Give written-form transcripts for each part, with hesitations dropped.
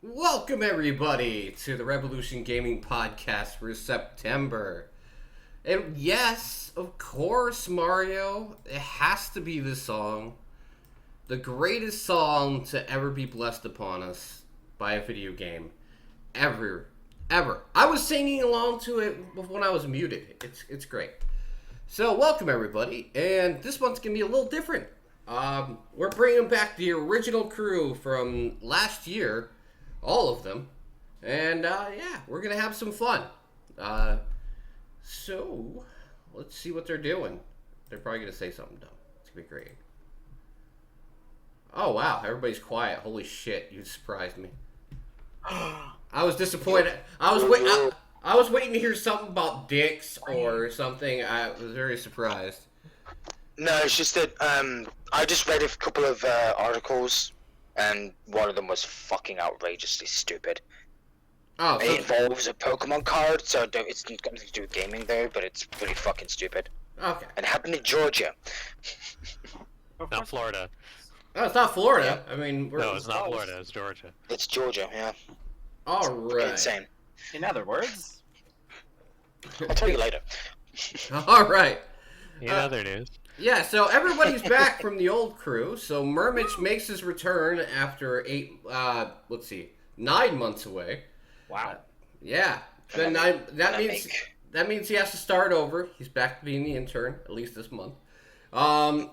Welcome everybody to the Revolution Gaming Podcast for September. And yes, of course, Mario, it has to be this song. The greatest song to ever be blessed upon us by a video game. Ever. Ever. I was singing along to it when I was muted. It's great. So, welcome everybody. And this month's going to be a little different. We're bringing back the original crew from last year. All of them. And, yeah, we're going to have some fun. So, let's see what they're doing. They're probably going to say something dumb. It's going to be great. Oh, wow. Everybody's quiet. Holy shit. You surprised me. I was disappointed. I was waiting to hear something about dicks or something. I was very surprised. No, it's just that I just read a couple of articles, and one of them was fucking outrageously stupid. Oh, It involves a Pokemon card, so it's got nothing to do with gaming though, but it's pretty fucking stupid. okay. And it happened in Georgia. Not Florida. Oh, it's not Florida. I mean, we're... No, it's not Florida. It's Georgia. It's Georgia, yeah. All right. Insane. In other words, I'll tell you later. All right. In other news, Yeah, so everybody's back from the old crew. So Murmich makes his return after 9 months away. wow. Yeah. Then that means he has to start over. He's back to being the intern, at least this month. For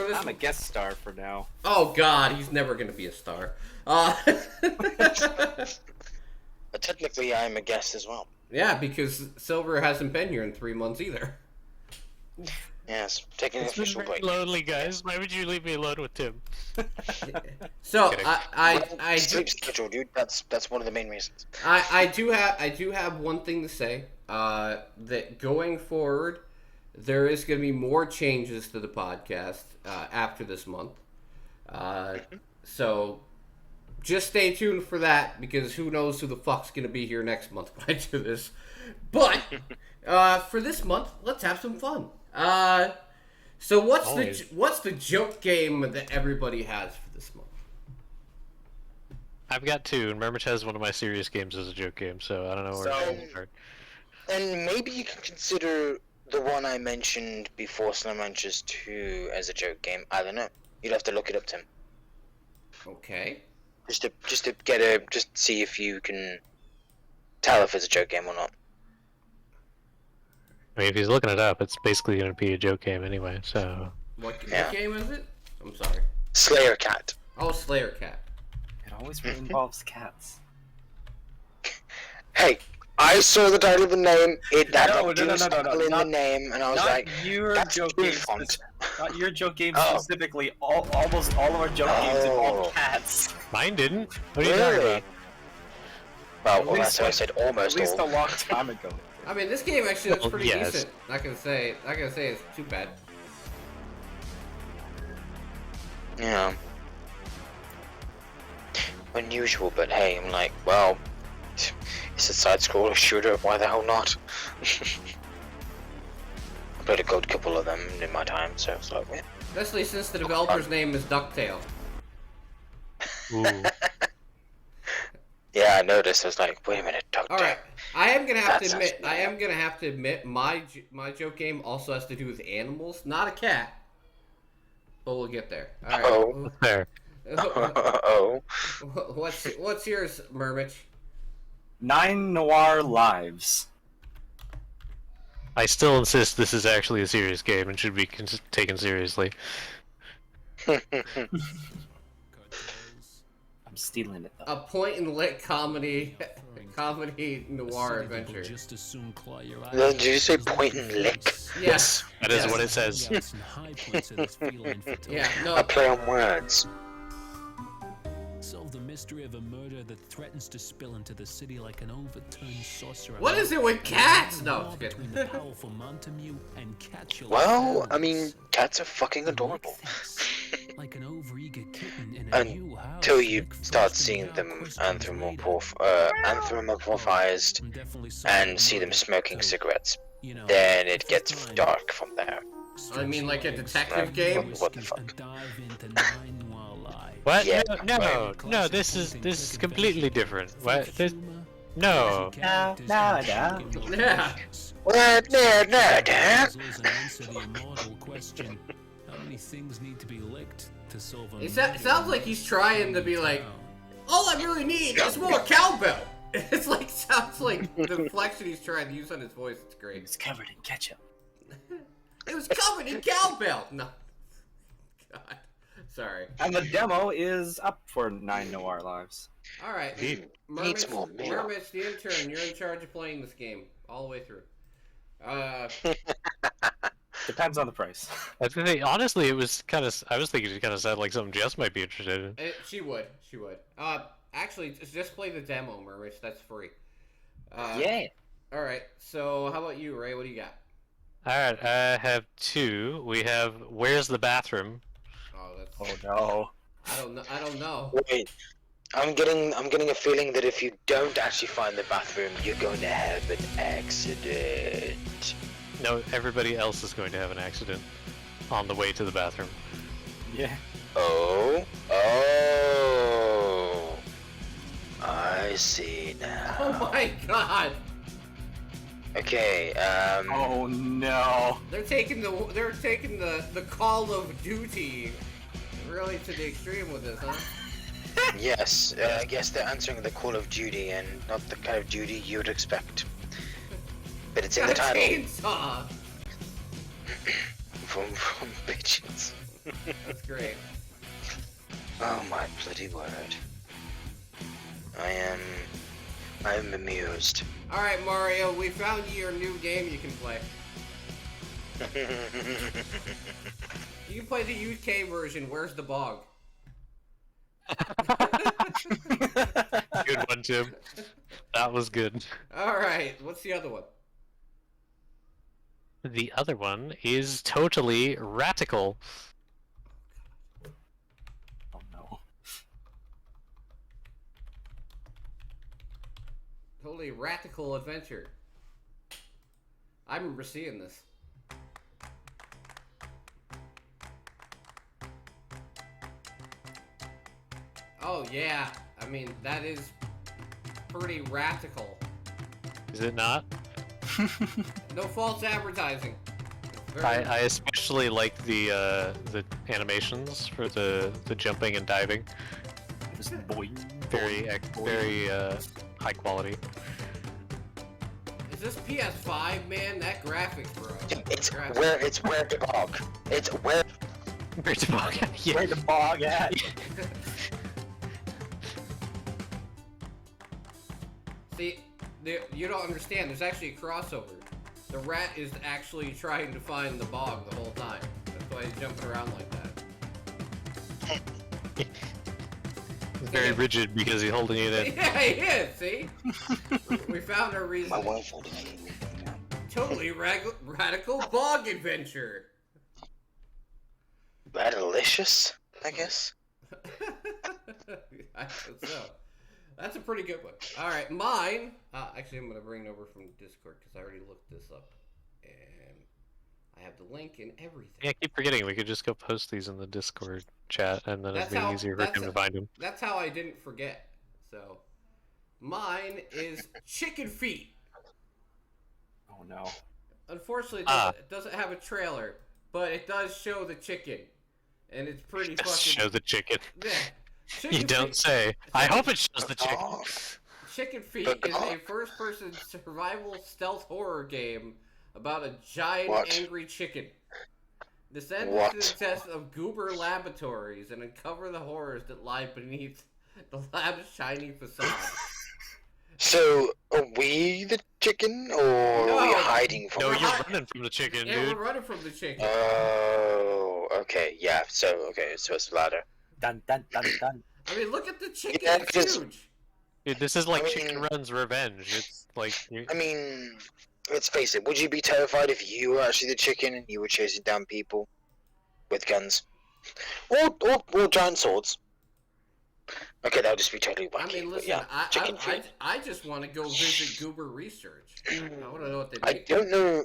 this, I'm a guest star for now. oh God, he's never gonna be a star. But technically, I'm a guest as well. Yeah, because Silver hasn't been here in 3 months either. Yes, taking an it's been official very break. lonely, guys. Why would you leave me alone with Tim? So Kidding. I do, Sleep schedule, dude. That's one of the main reasons. I do have one thing to say. That going forward, there is going to be more changes to the podcast after this month. So just stay tuned for that, because who knows who the fuck's going to be here next month when I do this. But for this month, let's have some fun. So Always. what's the joke game that everybody has for this month? I've got two, and Murmich has one of my serious games as a joke game, so I don't know where So- to start. And maybe you can consider the one I mentioned before, Slam Ranchers 2, as a joke game. I don't know. You'd have to look it up, Tim. Okay. Just see if you can tell if it's a joke game or not. I mean, if he's looking it up, it's basically going to be a joke game anyway, so... What Yeah. game is it? I'm sorry. Slayer Cat. Oh, Slayer Cat. It always involves cats. Hey, I saw the title of the name. It had No, a no, no, Doom no, no, in the not- name, and I was Not like, your that's joke too game. font. Not your joke game Oh. specifically. Almost all of our joke games Oh. involve cats. Mine didn't. What are you talking Really? about? Well, At that's why I least- said At almost least a all. long time ago. I mean, this game actually looks Well, pretty yes. decent. Not gonna say it's too bad. Yeah. Unusual, but hey, I'm like, well, it's a side-scroller shooter. Why the hell not? I played a good couple of them in my time, so it's like, yeah. Especially since the developer's name is Ducktail. Ooh. Yeah, I noticed. I was like, wait a minute, Doctor. All right, I am gonna have That to admit. sounds I am gonna have to admit my joke game also has to do with animals, not a cat. But we'll get there. All right. Oh. There. Oh. What's yours, Murmich? 9 Noir Lives. I still insist this is actually a serious game and should be taken seriously. I'm stealing it though. A point-and-lick comedy noir adventure. Just as soon claw your eyes Did you say out point and lick? Yes. That is Yes. what it says. Yes, and high points of this feline fertility. Yeah. I No. play on words. Solve the mystery of a murder that threatens to spill into the city like an overturned saucer. What is it with cats? No, it's good. Between the powerful Montemute and Catula Well, I families. mean, cats are fucking adorable. Like an overeager kitten in a new house. Until you Nick start Frost seeing and them Al questions anthropomorphized I'm definitely and sorry see them about smoking it. cigarettes. You know, Then it at gets the time, dark from there. I mean, like a stretch detective legs, game? What the fuck? and dive into 9 Noir lie. What? Yeah, No, this is completely different. What? This, no. No. Yeah. What? No, Dad. Answer the immortal question: how many things need to be licked to solve a It sounds like he's trying to be like, all I really need is more cowbell. It's like, sounds like the inflection he's trying to use on his voice. It's great. It's covered in ketchup. It was covered in cowbell. No. God. Sorry. And the demo is up for 9 Noir Lives. All right. Needs more milk. Mermitch, the intern, you're in charge of playing this game all the way through. Depends on the price. I think honestly, it was kind of. I was thinking it kind of sounded like something Jess might be interested in. She would. Actually, just play the demo, Mermitch. That's free. Yeah. All right. So, how about you, Ray? What do you got? All right, I have 2. We have Where's the Bathroom? Oh, that's. Oh no. I don't know. Wait, I'm getting a feeling that if you don't actually find the bathroom, you're going to have an accident. No, everybody else is going to have an accident on the way to the bathroom. Yeah. Oh, I see now. Oh my God! Okay, Oh no. They're taking the Call of Duty really to the extreme with this, huh? yes, I guess they're answering the Call of Duty and not the kind of duty you'd expect. But it's in the Got a title. chainsaw. From bitches. That's great. Oh my bloody word. I am amused. All right, Mario, we found your new game you can play. You can play the UK version. Where's the bog? Good one, Tim. That was good. All right, what's the other one? The other one is Totally Radical. Oh no. Totally Radical Adventure. I remember seeing this. Oh yeah, I mean that is pretty radical. Is it not? No false advertising. It's very- I especially like the animations for the jumping and diving. Just boy. Very high quality. Is this PS5, man? That graphics, bro. It's Graphics. where the bog. It's where. Where's the bog? Yeah. Where the bog at? See, you don't understand. There's actually a crossover. The rat is actually trying to find the bog the whole time. That's why he's jumping around like that. It's very rigid because he's holding it in. Yeah, he is. See, we found our reason. My wife will Totally radical bog adventure. Radalicious, I guess. I think so. That's a pretty good one. All right, mine. Actually, I'm gonna bring it over from Discord because I already looked this up, and I have the link and everything. Yeah, I keep forgetting. We could just go post these in the Discord chat, and then it'd That's be how- easier for that's him to a- find them. That's how I didn't forget. So, mine is chicken feet. Oh no. Unfortunately, Ah. it doesn't have a trailer, but it does show the chicken, and it's pretty Just fucking. show the chicken. Yeah. You Chicken don't feet, say. I hope it shows the chicken. Dog. Chicken Feet is a first-person survival stealth horror game about a giant What? angry chicken. Descend What? into the test of Goober Laboratories and uncover the horrors that lie beneath the lab's shiny facade. So, are we the chicken, or are we No. hiding from No, it? you're running from the chicken, Yeah, dude. we're running from the chicken. Oh, okay, yeah. So it's ladder. Dun dun dun dun. I mean, look at the chicken. Yeah, It's because- huge. Dude, this is like I mean- Chicken Run's Revenge. It's like I mean, let's face it. Would you be terrified if you were actually the chicken and you were chasing down people with guns, or giant swords? Okay, that would just be totally wacky. I mean, but listen, yeah, chicken I feet. just want to go visit Goober Research. I want to know what they I make. don't know.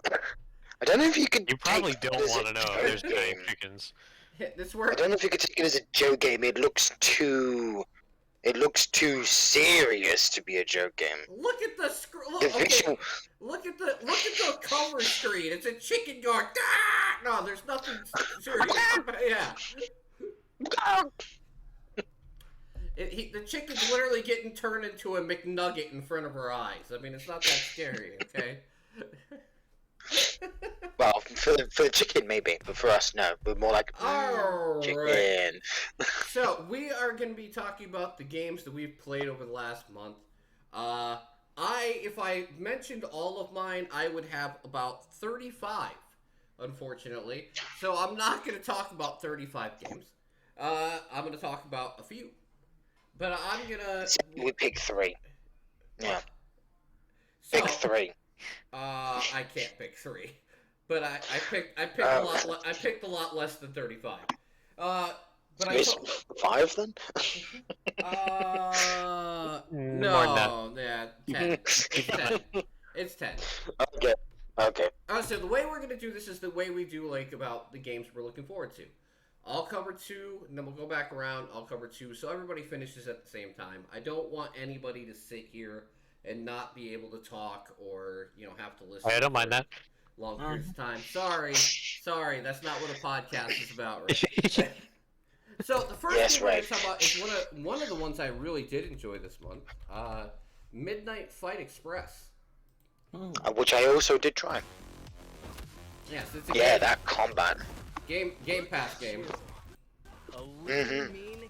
I don't know if you could. you probably take don't this want to know. as a There's giant game. chickens. This I work. don't know if you could take it as a joke game. It looks too serious to be a joke game. Look at the screen. The Okay, visual. look at the cover screen. It's a chicken going. Ah! No, there's nothing serious. But yeah, the chicken's literally getting turned into a McNugget in front of our eyes. I mean, it's not that scary, okay? Well, for the chicken maybe, but for us no. We're more like All right. chicken. So we are going to be talking about the games that we've played over the last month. If I mentioned all of mine, I would have about 35, unfortunately. So I'm not going to talk about 35 games. I'm going to talk about a few. But I'm going to... We pick 3. Yeah, So, pick 3. I can't pick 3. But I picked I picked a lot less than 35. But I It's 5 then. More than that. no, yeah, 10. It's 10. It's 10. Okay. So the way we're gonna do this is the way we do like about the games we're looking forward to. I'll cover 2, and then we'll go back around. I'll cover 2, so everybody finishes at the same time. I don't want anybody to sit here and not be able to talk or have to listen. I don't mind that. Long periods of time. Sorry, that's not what a podcast is about, right? So the first Yes, thing we're right. going to talk about is one of the ones I really did enjoy this month. Midnight Fight Express. Which I also did try. Yes, it's a Yeah, that combat. Game Pass game. Mhm.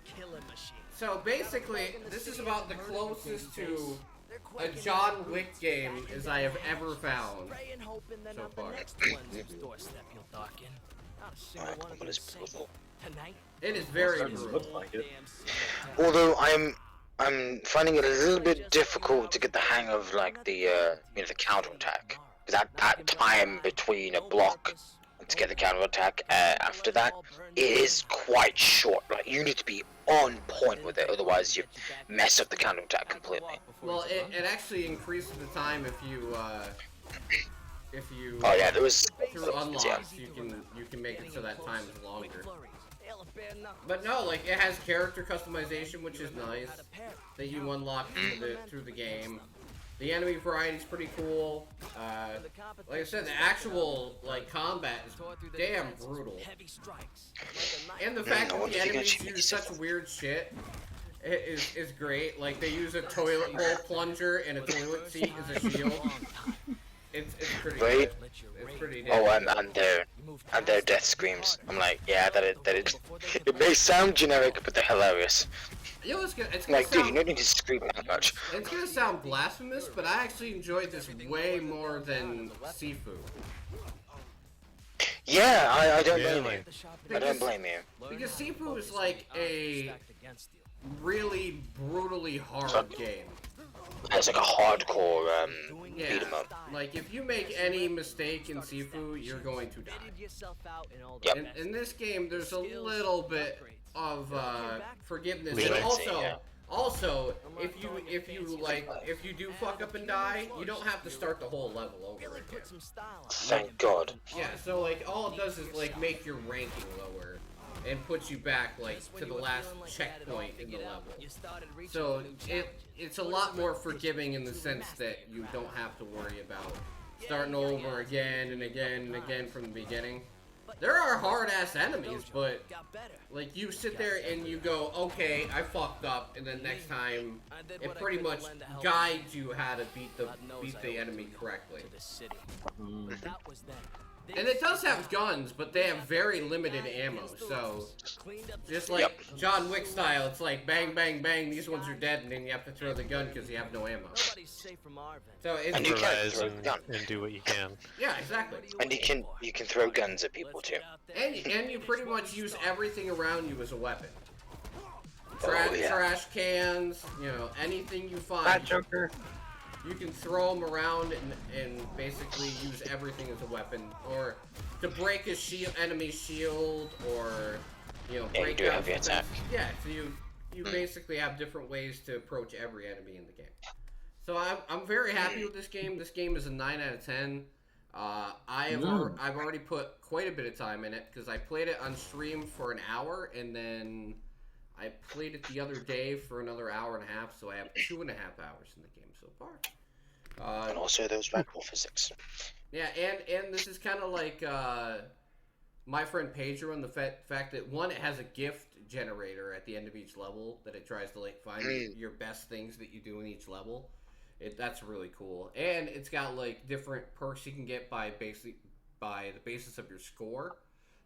So basically, this is about the closest to a John Wick game as I have ever found so far. It is very brutal. Looks like it. Although I'm finding it a little bit difficult to get the hang of like the the counterattack. Because that time between a block to get the counterattack after that, it is quite short. Like you need to be on point with it, otherwise you mess up the counterattack completely. Well, it actually increases the time if you Oh yeah, there was through unlocks you can make it so that time is longer. But no, like it has character customization, which is nice that you unlock through the game. The enemy variety is pretty cool. Like I said, the actual like combat is damn brutal. And the fact that the enemies use such weird shit is great. Like they use a toilet bowl plunger and a toilet seat as a shield. It's pretty Right. good. It's pretty damn Oh, good. and their death screams. I'm like, yeah, that is. It may sound generic, but they're hilarious. It's gonna Like, dude, you sound, don't need to scream that much. it's gonna sound blasphemous, but I actually enjoyed this way more than Sifu. Yeah, I don't blame Really? you. I don't blame you. Because Sifu is like a really brutally hard game. It's like a hardcore Yeah, beat 'em up. like if you make any mistake in Sifu, you're going to die. Yep. In this game, there's a little bit of forgiveness, and Leeway. also, if you do fuck up and die, you don't have to start the whole level over again. Thank God. Yeah, so like all it does is like make your ranking lower and puts you back like to the last checkpoint in the level. So it's a lot more forgiving in the sense that you don't have to worry about starting over again and again and again from the beginning. There are hard-ass enemies, but like you sit there and you go, okay, I fucked up, and then next time it pretty much guides you how to beat the enemy correctly. And it does have guns, but they have very limited ammo, so just like John Wick style, it's like bang, bang, bang, these ones are dead, and then you have to throw the gun because you have no ammo. So it's, And you can Improvise throw a gun. and do what you can. yeah, exactly. And you can throw guns at people too. And you pretty much use everything around you as a weapon. Oh, yeah. Trash cans, anything you find. Fat Joker. You can throw them around and basically use everything as a weapon, or to break a enemy's shield, or break do a down heavy defense. attack. Yeah, so you basically have different ways to approach every enemy in the game. So I'm very happy with this game. This game is a 9 out of 10. I've already put quite a bit of time in it because I played it on stream for an hour and then I played it the other day for another hour and a half, so I have 2.5 hours in the game so far. And also those radical physics. Yeah, and this is kind of like my friend Pedro and the fact that one, it has a gift generator at the end of each level that it tries to like find your best things that you do in each level. That's really cool, and it's got like different perks you can get by the basis of your score.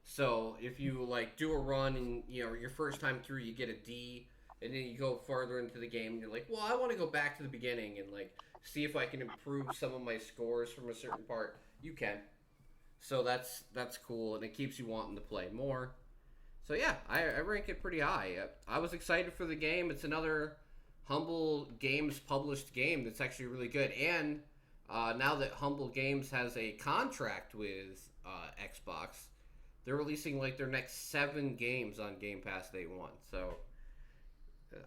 So if you like do a run and your first time through you get a D, and then you go farther into the game and you're like, well, I want to go back to the beginning and like see if I can improve some of my scores from a certain part. You can. So that's cool, and it keeps you wanting to play more. So yeah, I rank it pretty high. I was excited for the game. It's another Humble Games published game that's actually really good. And now that Humble Games has a contract with Xbox, they're releasing like their next 7 games on Game Pass Day 1. So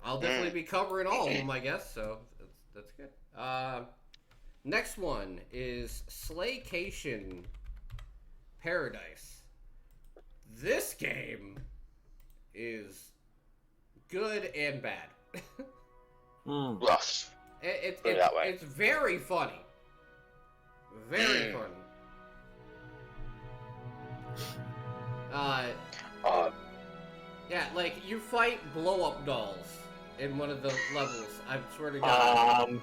I'll definitely be covering all of them, I guess. So that's good. Next one is Slaycation Paradise. This game is good and bad. Rough. It's very funny. Very funny. Yeah, like you fight blow-up dolls in one of the levels. I swear to God.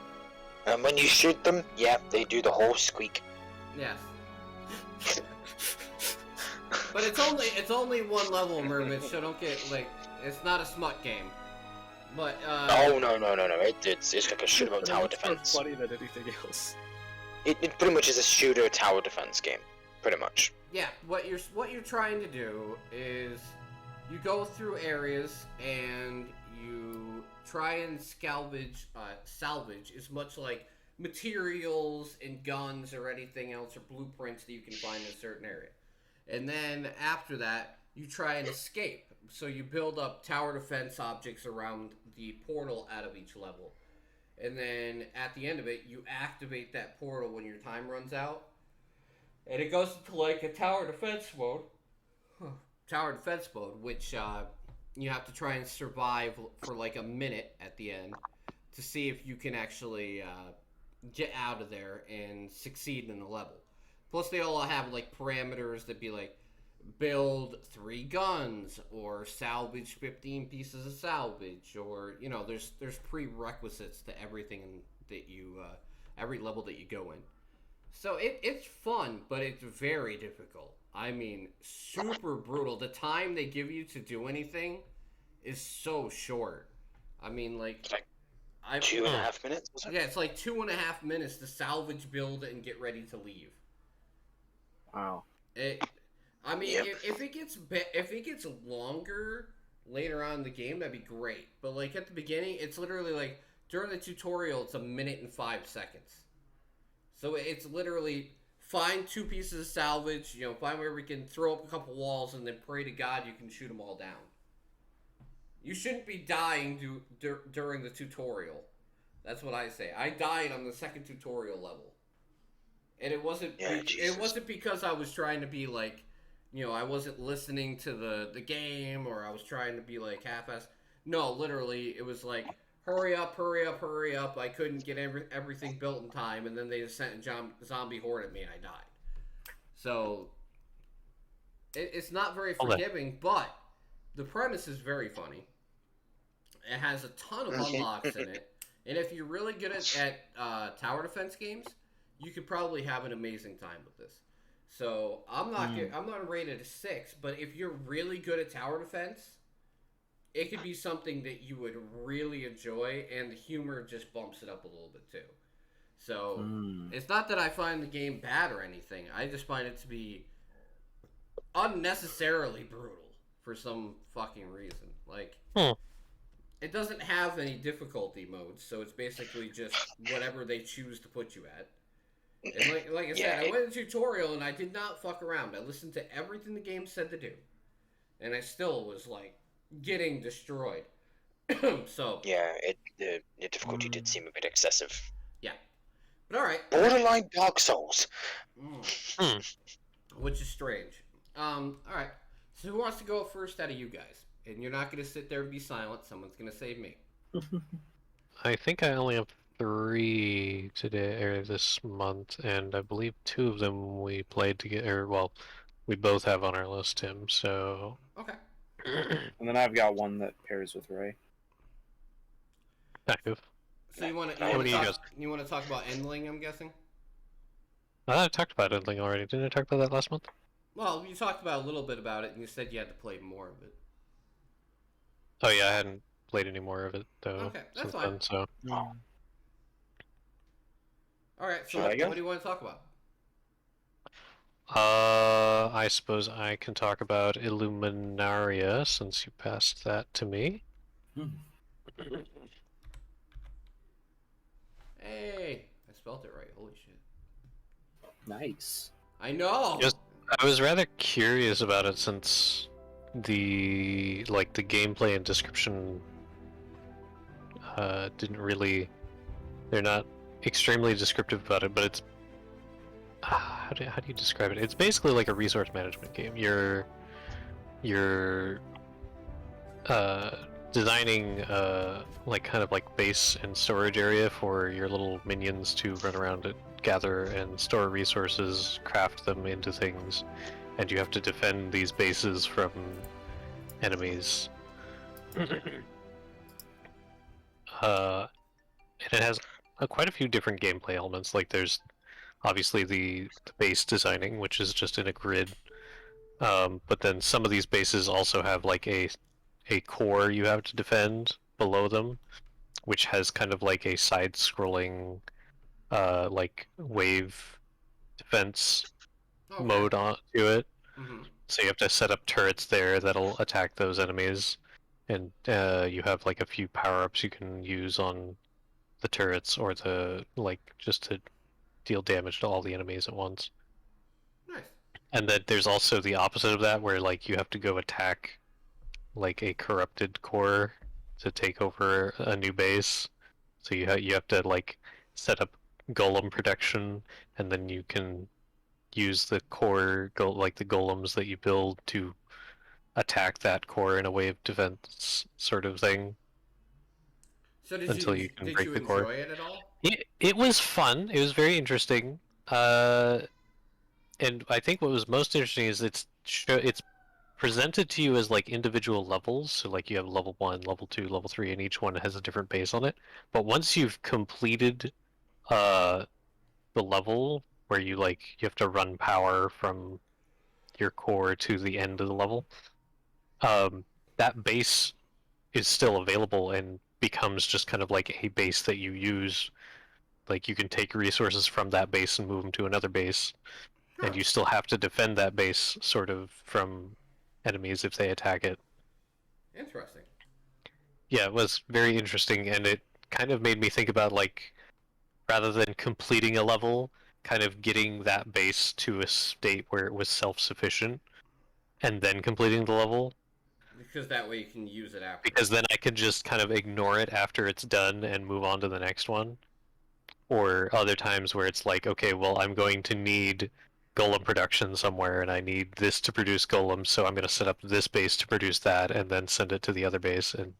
And when you shoot them, they do the whole squeak. Yes. But it's only one level, Mermid, so don't get like it's not a smut game. But no. It's like a shoot 'em up tower defense. More funny than anything else. It pretty much is a shooter tower defense game, pretty much. Yeah, what you're trying to do is you go through areas and you try and salvage as much like materials and guns or anything else or blueprints that you can find in a certain area. And then after that, you try and escape. So you build up tower defense objects around the portal out of each level. And then at the end of it, you activate that portal when your time runs out. And it goes into like a tower defense mode. Which you have to try and survive for like a minute at the end to see if you can actually get out of there and succeed in the level. Plus, they all have like parameters that be like build 3 guns or salvage 15 pieces of salvage, or there's prerequisites to everything that you every level that you go in. So it's fun, but it's very difficult. I mean, super brutal. The time they give you to do anything is so short. I mean, like 2.5 minutes? Yeah, it's like 2.5 minutes to salvage, build, and get ready to leave. Wow. If it gets longer later on in the game, that'd be great. But like at the beginning, it's literally like during the tutorial, it's 1 minute and 5 seconds. So it's literally find 2 pieces of salvage, find where we can throw up a couple walls, and then pray to God you can shoot them all down. You shouldn't be dying during the tutorial. That's what I say. I died on the second tutorial level. And it wasn't because I was trying to be like, I wasn't listening to the game, or I was trying to be like half-assed. No, literally, it was like, hurry up. I couldn't get everything built in time, and then they just sent a zombie horde at me, and I died. So, it's not very forgiving, but the premise is very funny. It has a ton of unlocks in it. And if you're really good at tower defense games, you could probably have an amazing time with this. So I'm not rated a 6, but if you're really good at tower defense, it could be something that you would really enjoy, and the humor just bumps it up a little bit too. So it's not that I find the game bad or anything. I just find it to be unnecessarily brutal for some fucking reason. Like, it doesn't have any difficulty modes, so it's basically just whatever they choose to put you at. And like I said, I went to tutorial and I did not fuck around. I listened to everything the game said to do, and I still was like getting destroyed. So the difficulty did seem a bit excessive. Yeah, But all right. Borderline Dark Souls. Hmm. Which is strange. All right. So who wants to go first out of you guys? And you're not going to sit there and be silent. Someone's going to save me. I think I only have 3 today or this month, and I believe 2 of them we played together. Well, we both have on our list, Tim. So. Okay. And then I've got one that pairs with Ray. Kind of. So you want How many you guys? you want to talk about Endling? I'm guessing. I talked about Endling already. Didn't I talk about that last month? Well, you talked about a little bit about it, and you said you had to play more of it. Oh yeah, I hadn't played any more of it though. Okay, that's since fine. then, so. All right. So Should I what go? do you want to talk about? I suppose I can talk about Illuminaria since you passed that to me. Hey, I spelled it right. Holy shit. Nice. I know. Just- I was rather curious about it since the gameplay and description didn't really. They're not extremely descriptive about it, but it's how do you describe it? It's basically like a resource management game. You're designing like kind of like base and storage area for your little minions to run around and gather and store resources, craft them into things, and you have to defend these bases from enemies. And it has quite a few different gameplay elements. Like there's obviously the base designing, which is just in a grid. But then some of these bases also have like a core you have to defend below them, which has kind of like a side-scrolling like wave defense Okay. mode onto it. Mm-hmm. So you have to set up turrets there that'll attack those enemies, and you have like a few power-ups you can use on the turrets or just to deal damage to all the enemies at once. Nice. And then there's also the opposite of that, where like you have to go attack like a corrupted core to take over a new base. So you have to like set up golem protection, and then you can use the core like the golems that you build to attack that core in a wave defense sort of thing. So Until you can break the core. enjoy it at all? It was fun. It was very interesting. And I think what was most interesting is it's presented to you as like individual levels. So like you have level 1, level 2, level 3, and each one has a different base on it. But once you've completed the level where you have to run power from your core to the end of the level, that base is still available and becomes just kind of like a base that you use. Like you can take resources from that base and move them to another base, and you still have to defend that base sort of from enemies if they attack it. Interesting. Yeah, it was very interesting, and it kind of made me think about, like, rather than completing a level, kind of getting that base to a state where it was self-sufficient, and then completing the level. Because that way you can use it after. Because then I could just kind of ignore it after it's done and move on to the next one. Or other times where it's like, okay, well, I'm going to need golem production somewhere, and I need this to produce golems, so I'm going to set up this base to produce that, and then send it to the other base. And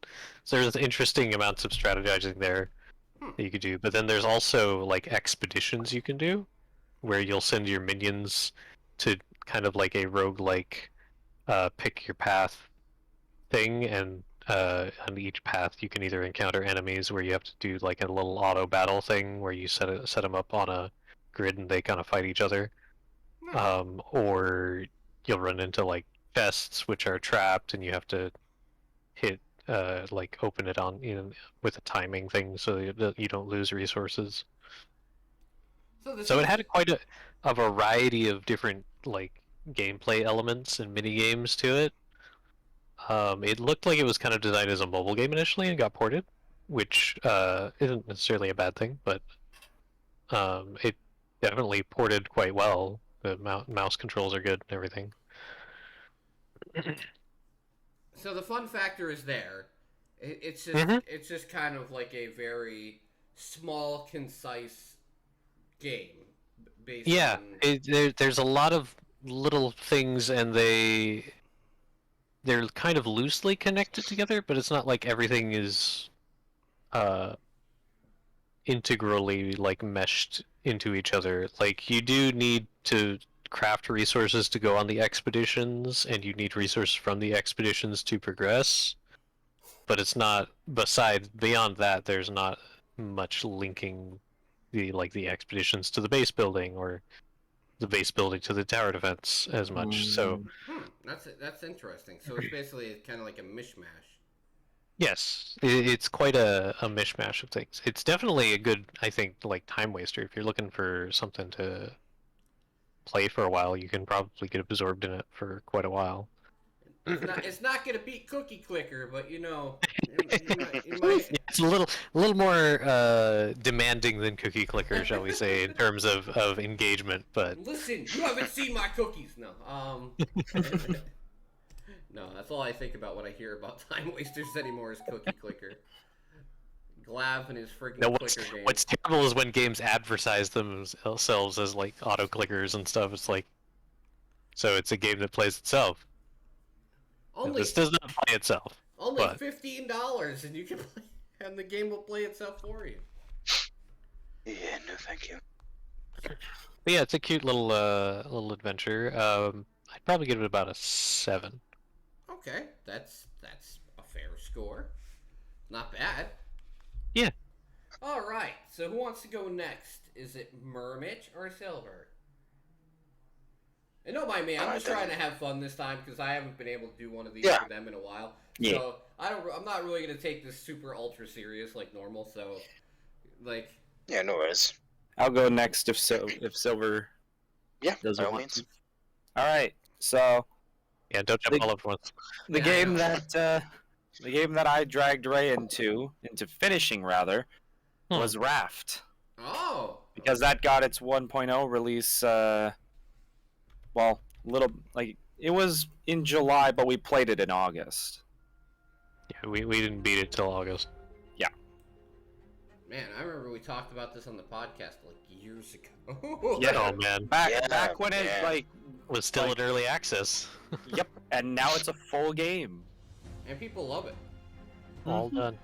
so there's interesting amounts of strategizing there that you could do. But then there's also like expeditions you can do, where you'll send your minions to kind of like a roguelike pick your path thing, and on each path you can either encounter enemies where you have to do like a little auto battle thing where you set them up on a grid and they kind of fight each other. Or you'll run into like chests which are trapped and you have to hit like open it on with a timing thing so you don't lose resources. So it had quite a variety of different like gameplay elements and mini games to it. It looked like it was kind of designed as a mobile game initially and got ported, which isn't necessarily a bad thing, but it definitely ported quite well. The mouse controls are good and everything. So the fun factor is there. It's just Mhm. it's just kind of like a very small, concise game based Yeah, on... there's a lot of little things, and they're kind of loosely connected together, but it's not like everything is integrally like meshed into each other. Like you do need to craft resources to go on the expeditions, and you need resources from the expeditions to progress. But it's not beyond that. There's not much linking the expeditions to the base building or the base building to the tower defense as much. So That's interesting. So it's basically kind of like a mishmash. yes, it's quite a mishmash of things. It's definitely a good, I think, like time waster. If you're looking for something to play for a while, you can probably get absorbed in it for quite a while. It's not gonna beat Cookie Clicker, but you know, it might... It's a little more demanding than Cookie Clicker, shall we say, in terms of engagement. But Listen, you haven't seen my cookies. No, no, that's all I think about when I hear about time wasters anymore is Cookie Clicker. Glav and his freaking clicker game. What's terrible is when games advertise themselves as like auto clickers and stuff. It's like, so it's a game that plays itself. Only This does not play itself. only but- $15, and you can play, and the game will play itself for you. Yeah, no, thank you. But yeah, it's a cute little adventure. I'd probably give it about a 7. Okay, that's a fair score. Not bad. Yeah. All right. So who wants to go next? Is it Mermitch or Silver? And don't mind me, I'm just trying to have fun this time because I haven't been able to do one of these for them in a while. Yeah. So I'm not really gonna take this super ultra serious like normal. So, like. Yeah, no worries. I'll go next if Silver Yeah, by doesn't all want means. to. All right. So Yeah, don't jump all up once. the game that I dragged Ray into finishing rather was Raft, Oh. because that got its 1.0 release. Well, little like it was in July, but we played it in August. Yeah, we didn't beat it till August. Man, I remember we talked about this on the podcast like years ago. Yeah. Oh man, Back when it Yeah. like was still in early access. yep, and now it's a full game. And people love it. All done,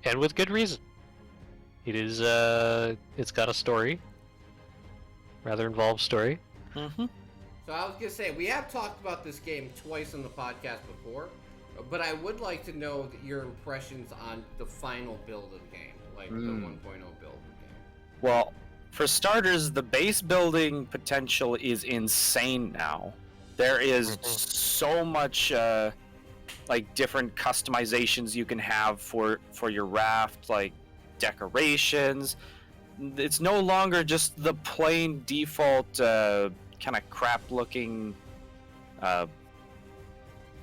and with good reason. It is it's got a story, rather involved story. Mm-hmm. So I was gonna say we have talked about this game twice on the podcast before, but I would like to know your impressions on the final build of the game, like the 1.0 build of the game. Well, for starters, the base building potential is insane now. There is so much like different customizations you can have for your raft, like decorations. It's no longer just the plain default kind of crap looking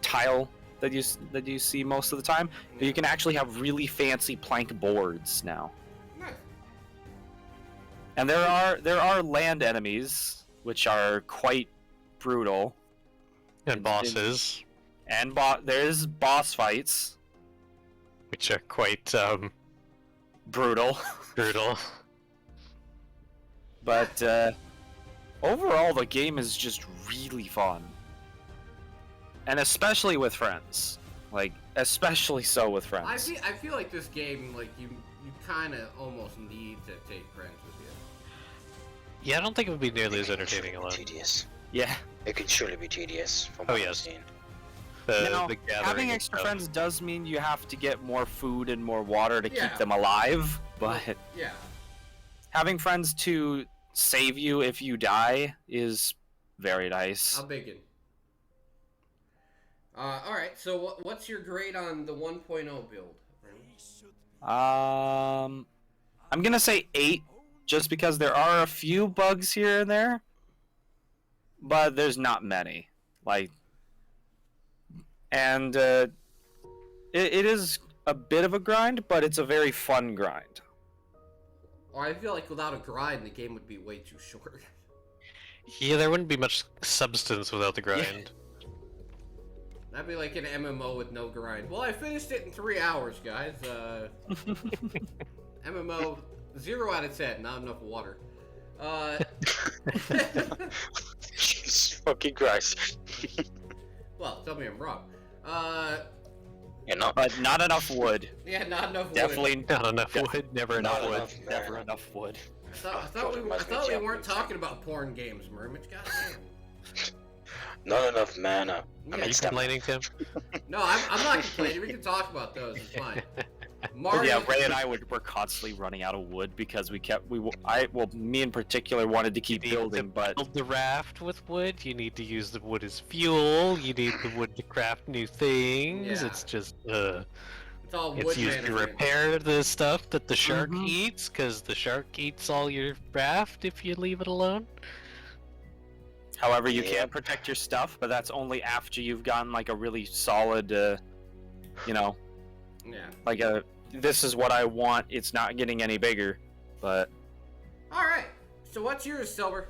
tile that you see most of the time. You can actually have really fancy plank boards now. Nice. And there are land enemies which are quite brutal, And bosses, and there's boss fights, which are quite brutal. brutal. But overall, the game is just really fun, and especially with friends. Like especially so with friends. I feel like this game, like you kind of almost need to take friends with you. Yeah, I don't think it would be nearly as entertaining It can alone. surely be tedious. Yeah. It can surely be tedious from Oh, what I've yes. seen. Now, The gathering having and extra stuff. friends does mean you have to get more food and more water to Yeah. keep them alive, but Yeah. having friends to save you if you die is very nice. I'll begin. All right. So what's your grade on the 1.0 build? I'm gonna say 8, just because there are a few bugs here and there, but there's not many. Like, and it is a bit of a grind, but it's a very fun grind. Or I feel like without a grind, the game would be way too short. Yeah, there wouldn't be much substance without the grind. That'd be like an MMO with no grind. Well, I finished it in 3 hours, guys. MMO, 0 out of 10. Not enough water. Jesus fucking Christ. Well, tell me I'm wrong. You're not. But not enough wood. Yeah, not enough wood. Definitely Not enough wood, never Not enough wood. enough. never enough wood. I thought we weren't talking about porn games, Mermage. Goddamn. Not enough mana. Yeah, Are you complaining, Tim? No, I'm not complaining. We can talk about those. It's fine. Mario. Yeah, Ray and I were constantly running out of wood because me in particular wanted to keep You need to building, but build the raft with wood. You need to use the wood as fuel. You need the wood to craft new things. Yeah. It's just, It's all wood it's used to management. repair the stuff that the shark Mhm. eats, because the shark eats all your raft if you leave it alone. however you Yep. can protect your stuff, but that's only after you've gotten like a really solid, Yeah. like this is what I want. It's not getting any bigger, but All right. So what's yours, Silver?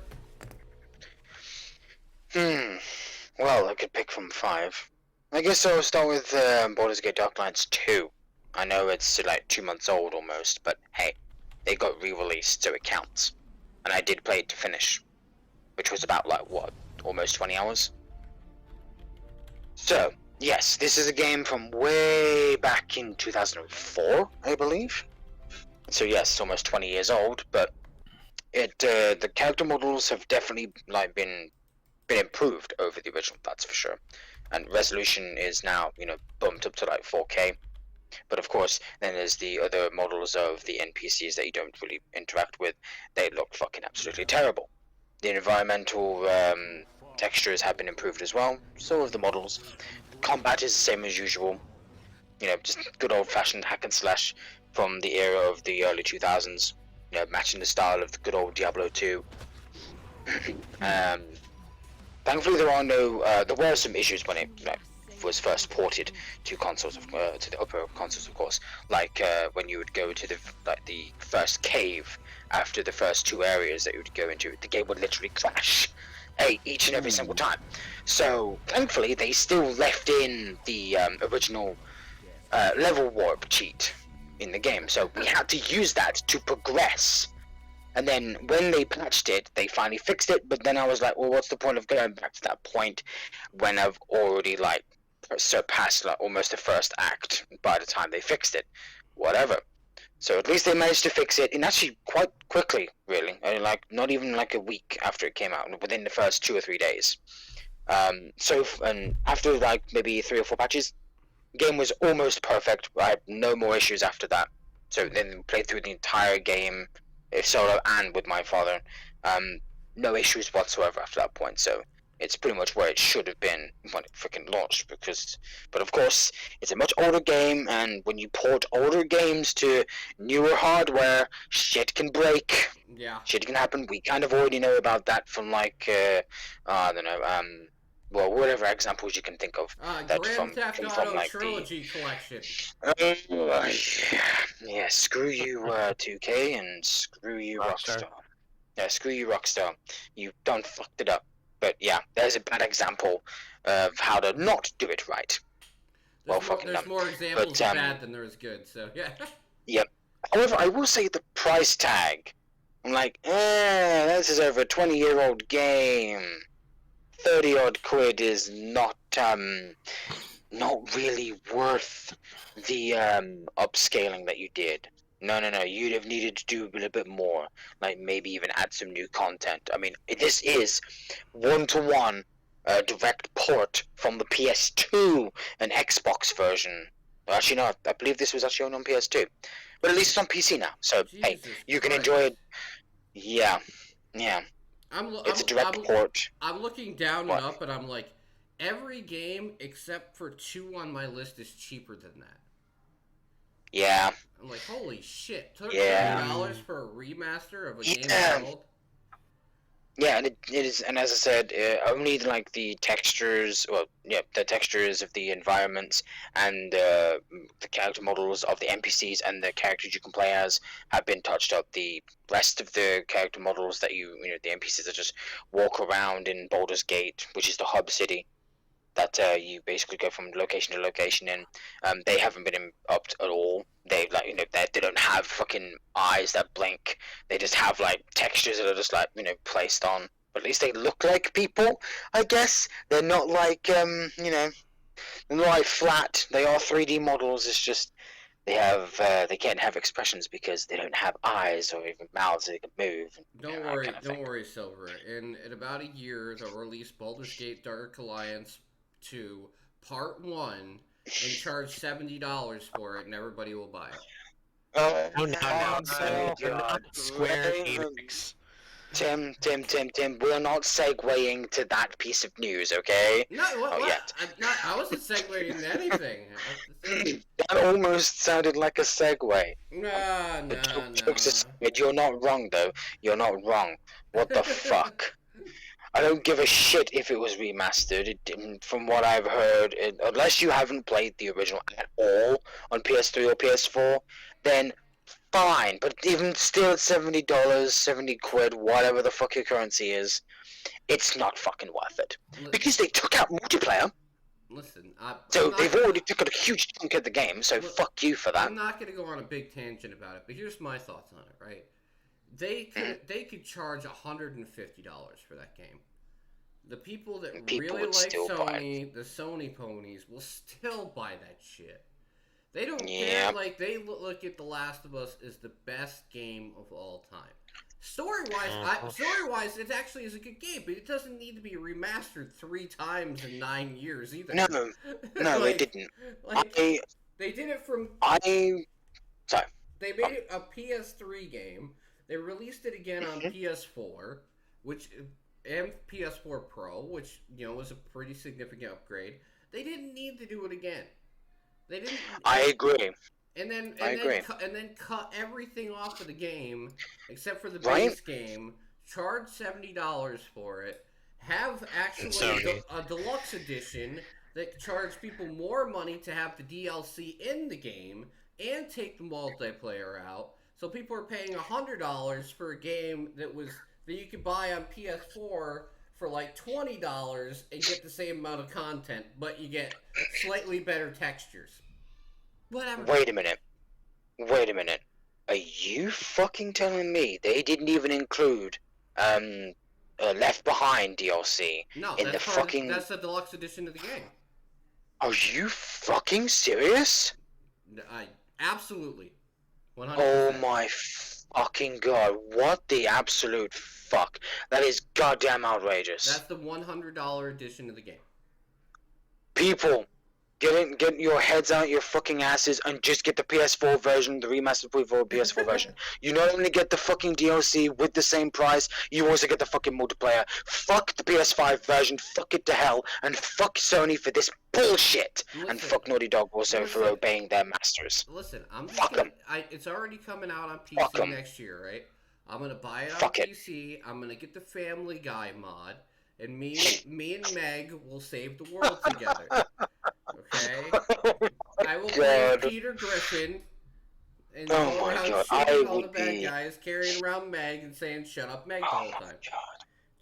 Well, I could pick from 5. I guess I'll start with Baldur's Gate Darklands 2. I know it's like 2 months old almost, but hey, it got re-released, so it counts. And I did play it to finish, which was about like what, almost 20 hours. So yes, this is a game from way back in 2004, I believe. So yes, almost 20 years old, but the character models have definitely like been improved over the original, that's for sure. And resolution is now, bumped up to like 4K. But of course, then there's the other models of the NPCs that you don't really interact with. They look fucking absolutely terrible. The environmental textures have been improved as well. So have the models. Combat is the same as usual. Just good old-fashioned hack and slash from the era of the early 2000s. Matching the style of the good old Diablo 2. Thankfully, there were some issues when it was first ported to consoles, to the upper consoles, of course. Like when you would go to the first cave after the first 2 areas that you would go into, the game would literally crash, each and every single time. So thankfully, they still left in the original level warp cheat in the game. So we had to use that to progress. And then when they patched it, they finally fixed it. But then I was like, well, what's the point of going back to that point when I've already surpassed almost the first act by the time they fixed it? Whatever. So at least they managed to fix it, and actually quite quickly, really. Not even like a week after it came out, within the first 2 or 3 days. And after maybe 3 or 4 patches, the game was almost perfect. I had no more issues after that. So then played through the entire game, solo and with my father. No issues whatsoever after that point. So it's pretty much where it should have been when it freaking launched. But of course, it's a much older game, and when you port older games to newer hardware, shit can break. Yeah. Shit can happen. We kind of already know about that from I don't know. Well, whatever examples you can think of. That Grand Theft from, Auto Trilogy Collection. Yeah, screw you, 2K, and screw you, Rockstar. Rockstar. Yeah, screw you, Rockstar. You done fucked it up. But yeah, there's a bad example of how to not do it right. There's more examples of bad than there is good, so yeah. Yep. However, I will say the price tag. I'm like, this is over a 20-year-old game. 30-odd quid is not really worth the upscaling that you did. No, you'd have needed to do a little bit more, like maybe even add some new content. I mean, this is 1-to-1 direct port from the PS2 and Xbox version. Actually, no, I believe this was actually on PS2, but at least it's on PC now. So hey, you can enjoy it. Yeah. It's a direct port. I'm looking down and up, and I'm like, every game except for 2 on my list is cheaper than that. Yeah. I'm like, holy shit! Yeah. $30 for a remaster of a game Yeah. old. Yeah, and it is, and as I said, only the textures, the textures of the environments and the character models of the NPCs and the characters you can play as have been touched up. The rest of the character models that the NPCs that just walk around in Baldur's Gate, which is the hub city, that you basically go from location to location in, they haven't been upped at all. They they don't have fucking eyes that blink. They just have like textures that are just like placed on. But at least they look like people, I guess. They're not like they're not like flat. They are 3D models. It's just they can't have expressions because they don't have eyes or even mouths they can move. Don't worry, don't worry, Silver. In about a year, they'll release Baldur's Gate Dark Alliance 2 Part 1 and charge $70 for it, and everybody will buy it. No, not Square Enix. Tim, we're not segueing to that piece of news, okay? No, what? Yet. I wasn't segueing into anything. That almost sounded like a segue. No. Jokes aside, you're not wrong, though. You're not wrong. What the fuck? I don't give a shit if it was remastered. From what I've heard, unless you haven't played the original at all on PS3 or PS4, then fine. But even still, at $70, 70 quid, whatever the fuck your currency is, it's not fucking worth it. Because they took out multiplayer. Listen, They've already taken a huge chunk of the game, so fuck you for that. I'm not going to go on a big tangent about it, but here's my thoughts on it, right? They could charge $150 for that game. The people that really like Sony, the Sony ponies, will still buy that shit. They don't care. Like, they look at The Last of Us as the best game of all time. Story-wise, it actually is a good game, but it doesn't need to be remastered 3 times in 9 years either. No, they didn't. They did it from. Sorry. They made it a PS3 game. They released it again on PS4, and PS4 Pro, which was a pretty significant upgrade. They didn't need to do it again. They didn't. I agree. And then cut everything off of the game except for the base game. Charge $70 for it. Have actually a deluxe edition that charge people more money to have the DLC in the game and take the multiplayer out. So people are paying $100 for a game that you could buy on PS4 for like $20 and get the same amount of content, but you get slightly better textures. Whatever. Wait a minute. Are you fucking telling me they didn't even include Left Behind DLC in the fucking? That's the deluxe edition of the game. Are you fucking serious? Absolutely. 100%. Oh my fucking god! What the absolute fuck? That is goddamn outrageous. That's the $100 edition of the game. People, get your heads out your fucking asses and just get the PS4 version, the remastered PS4 version. You not only get the fucking DLC with the same price, you also get the fucking multiplayer. Fuck the PS5 version, fuck it to hell, and fuck Sony for this bullshit, and fuck Naughty Dog also for obeying their masters. Listen, fuck them. It's already coming out on PC next year, right? I'm gonna buy it on PC. I'm gonna get the Family Guy mod, and me and Meg will save the world together. Okay, I will play Peter Griffin and go around shooting all the bad guys, carrying around Meg and saying "Shut up, Meg" all the time,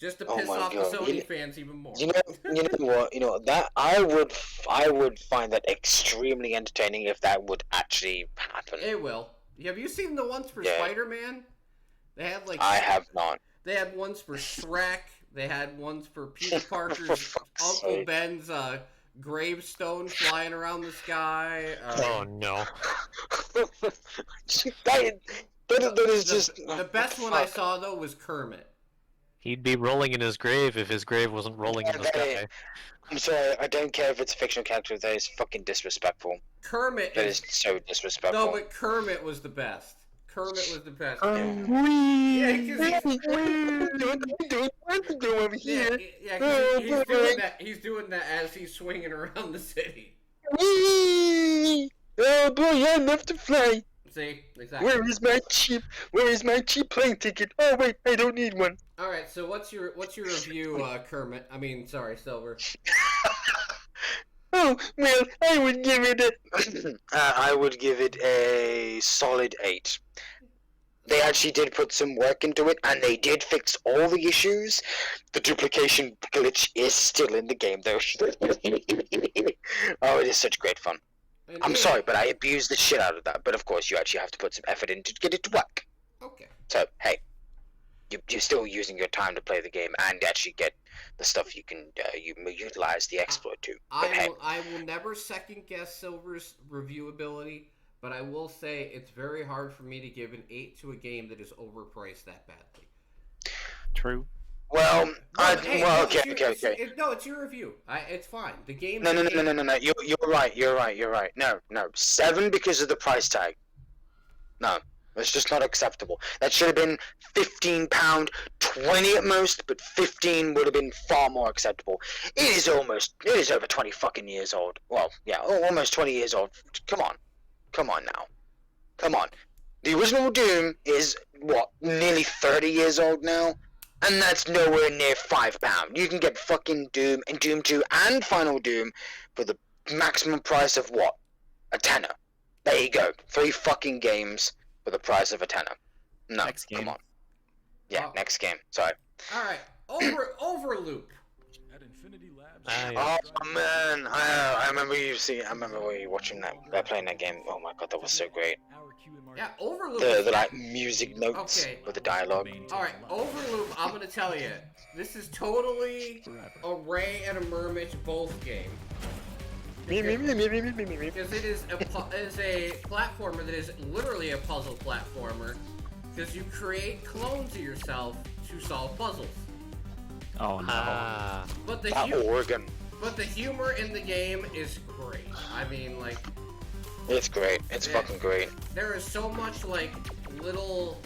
just to piss off the Sony fans even more. You know what? That I would find that extremely entertaining if that would actually happen. It will. Have you seen the ones for Spider-Man? They had I have not. They had ones for Shrek. They had ones for Peter Parker's Uncle Ben's gravestone flying around the sky. Oh no! that is just the best one I saw though was Kermit. He'd be rolling in his grave if his grave wasn't rolling in the sky. I'm sorry, I don't care if it's a fictional character. That is fucking disrespectful. Kermit is so disrespectful. No, but Kermit was the best. Kermit was the best. He's doing that as he's swinging around the city. Oh boy, I love to fly. See, exactly. Where is my cheap plane ticket? Oh wait, I don't need one. All right, so what's your review, Kermit? I mean, sorry, Silver. Oh well, I would give it a solid 8. They actually did put some work into it, and they did fix all the issues. The duplication glitch is still in the game, though. Oh, it is such great fun. And I'm yeah, sorry, but I abused the shit out of that. But of course, you actually have to put some effort in to get it to work. Okay. So, hey, you're still using your time to play the game and actually get the stuff you can utilize the exploit to. But hey, I will never second guess Silver's reviewability, but I will say it's very hard for me to give an 8 to a game that is overpriced that badly. True. well, Hey, no, okay. No, it's your review. It's fine. The game. No. You're right. No. 7 because of the price tag. No, that's just not acceptable. That should have been £15, 20 at most, but 15 would have been far more acceptable. It is over 20 fucking years old. Well, yeah, almost 20 years old. Come on now. Come on. The original Doom is, what, nearly 30 years old now? And that's nowhere near £5. You can get fucking Doom and Doom 2 and Final Doom for the maximum price of what? A tenner. There you go. 3 fucking games for the price of a tenner. No, Next game. come on. Yeah, Oh. Next game. Sorry. All right. Overloop. At Infinity Labs. Oh man, I remember you watching that, playing that game. Oh my god, that was so great. Yeah, Overloop. The like music notes Okay. with the dialogue. All right, Overloop. I'm gonna tell you, this is totally a Ray and a Mermage both game. Because it is a platformer that is literally a puzzle platformer. Because you create clones of yourself to solve puzzles. Oh no. Ah. But the That organ. humor in the game is great. I mean, like, It's great. It's Yeah. fucking great. there is so much like little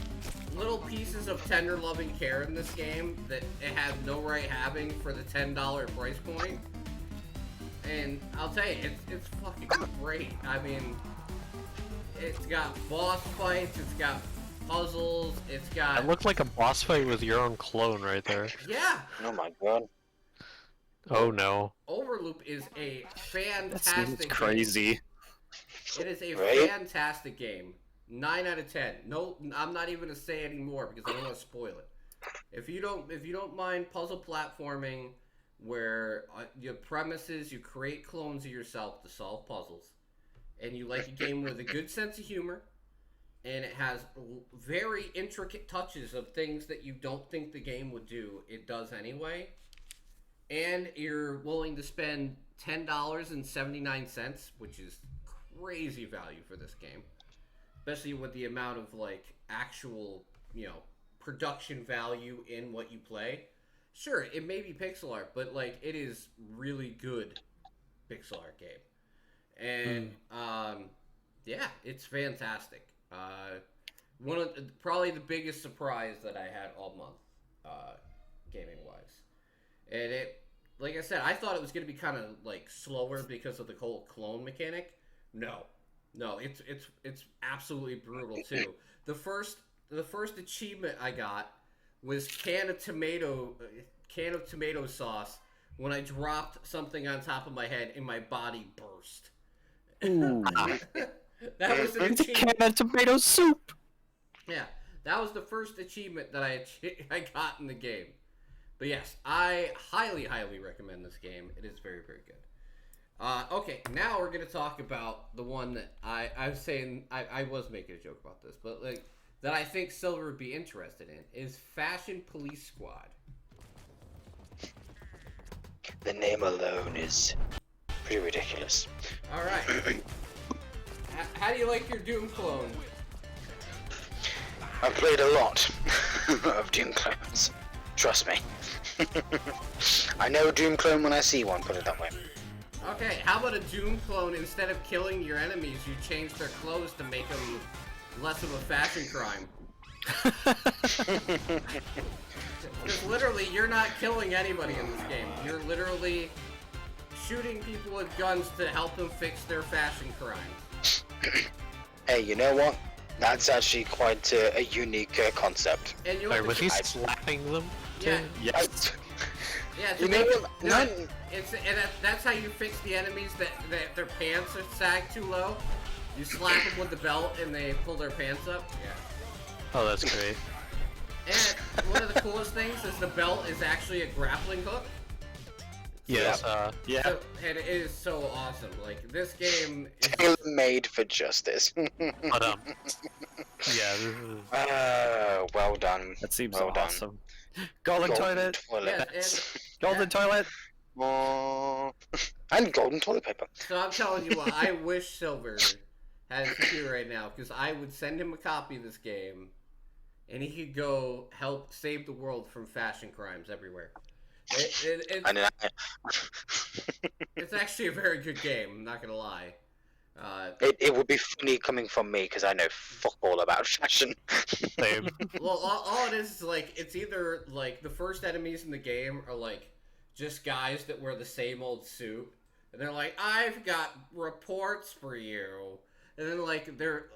pieces of tender loving care in this game that it has no right having for the $10 price point. And I'll tell you, it's fucking great. I mean, it's got boss fights, it's got puzzles, it's got That looked like a boss fight with your own clone right there. yeah. Oh my god. Oh no. Overloop is a That seems fantastic game. crazy. It is a Right? fantastic game. 9 out of 10. No, I'm not even gonna say any more because I don't want to spoil it. If you don't mind puzzle platforming, where your premise is you create clones of yourself to solve puzzles, and you like a game with a good sense of humor, and it has very intricate touches of things that you don't think the game would do, it does anyway, and you're willing to spend $10.79, which is crazy value for this game, especially with the amount of like actual production value in what you play. Sure, it may be pixel art, but like it is really good pixel art game, and yeah, it's fantastic. One of probably the biggest surprise that I had all month, gaming wise, and it, like I said, I thought it was gonna be kind of like slower because of the whole clone mechanic. No, it's absolutely brutal too. The first achievement I got was can of tomato sauce when I dropped something on top of my head and my body burst. Ooh. That was an It's a achievement. can of tomato soup. Yeah, that was the first achievement that I got in the game. But yes, I highly recommend this game. It is very good. Okay, now we're gonna talk about the one that I was saying I was making a joke about this, but like that I think Silver would be interested in is Fashion Police Squad. The name alone is pretty ridiculous. All right. How do you like your Doom clone? I've played a lot of Doom clones. Trust me. I know a Doom clone when I see one, put it that way. Okay, how about a Doom clone? Instead of killing your enemies, you change their clothes to make them less of a fashion crime. Because literally, you're not killing anybody in this game. You're literally shooting people with guns to help them fix their fashion crimes. Hey, you know what? That's actually quite a unique concept. And you Wait, know was he what? slapping them? Yeah, Yes. yeah. You know what? That's how you fix the enemies that their pants are sagged too low. You slap them with the belt and they pull their pants up. Yeah. Oh, that's great. And one of the coolest things is the belt is actually a grappling hook. Yes. Yeah. So, and it is so awesome. Like this game is Tailor-made for justice. But yeah. This is... Well done. That seems Well done. awesome. Golden toilet. yes, Golden toilet. Oh, and golden toilet paper. so I'm telling you what, I wish Silver had his computer right now because I would send him a copy of this game, and he could go help save the world from fashion crimes everywhere. I know. It's actually a very good game. I'm not gonna lie. It would be funny coming from me because I know fuck all about fashion. Same. Well, all it is like it's either like the first enemies in the game are like just guys that wear the same old suit, and they're like, "I've got reports for you," and then like they're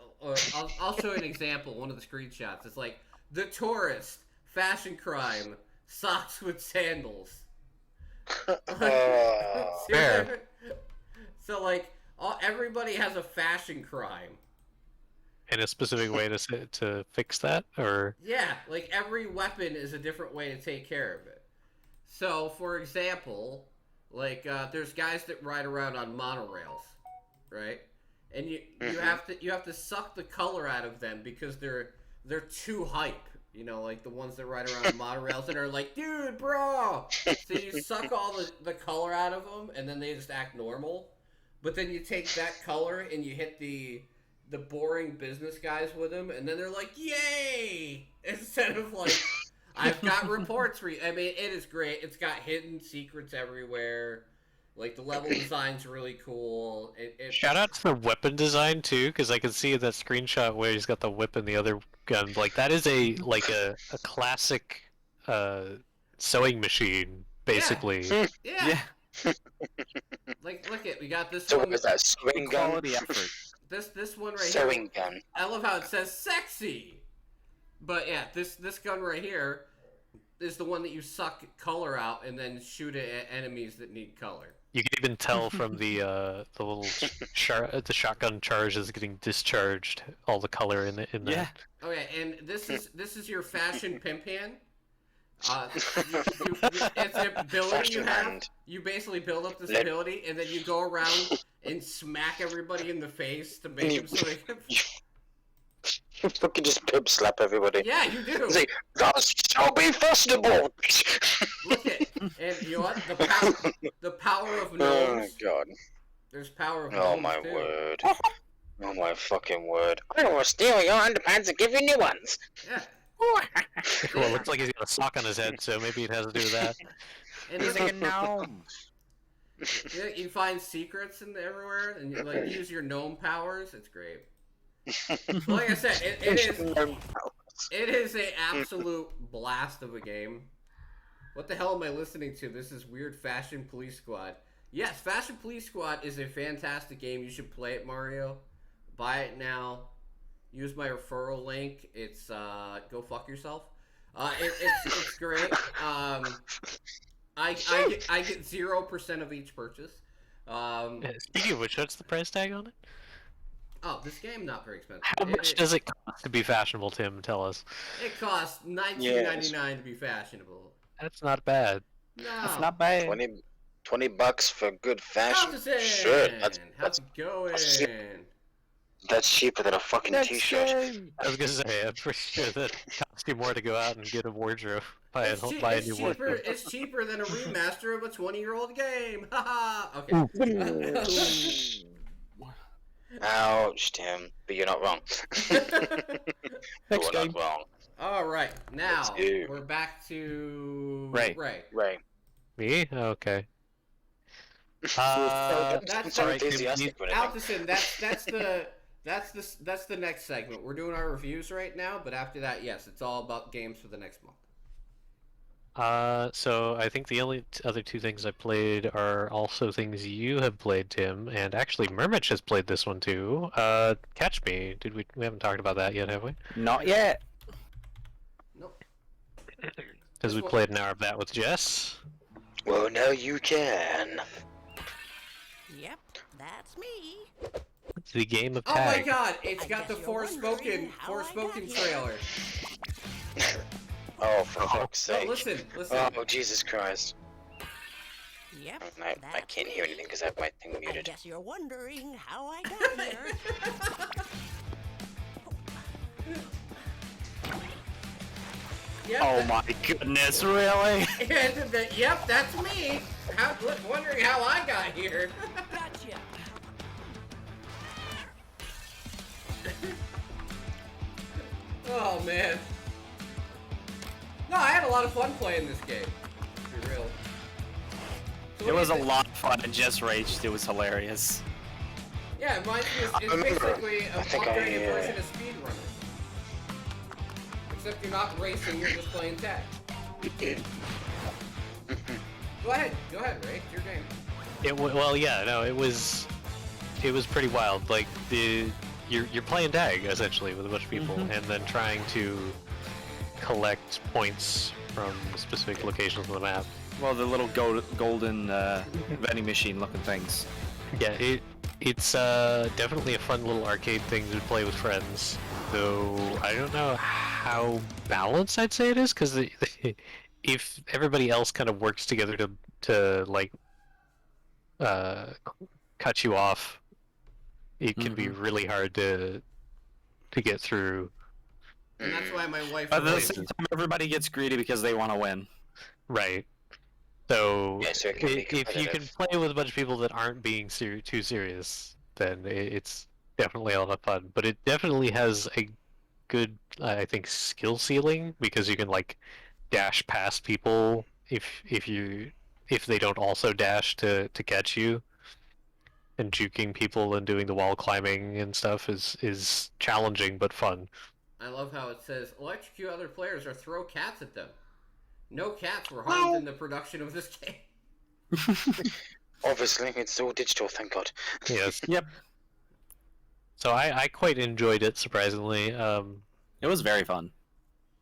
I'll show you an example. One of the screenshots. It's like the tourist fashion crime socks with sandals. Fair. So like everybody has a fashion crime. In a specific way to fix that, or Yeah, like every weapon is a different way to take care of it. So, for example, like there's guys that ride around on monorails, right? And you have to suck the color out of them because they're too hype. You know, like the ones that ride around on monorails that are like, dude, bro. So you suck all the color out of them, and then they just act normal. But then you take that color and you hit the boring business guys with them, and then they're like, yay! Instead of like, I've got reports for you. I mean, it is great. It's got hidden secrets everywhere. Like, the level design's really cool. shout out to the weapon design too, because I can see that screenshot where he's got the whip and the other gun. Like that is a classic sewing machine, basically. Yeah. Like, look at we got this So one. what is that? Sewing gun? Quality effort. This one right Sewing here. gun. I love how it says sexy. But yeah, this gun right here is the one that you suck color out and then shoot it at enemies that need color. You can even tell from the little the shotgun charge is getting discharged. All the color in that. Yeah. Okay, and this is your fashion pimp hand. It's an ability you have. hand. You basically build up this ability, and then you go around and smack everybody in the face to make them so they can... You fucking just pimp slap everybody. Yeah, you do. It's like, that shall be fashionable. Look at, and you know what? The power of Oh gnomes. my god. There's power of gnomes Oh my too. word. Oh my fucking word. I will steal your underpants and give you new ones. Yeah. Well, it looks like he's got a sock on his head, so maybe it has to do with that. And He's then like a gnome. you find secrets in everywhere, and you like use your gnome powers. It's great. Like I said, it is a absolute blast of a game. What the hell am I listening to? This is weird Fashion Police Squad. Yes, Fashion Police Squad is a fantastic game. You should play it, Mario. Buy it now. Use my referral link. It's go fuck yourself. It's great. I get 0% of each purchase. Speaking of which, what's the price tag on it? Oh, this game not very expensive. How much does it cost to be fashionable, Tim? Tell us. It costs $19.99 to be fashionable. That's not bad. No. That's not bad. 20 bucks for good fashion. How's Sure, it going? that's cheaper than a fucking t-shirt. I was gonna say, I'm pretty sure that costs you more to go out and get a wardrobe. Buy a new wardrobe. It's cheaper than a remaster of a 20-year-old game. Haha. Okay. Ouch, Tim. But you're not wrong. Next You're game. not wrong. All right, now Let's do. we're back to Ray. Ray. Me? Okay. That's so alright, enthusiastic when it Altison, that's the next segment. We're doing our reviews right now, but after that, yes, it's all about games for the next month. So I think the only other two things I played are also things you have played, Tim, and actually Murmich has played this one too. Catch Me. Did we haven't talked about that yet, have we? Not yet. Nope. Because we played an hour of that with Jess. Well, now you can. Yep, that's me. The game of Oh my tag. god, it's I got the guess you're wondering how I got Forspoken here. trailer. Oh, for fuck's No, sake. listen. Oh, Jesus Christ. Yep. I that's can't hear me. anything because I have my thing I muted. guess you're wondering how I got here. Yep, Oh that- my goodness, really? Yep, that's me. Wondering how I got here. Gotcha. Oh man. No, I had a lot of fun playing this game. To be real. So It what was do a you think? lot of fun and just raged. It was hilarious. Yeah, mine is I it's remember. basically an I think upgraded I, version of Speedrunner. Except you're not racing, you're just playing tag. Go ahead, Ray. It's your game. Well, yeah, no, it was pretty wild. Like you're playing tag essentially with a bunch of people, and then trying to collect points from specific locations on the map. Well, the little golden vending machine looking things. Yeah, it's definitely a fun little arcade thing to play with friends. Though I don't know how balanced I'd say it is, because if everybody else kind of works together to like cut you off, it can be really hard to get through. And that's why my wife But at the raised- same time, everybody gets greedy because they want to win. Right. So, Yeah, so it can be if you can competitive. play with a bunch of people that aren't being too serious, then it's definitely a lot of fun. But it definitely has a good, I think, skill ceiling, because you can like dash past people if they don't also dash to catch you. And juking people and doing the wall climbing and stuff is challenging but fun. I love how it says electrocute other players or throw cats at them. No cats were harmed in the production of this game. Obviously, it's all digital, thank God. Yes. Yep. So I quite enjoyed it, surprisingly. It was very fun.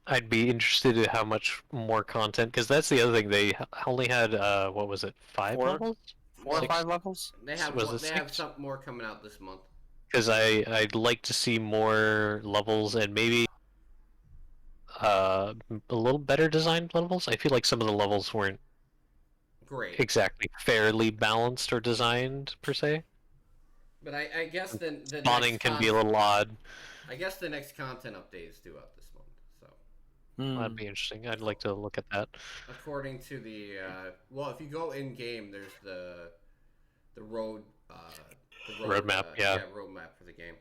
I'd be interested in how much more content, because that's the other thing. They only had what was it, 5 4? levels? 4 or Six. 5 levels? They have Was it they have 6? something more coming out this month. Because I'd like to see more levels, and maybe a little better designed levels. I feel like some of the levels weren't Great. exactly fairly balanced or designed per se. But I guess the Spawning next can be a little odd. I guess the next content update is due out this month. So That'd be interesting. I'd like to look at that. according to the well, if you go in game, there's the road Roadmap, yeah. roadmap for the game.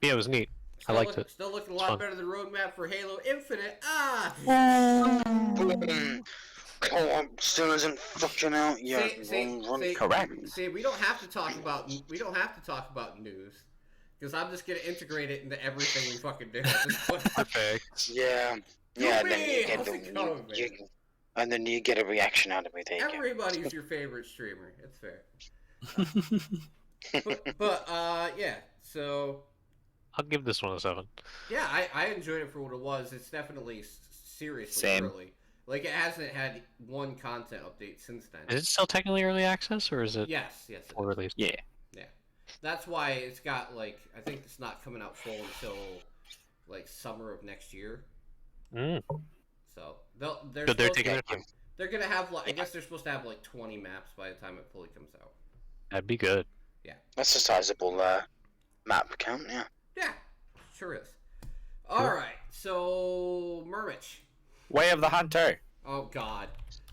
Yeah, it was neat. I liked it. Still looking a It's lot fun. better than the roadmap for Halo Infinite. Ah. Oh, I'm still isn't fucking out yet. See, Correct. See, we don't have to talk about news, because I'm just gonna integrate it into everything we fucking do. At this point. Perfect. Yeah. Yeah, and then Yippee! you get How's it going, man? and then you get a reaction out of me. There you go. Everybody's your favorite streamer. It's fair. But yeah. So I'll give this one a 7. yeah, I enjoyed it for what it was. It's definitely seriously Same. early. Like, it hasn't had one content update since then. Is it still technically early access, or is it Yes, it full is. release? Yeah. Yeah. That's why it's got, like, I think it's not coming out full until, like, summer of next year. Mm. So, But they're supposed taking to, their time. they're gonna have, like, I guess they're supposed to have, like, 20 maps by the time it fully comes out. That'd be good. That's a sizable map count, yeah. Yeah, sure is. Alright, so, Murmich. Way of the Hunter. Oh, God.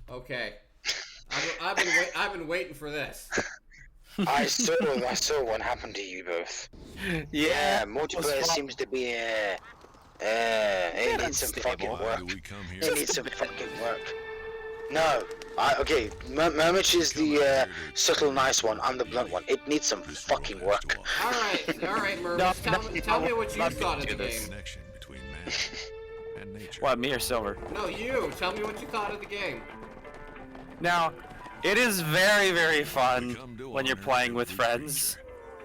Okay. I've been waiting for this. I saw what happened to you both. Yeah, multiplayer fun. seems to be it needs some fucking unstable. work. Do we come here? It needs some fucking work. No, okay, Murmich is the subtle nice one, I'm the blunt one. It needs some fucking work. Alright, Murmich. Tell me what you not thought of do the this. game. Connection between man and nature. What, me or Silver? No, you. Tell me what you thought of the game. Now, it is very, very fun when you're playing with friends,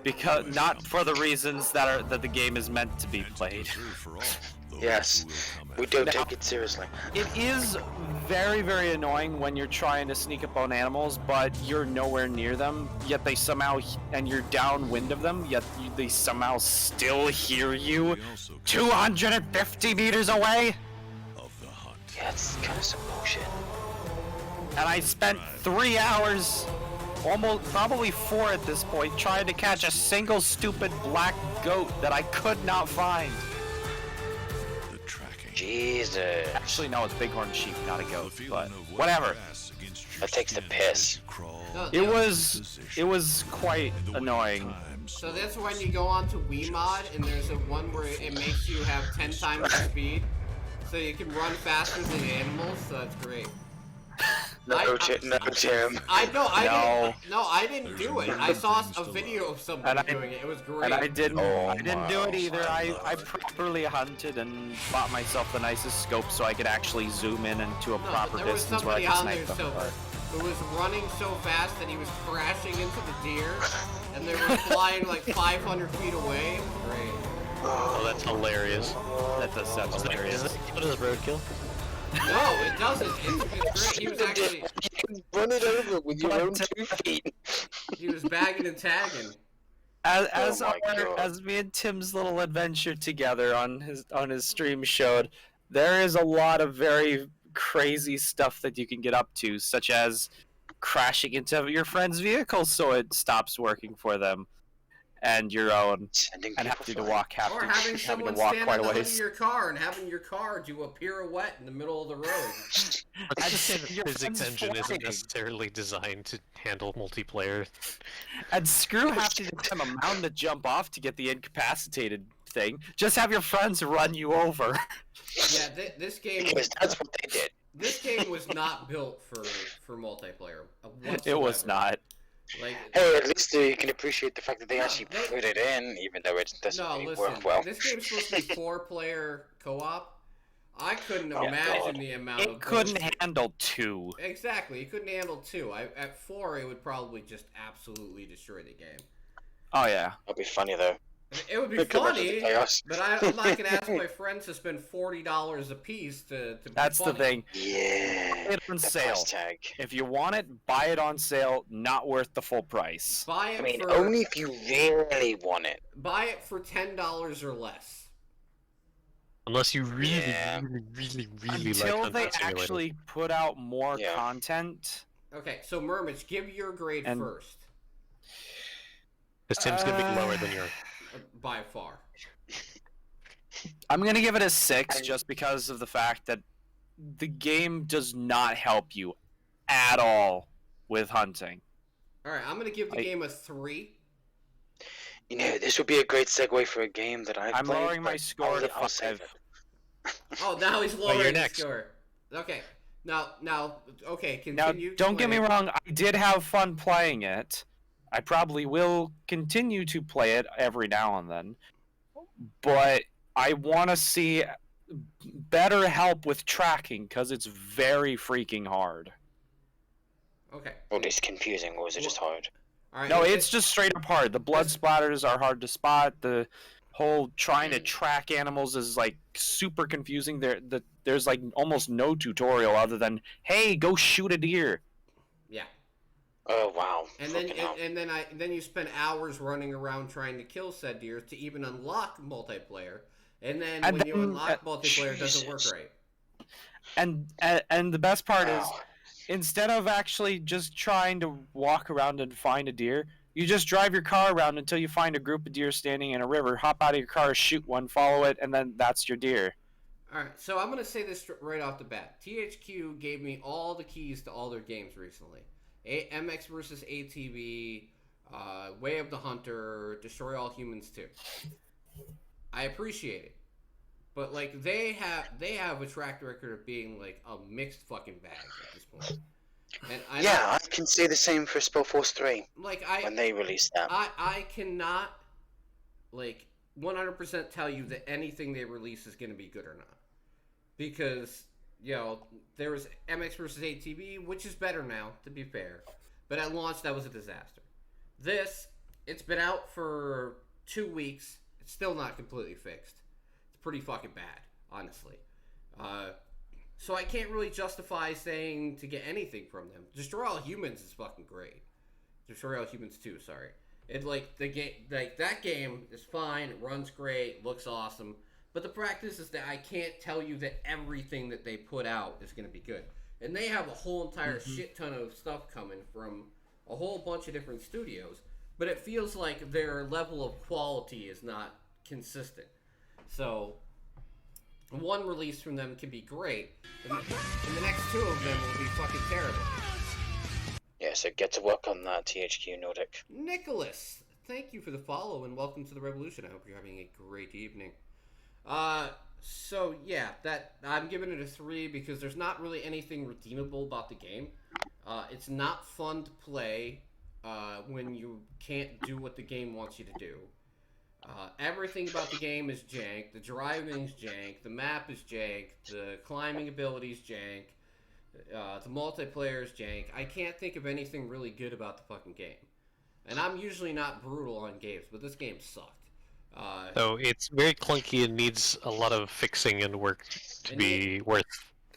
because not for the reasons that the game is meant to be played. Yes, we don't take it seriously. It is very, very annoying when you're trying to sneak up on animals, but you're nowhere near them, yet they somehow, and you're downwind of them, yet they somehow still hear you 250 meters away. Of the hunt. Yeah, it's kind of some bullshit. And I spent 3 hours, almost probably 4 at this point, trying to catch a single stupid black goat that I could not find. The tracking. Jesus. Actually, no, it's bighorn sheep, not a The goat. feeling But of wet whatever. grass against your That takes the skin piss. as you crawl No, It was quite and the waiting annoying. time So that's when you go on to Wiimod, and there's a one where it makes you have 10 times the speed, so you can run faster than the animals. So that's great. No, I- Tim. I know. No. I didn't do it. I saw a video of somebody And I- doing it. It was great. And I didn't do it either. my I properly hunted and bought myself the nicest scope so I could actually zoom in into a No, proper but there was distance where I somebody could on there snipe them. But who was running so fast that he was crashing into the deer, and they were flying like 500 feet away. It was great. Oh, that's hilarious. that does sound hilarious. What is roadkill? No, it doesn't. It's great. He was actually You can run it over with your own 2 feet. he was bagging and tagging. As Oh my God. as me and Tim's little adventure together on his stream showed, there is a lot of very crazy stuff that you can get up to, such as crashing into your friend's vehicle so it stops working for them, and your own, Sending and people having to flying. walk Or having having to someone walk stand quite on a the hood of ways. your car and having your car do a pirouette in the middle of the road. Let's just say the Your physics friend's engine isn't flying. necessarily designed to handle multiplayer. And screw half the time a mountain to jump off to get the incapacitated thing. Just have your friends run you over. Yeah, this game. Because that's what they did. This game was not built for multiplayer. It was whatsoever. not. Like, Hey, at least you can appreciate the fact that they No, actually they- put it in, even though it doesn't no, really listen. work well. This game's supposed to be 4-player co-op. I couldn't Oh, imagine God. the amount It of. couldn't handle 2. Exactly, you couldn't handle 2. At 4, it would probably just absolutely destroy the game. Oh yeah. That'd be funny though. It would be Look how much of funny, the chaos. but I'm not gonna ask my friends to spend $40 a piece to be That's the funny. thing. Yeah. Buy it on The sale. price tag. If you want it, buy it on sale. Not worth the full price. Buy it I mean, for only if you really want it. buy it for $10 or less. Unless you really, Yeah. really Until like they Hunter Simulator. actually put out more Yeah. content. Okay, so Mermich, give your grade And- first. Because Tim's gonna be lower than yours. By far. I'm gonna give it a 6 And- just because of the fact that the game does not help you at all with hunting. Alright, I'm gonna give the I- game a 3. You know, this would be a great segue for a game that I've I'm played. lowering my but score to I'll save 5. it. Oh, now he's lowering you're the next. score. Okay. Now, okay, Now, continue. don't get me playing. wrong, I did have fun playing it. I probably will continue to play it every now and then. But I want to see better help with tracking because it's very freaking hard. Okay. Or it's confusing, or is it just hard? Alright. No, it's just straight up hard. The blood This- splatters are hard to spot. The whole trying to track animals is like super confusing. There's like almost no tutorial other than, hey, go shoot a deer. Yeah. Oh wow. And then Freaking hell. then you spend hours running around trying to kill said deer to even unlock multiplayer. And then And when you then, unlock multiplayer, it doesn't work Jesus. right. And the best part is, Wow. instead of actually just trying to walk around and find a deer, you just drive your car around until you find a group of deer standing in a river, hop out of your car, shoot one, follow it, and then that's your deer. Alright, so I'm going to say this right off the bat. THQ gave me all the keys to all their games recently. MX vs. ATV, Way of the Hunter, Destroy All Humans 2. I appreciate it. But like they have a track record of being like a mixed fucking bag at this point. And Yeah, I can say the same for Spellforce 3 like when they released that. I cannot like 100% tell you that anything they release is going to be good or not. Because, you know, there was MX vs. ATV, which is better now, to be fair. But at launch, that was a disaster. This, it's been out for 2 weeks. It's still not completely fixed. It's pretty fucking bad, honestly. So I can't really justify saying to get anything from them. Destroy All Humans is fucking great. Destroy All Humans 2, sorry. It like the game, like that game is fine. It runs great, looks awesome. But the practice is that I can't tell you that everything that they put out is going to be good. and they have a whole entire shit ton of stuff coming from a whole bunch of different studios, but it feels like their level of quality is not consistent. So one release from them can be great, and the next two of them will be fucking terrible. Yeah, so get to work on that, THQ Nordic. Nicholas, thank you for the follow and welcome to the Revolution. I hope you're having a great evening. So yeah, that I'm giving it a 3 because there's not really anything redeemable about the game. It's not fun to play when you can't do what the game wants you to do. Everything about the game is jank. The driving's jank. The map is jank. The climbing ability's jank. The multiplayer is jank. I can't think of anything really good about the fucking game. And I'm usually not brutal on games, but this game sucked. So it's very clunky and needs a lot of fixing and work to be worth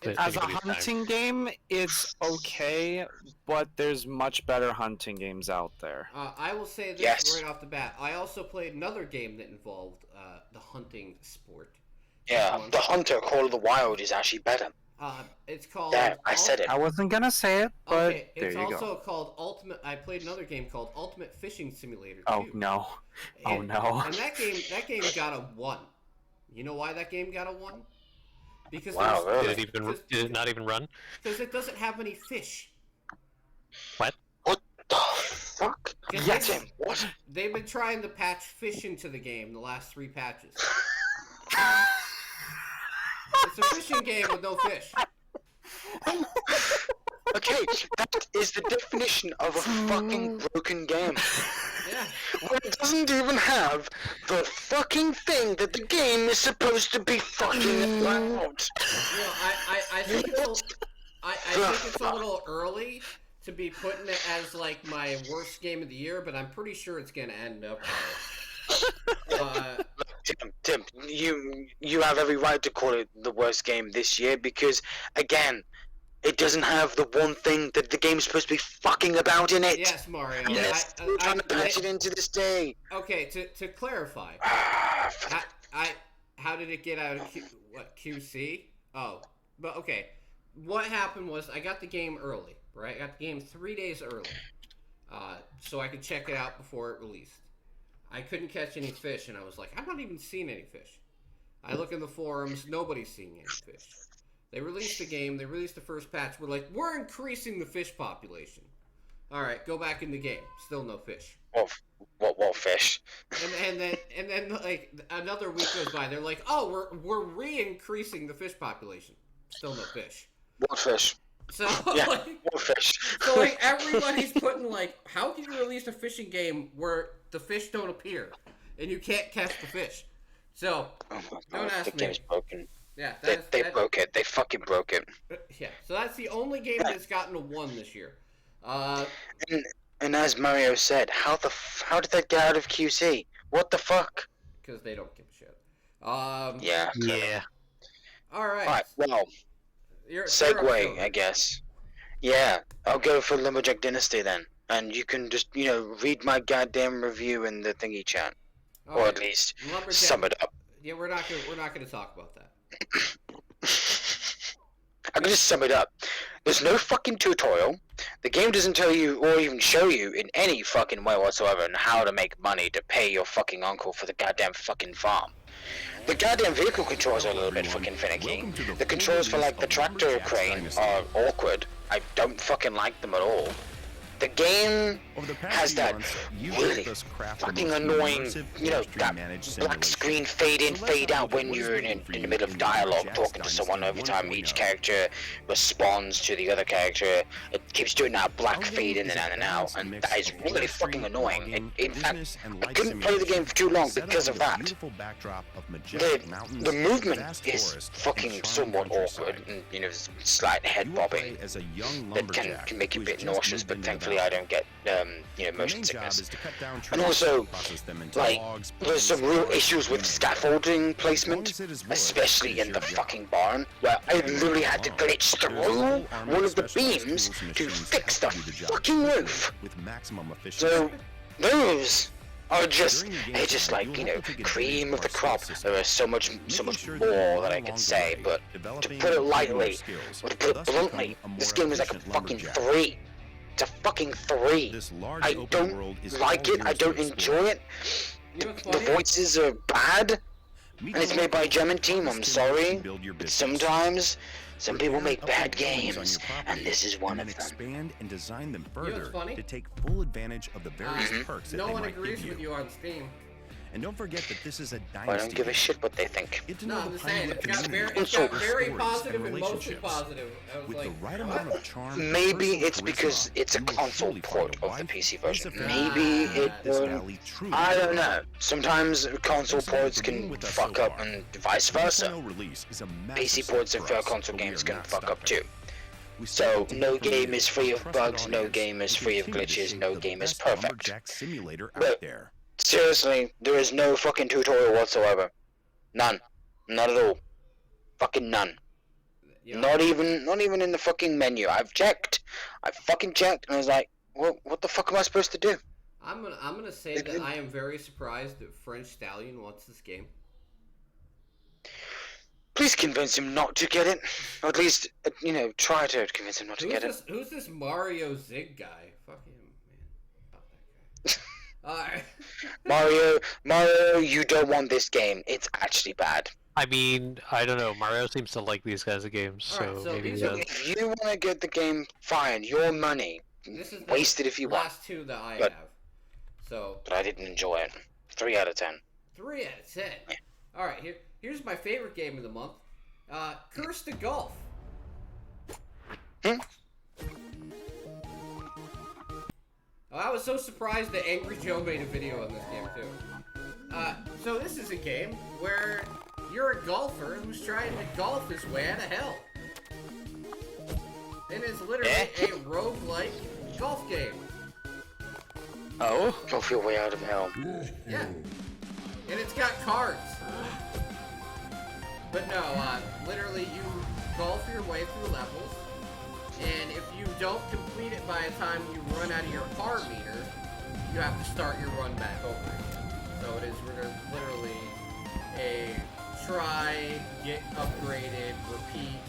it. As a hunting game, it's okay, but there's much better hunting games out there. I will say this Yes. right off the bat. I also played another game that involved the hunting sport. Yeah, One. the Hunter Call of the Wild is actually better. It's called... There, I said it. I wasn't gonna say it, but Okay, there it's you also go. called Ultimate... I played another game called Ultimate Fishing Simulator 2. Oh no. Oh And- no. And that game got a 1. You know why that game got a 1? Because Wow, there's- really? Did it not even run? because it doesn't have any fish. What the fuck? Yes. Yeah, Tim, what? They've been trying to patch fish into the game the last 3 patches. It's a fishing game with no fish. Okay, that is the definition of a fucking broken game. Yeah. Where it doesn't even have the fucking thing that the game is supposed to be fucking about. You know, I think I think it's a little early to be putting it as like my worst game of the year, but I'm pretty sure it's gonna end up there. Tim, you have every right to call it the worst game this year because, again, it doesn't have the one thing that the game's supposed to be fucking about in it. Yes, Mario. Yes, we're trying to patch it into this day. Okay, to clarify, how did it get out of QC? Oh, but okay. What happened was I got the game early, right? I got the game 3 days early, so I could check it out before it released. I couldn't catch any fish, and I was like, I'm not even seeing any fish. I look in the forums, nobody's seeing any fish. They released the game, they released the first patch, we're like, we're increasing the fish population. Alright, go back in the game, still no fish. What fish? And then like another week goes by, they're like, oh, we're re-increasing the fish population. Still no fish. What fish? So Yeah, like, what fish? so like everybody's putting like, how can you release a fishing game where the fish don't appear and you can't catch the fish? So Oh my Don't god, ask the me. game's broken. yeah, They broke it. They fucking broke it. yeah. So that's the only game that's gotten a 1 this year. And as Mario said, how did that get out of QC? What the fuck? Because they don't give a shit. Yeah. Yeah. All right. Alright, well, You're up, segue, Joe. I guess. Yeah, I'll go for Lumberjack Dynasty then. And you can just, read my goddamn review in the thingy chat. All Or right. at least Lumberjack- sum it up. Yeah, we're not gonna talk about that. I can just sum it up. There's no fucking tutorial. The game doesn't tell you or even show you in any fucking way whatsoever on how to make money to pay your fucking uncle for the goddamn fucking farm. The goddamn vehicle controls are a little bit fucking finicky. The controls for like the tractor crane are awkward. I don't fucking like them at all. The game has that really fucking annoying, that black screen fade in, fade out when you're in the middle of dialogue talking to someone every time each character responds to the other character. It keeps doing that black fade in and out and out, and that is really fucking annoying. In fact, I couldn't play the game for too long because of that. The movement is fucking somewhat awkward, and slight head bobbing that can make you a bit nauseous, but thankfully I don't get motion sickness. And also, like, there's some real issues with scaffolding placement, especially in the fucking barn, where I literally had to glitch through one of the beams to fix the fucking roof. So those Or just, During the hey, just gameplay, like, you you will know, have to configure cream of the your crop. source There is so much system, making sure more that you're that I well can along say, the way, but to developing put it and improving your lightly, skills, or to put it thus bluntly, becoming a more this game is like a efficient fucking lumberjack. 3. It's a fucking 3. This large I open world is don't like all it, I yours to don't explore. enjoy it. You know what's The funny? voices are bad, Meet and it's the made by a locals, German team, harvest I'm timber, sorry. and build your But business. sometimes, some people Repair make and bad upgrade buildings on games, your property, and this is one and then of them. expand and design them know what's further funny? to take full advantage of the various perks that No they one might agrees give with you. you on Steam. And don't forget that this is a I dynasty. don't give a game. shit what they think. Get to No, know I'm the just saying, Pinewood it's got community, very, it's got So- very stories, positive and mostly relationships. positive. I was With like, the right amount of charm, Maybe personal it's because charisma, it's a you will console surely find port a of the wife, PC raise version. a family, Maybe and it make this will. valley truly I don't your know. own. Sometimes console Thanks again ports for being can with us fuck so up far. and vice The versa. 1.0 release is a massive PC step ports and for fair us, console but we games are can not fuck up stopping. too. We So, stand no to hear game from is you, free our of trusted bugs, no audience, game is and free of continue to glitches, shape no the game is best perfect. lumberjack simulator But- out there. Seriously, there is no fucking tutorial whatsoever. None. Not at all. Fucking none. you know, Not even in the fucking menu. I've checked. I fucking checked, and I was like, what the fuck am I supposed to do? I'm gonna say that I am very surprised that French Stallion wants this game. Please convince him not to get it. Or at least, try to convince him not to get it. Who's this Mario Zig guy? Fuck him, man. Fuck that guy. Alright. Mario, you don't want this game. It's actually bad. I mean, I don't know. Mario seems to like these kinds of games, so, Alright, so maybe these he are- does. If you want to get the game, fine. Your money. This is the Waste it if you want. last two that I But- have. So But I didn't enjoy it. 3 out of 10. 3 out of 10. Alright, here's my favorite game of the month. Curse to Golf. Hmm? Oh, I was so surprised that Angry Joe made a video on this game too. So this is a game where you're a golfer who's trying to golf his way out of hell. And it's literally a roguelike golf game. Oh? Golf your way out of hell. Yeah. And it's got cards. But no, literally you golf your way through levels, and if you don't complete it by the time you run out of your card meter, you have to start your run back over again. So it is literally a try, get upgraded, repeat,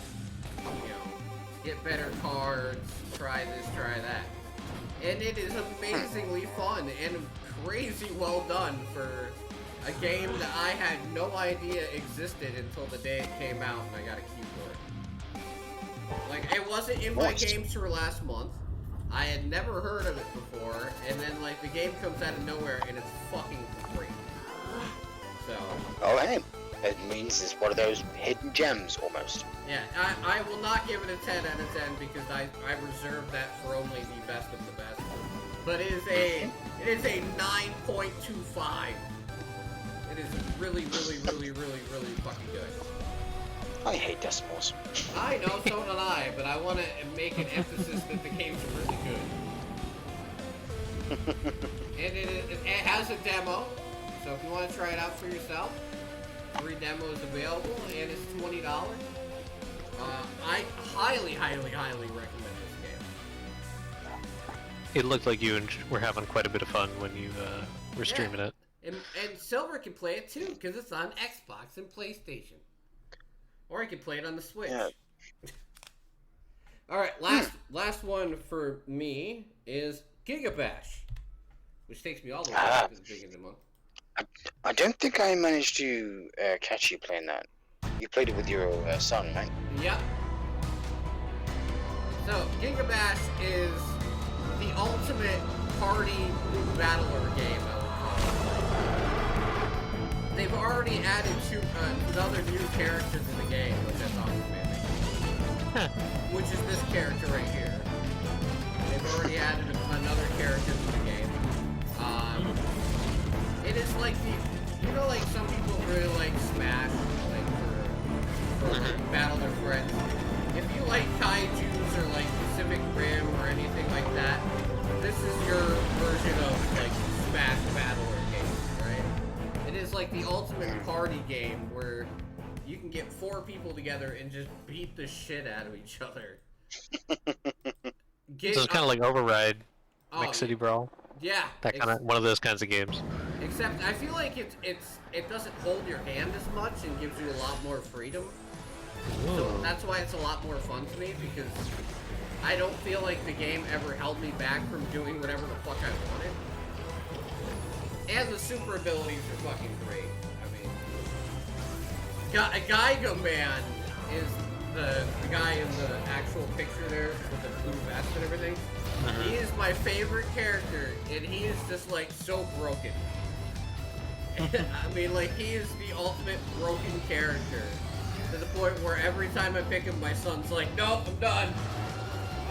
get better cards, try this, try that. And it is amazingly fun and crazy well done for a game that I had no idea existed until the day it came out and I got a key for it. Like, it wasn't in my games for last month. I had never heard of it before, and then, like, the game comes out of nowhere and it's fucking great. So, Oh, hey. It means it's one of those hidden gems, almost. yeah, I will not give it a 10 out of 10 because I reserve that for only the best of the best. But it is a 9.25. It is really, really, really, really, really fucking good. I hate decimals. I know, so did I, but I want to make an emphasis that the game's really good. And it has a demo, so if you want to try it out for yourself, free demo is available, and it's $20. I highly, highly, highly recommend this game. It looked like you were having quite a bit of fun when you were streaming it. And Silver can play it too, because it's on Xbox and PlayStation. Or he can play it on the Switch. Yeah. Alright, last one for me is Gigabash, which takes me all the way up to the beginning of the month. I don't think I managed to catch you playing that. You played it with your son, right? Yep. So, Gigabash is the ultimate party battler game, I would call it. They've already added another new character to the game, which I thought was amazing. Which is this character right here. They've already added another character to the game. It is like like some people really like Smash, like for battle their friends. If you like kaijus or like Pacific Rim or anything like that, this is your version of like Smash battler games, right? It is like the ultimate party game where you can get 4 people together and just beat the shit out of each other. So it's kind of like Override, Oh, Mix City Brawl. Yeah. That kind of one of those kinds of games. Except I feel like it doesn't hold your hand as much and gives you a lot more freedom. So that's why it's a lot more fun to me, because I don't feel like the game ever held me back from doing whatever the fuck I wanted. And the super abilities are fucking great. I mean, Geiga Man is the guy in the actual picture there with the blue vest and everything. He is my favorite character, and he is just like so broken. I mean, like, he is the ultimate broken character, to the point where every time I pick him, my son's like, "No, I'm done.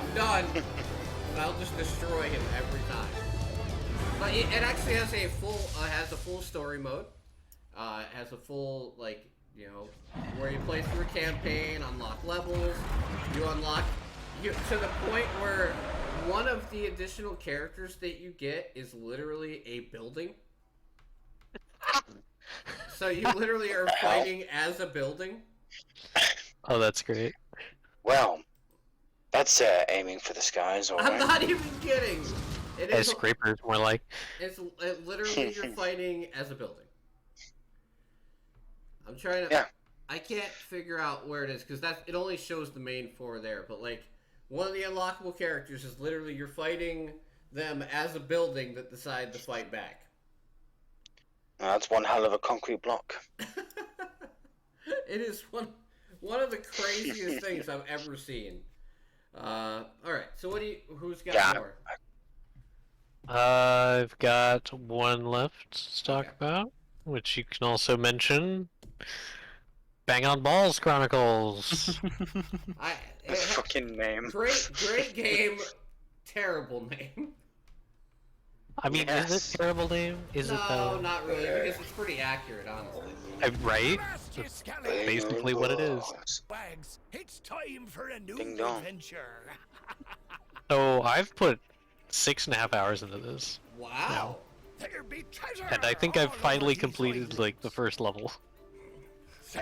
I'm done." And I'll just destroy him every time. But it actually has a full story mode. It has a full, like, you know, where you play through a campaign, unlock levels. You unlock to the point where one of the additional characters that you get is literally a building. So you literally are fighting as a building. Oh, that's great. Well, that's aiming for the skies, I'm alright. not even kidding. It is. Scrapers, more like. Literally you're fighting as a building. I'm trying to. Yeah. I can't figure out where it is because it only shows the main 4 there. But like, one of the unlockable characters is literally you're fighting them as a building that decide to fight back. That's one hell of a concrete block. It is one of the craziest things I've ever seen. All right. So who's got more? I've got one left to talk about, which you can also mention. Bang on Balls Chronicles. The fucking name. Great game. Terrible name. I mean, Yes. is it a terrible name? Is it though? No, not really, because it's pretty accurate, honestly. Right? That's basically what it is. Wags, it's time for a new Ding dong. adventure. So I've put 6.5 hours into this, Wow. There be treasure and I think I've all finally over completed these like the first level.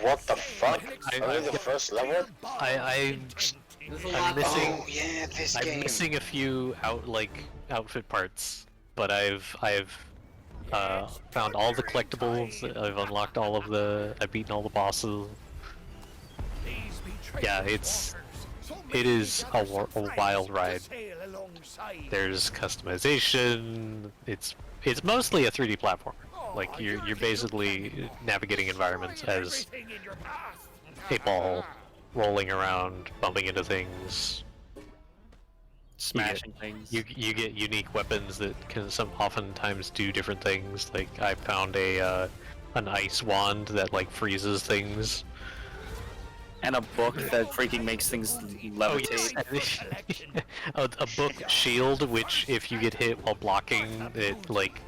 What the fuck? I- Only the first level? There's a I'm lot. missing- Oh yeah, this I'm game. missing a few outfit parts, but I've found all the collectibles. I've unlocked I've beaten all the bosses. These be Yeah, treasure it's- waters, so it many is a gather wild surprise ride. to sail alongside. There's customization. It's mostly a 3D platformer. Like Oh, you're little basically cannibal, navigating environments destroying as everything in your path. a ball, rolling around, bumping into things. Smashing things. You get unique weapons that can oftentimes do different things. Like I found an ice wand that like freezes things. And a book that freaking makes things levitate. A book shield, which if you get hit while blocking, it like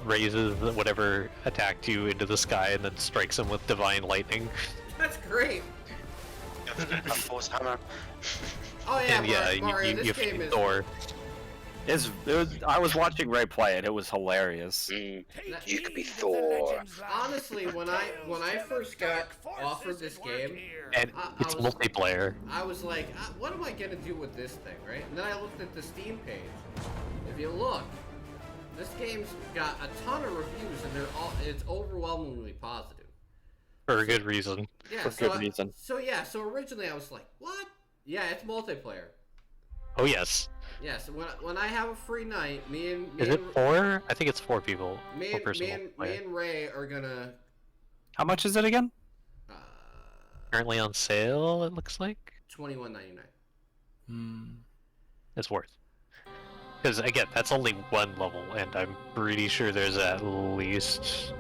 raises whatever attacked you into the sky and then strikes them with divine lightning. That's great. A force hammer. Oh yeah, And yeah, Mario, you this game is. Thor. I was watching Ray play it. It was hilarious. You could be Heed the Thor. legends, lad. Honestly, when I first got offered this game, And it's I was- multiplayer. I was like, what am I gonna do with this thing, right? And then I looked at the Steam page. If you look, this game's got a ton of reviews, and it's overwhelmingly positive. For a good reason. Yeah, For good reason. So originally I was like, what? Yeah, it's multiplayer. Oh yes. Yes, when I have a free night, me and Is it 4? I think it's 4 people. me 4 and, person me, and, me multiplayer. and Ray are gonna. How much is it again? Currently on sale, it looks like. $21.99. It's worth. Because again, that's only one level, and I'm pretty sure there's at least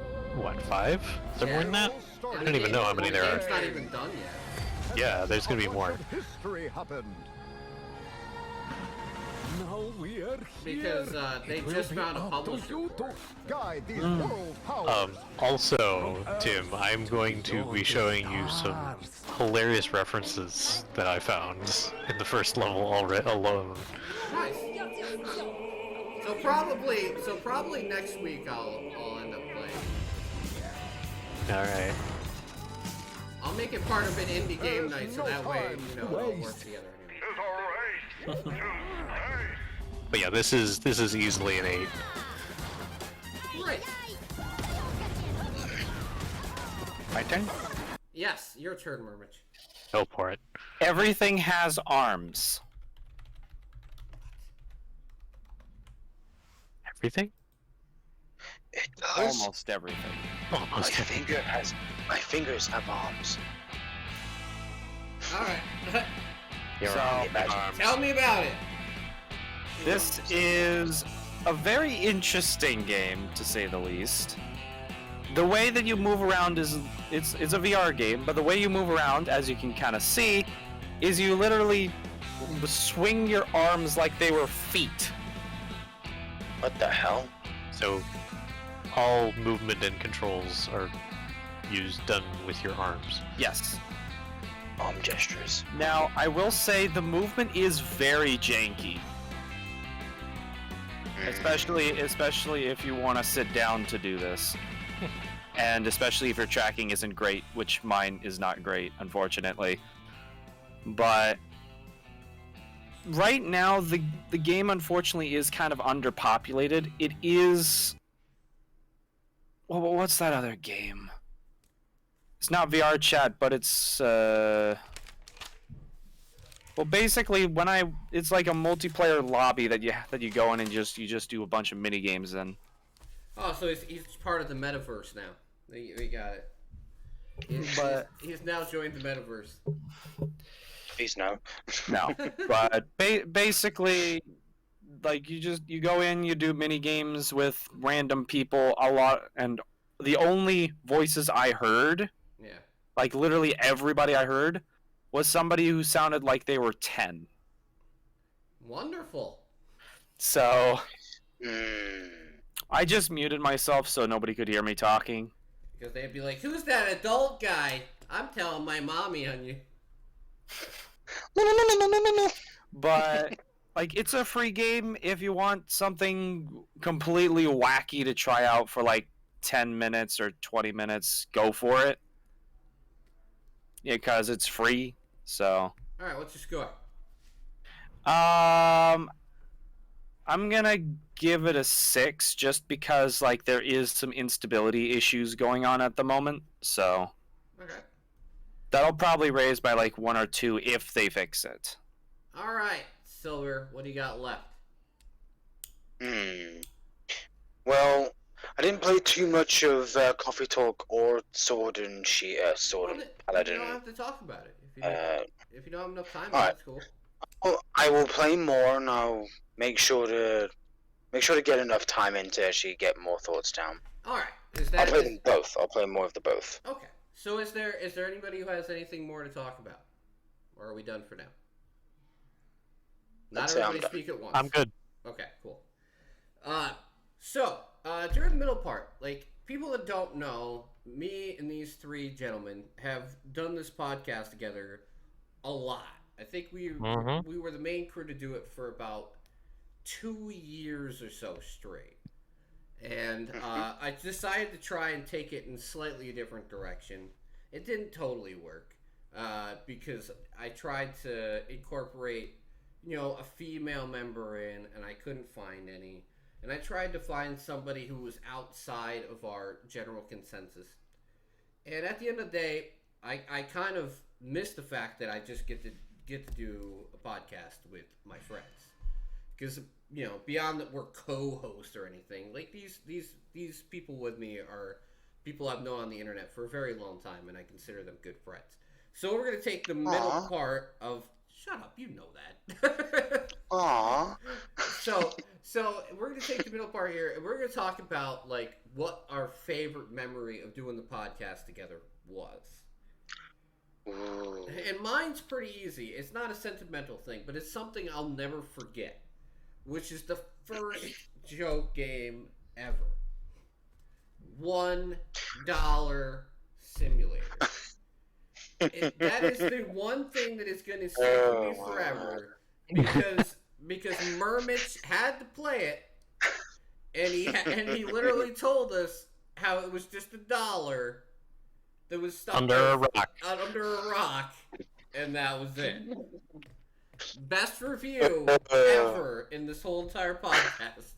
5? Is there more than that? I don't even know how many there The are. game's not even done yet. Yeah, there's gonna be more. History happened. Now we are Because they just found a publisher. for it. Guide these world powers. Also, Tim, I'm going to be showing you some hilarious references that I found in the first level alone. Nice. So probably next week I'll end up playing. Alright. I'll make it part of an indie game night, so that way, it all works together. But yeah, this is easily an 8. Right. My turn. Yes, your turn, Murmich. Go for it. Everything has arms. Everything? It does. Almost everything. Almost everything. My fingers have arms. All right. Your So- arms. Tell me about it. This is a very interesting game, to say the least. The way that you move around is it's a VR game, but the way you move around, as you can kind of see, is you literally swing your arms like they were feet. What the hell? So all movement and controls are done with your arms. Yes. Arm gestures. Now, I will say the movement is very janky, especially if you want to sit down to do this. And especially if your tracking isn't great, which mine is not great, unfortunately. But right now, the game unfortunately is kind of underpopulated. It is. Well, what's that other game? It's not VR chat, but it's. Well, basically, it's like a multiplayer lobby that you go in and you just do a bunch of mini games in. Oh, so he's part of the metaverse now. We got it. He's now joined the metaverse. Please no. No, but basically, like you go in, you do mini games with random people a lot, and the only voices I heard, Yeah. like literally everybody I heard, was somebody who sounded like they were 10. Wonderful. So Hmm. I just muted myself so nobody could hear me talking. Because they'd be like, "Who's that adult guy? I'm telling my mommy on you." No. But like, it's a free game. If you want something completely wacky to try out for like 10 minutes or 20 minutes, go for it. Yeah, because it's free. So All right, what's your score? I'm gonna give it a 6 just because like there is some instability issues going on at the moment. So Okay. that'll probably raise by like 1 or 2 if they fix it. All right, Silver. What do you got left? Well, I didn't play too much of Coffee Talk or Sword and You Paladin. don't have to talk about it. If you don't have enough time, all right. that's cool. Well, I will play more, and I'll make sure to get enough time in to actually get more thoughts down. All right. Is I'll that play them both. I'll play more of the both. okay? So is there anybody who has anything more to talk about, or are we done for now? Not I'd say I'm everybody done. speak at once. I'm good. Okay, cool. So during the middle part, like people that don't know, me and these three gentlemen have done this podcast together a lot. I think we were the main crew to do it for about 2 years or so straight. And I decided to try and take it in slightly different direction. It didn't totally work because I tried to incorporate, a female member in, and I couldn't find any. And I tried to find somebody who was outside of our general consensus. And at the end of the day, I kind of missed the fact that I just get to do a podcast with my friends. Because beyond that we're co-hosts or anything, like these people with me are people I've known on the internet for a very long time, and I consider them good friends. So we're gonna take the middle part of. Shut up, you know that. Aww. So we're gonna take the middle part here, and we're gonna talk about like what our favorite memory of doing the podcast together was. Ooh. And mine's pretty easy. It's not a sentimental thing, but it's something I'll never forget, which is the first joke game ever. $1 simulator. That is the one thing that is going to stick with me forever, because Murmich had to play it, and he literally told us how it was just $1 that was stuck Under a rock. under a rock, and that was it. Best review ever in this whole entire podcast.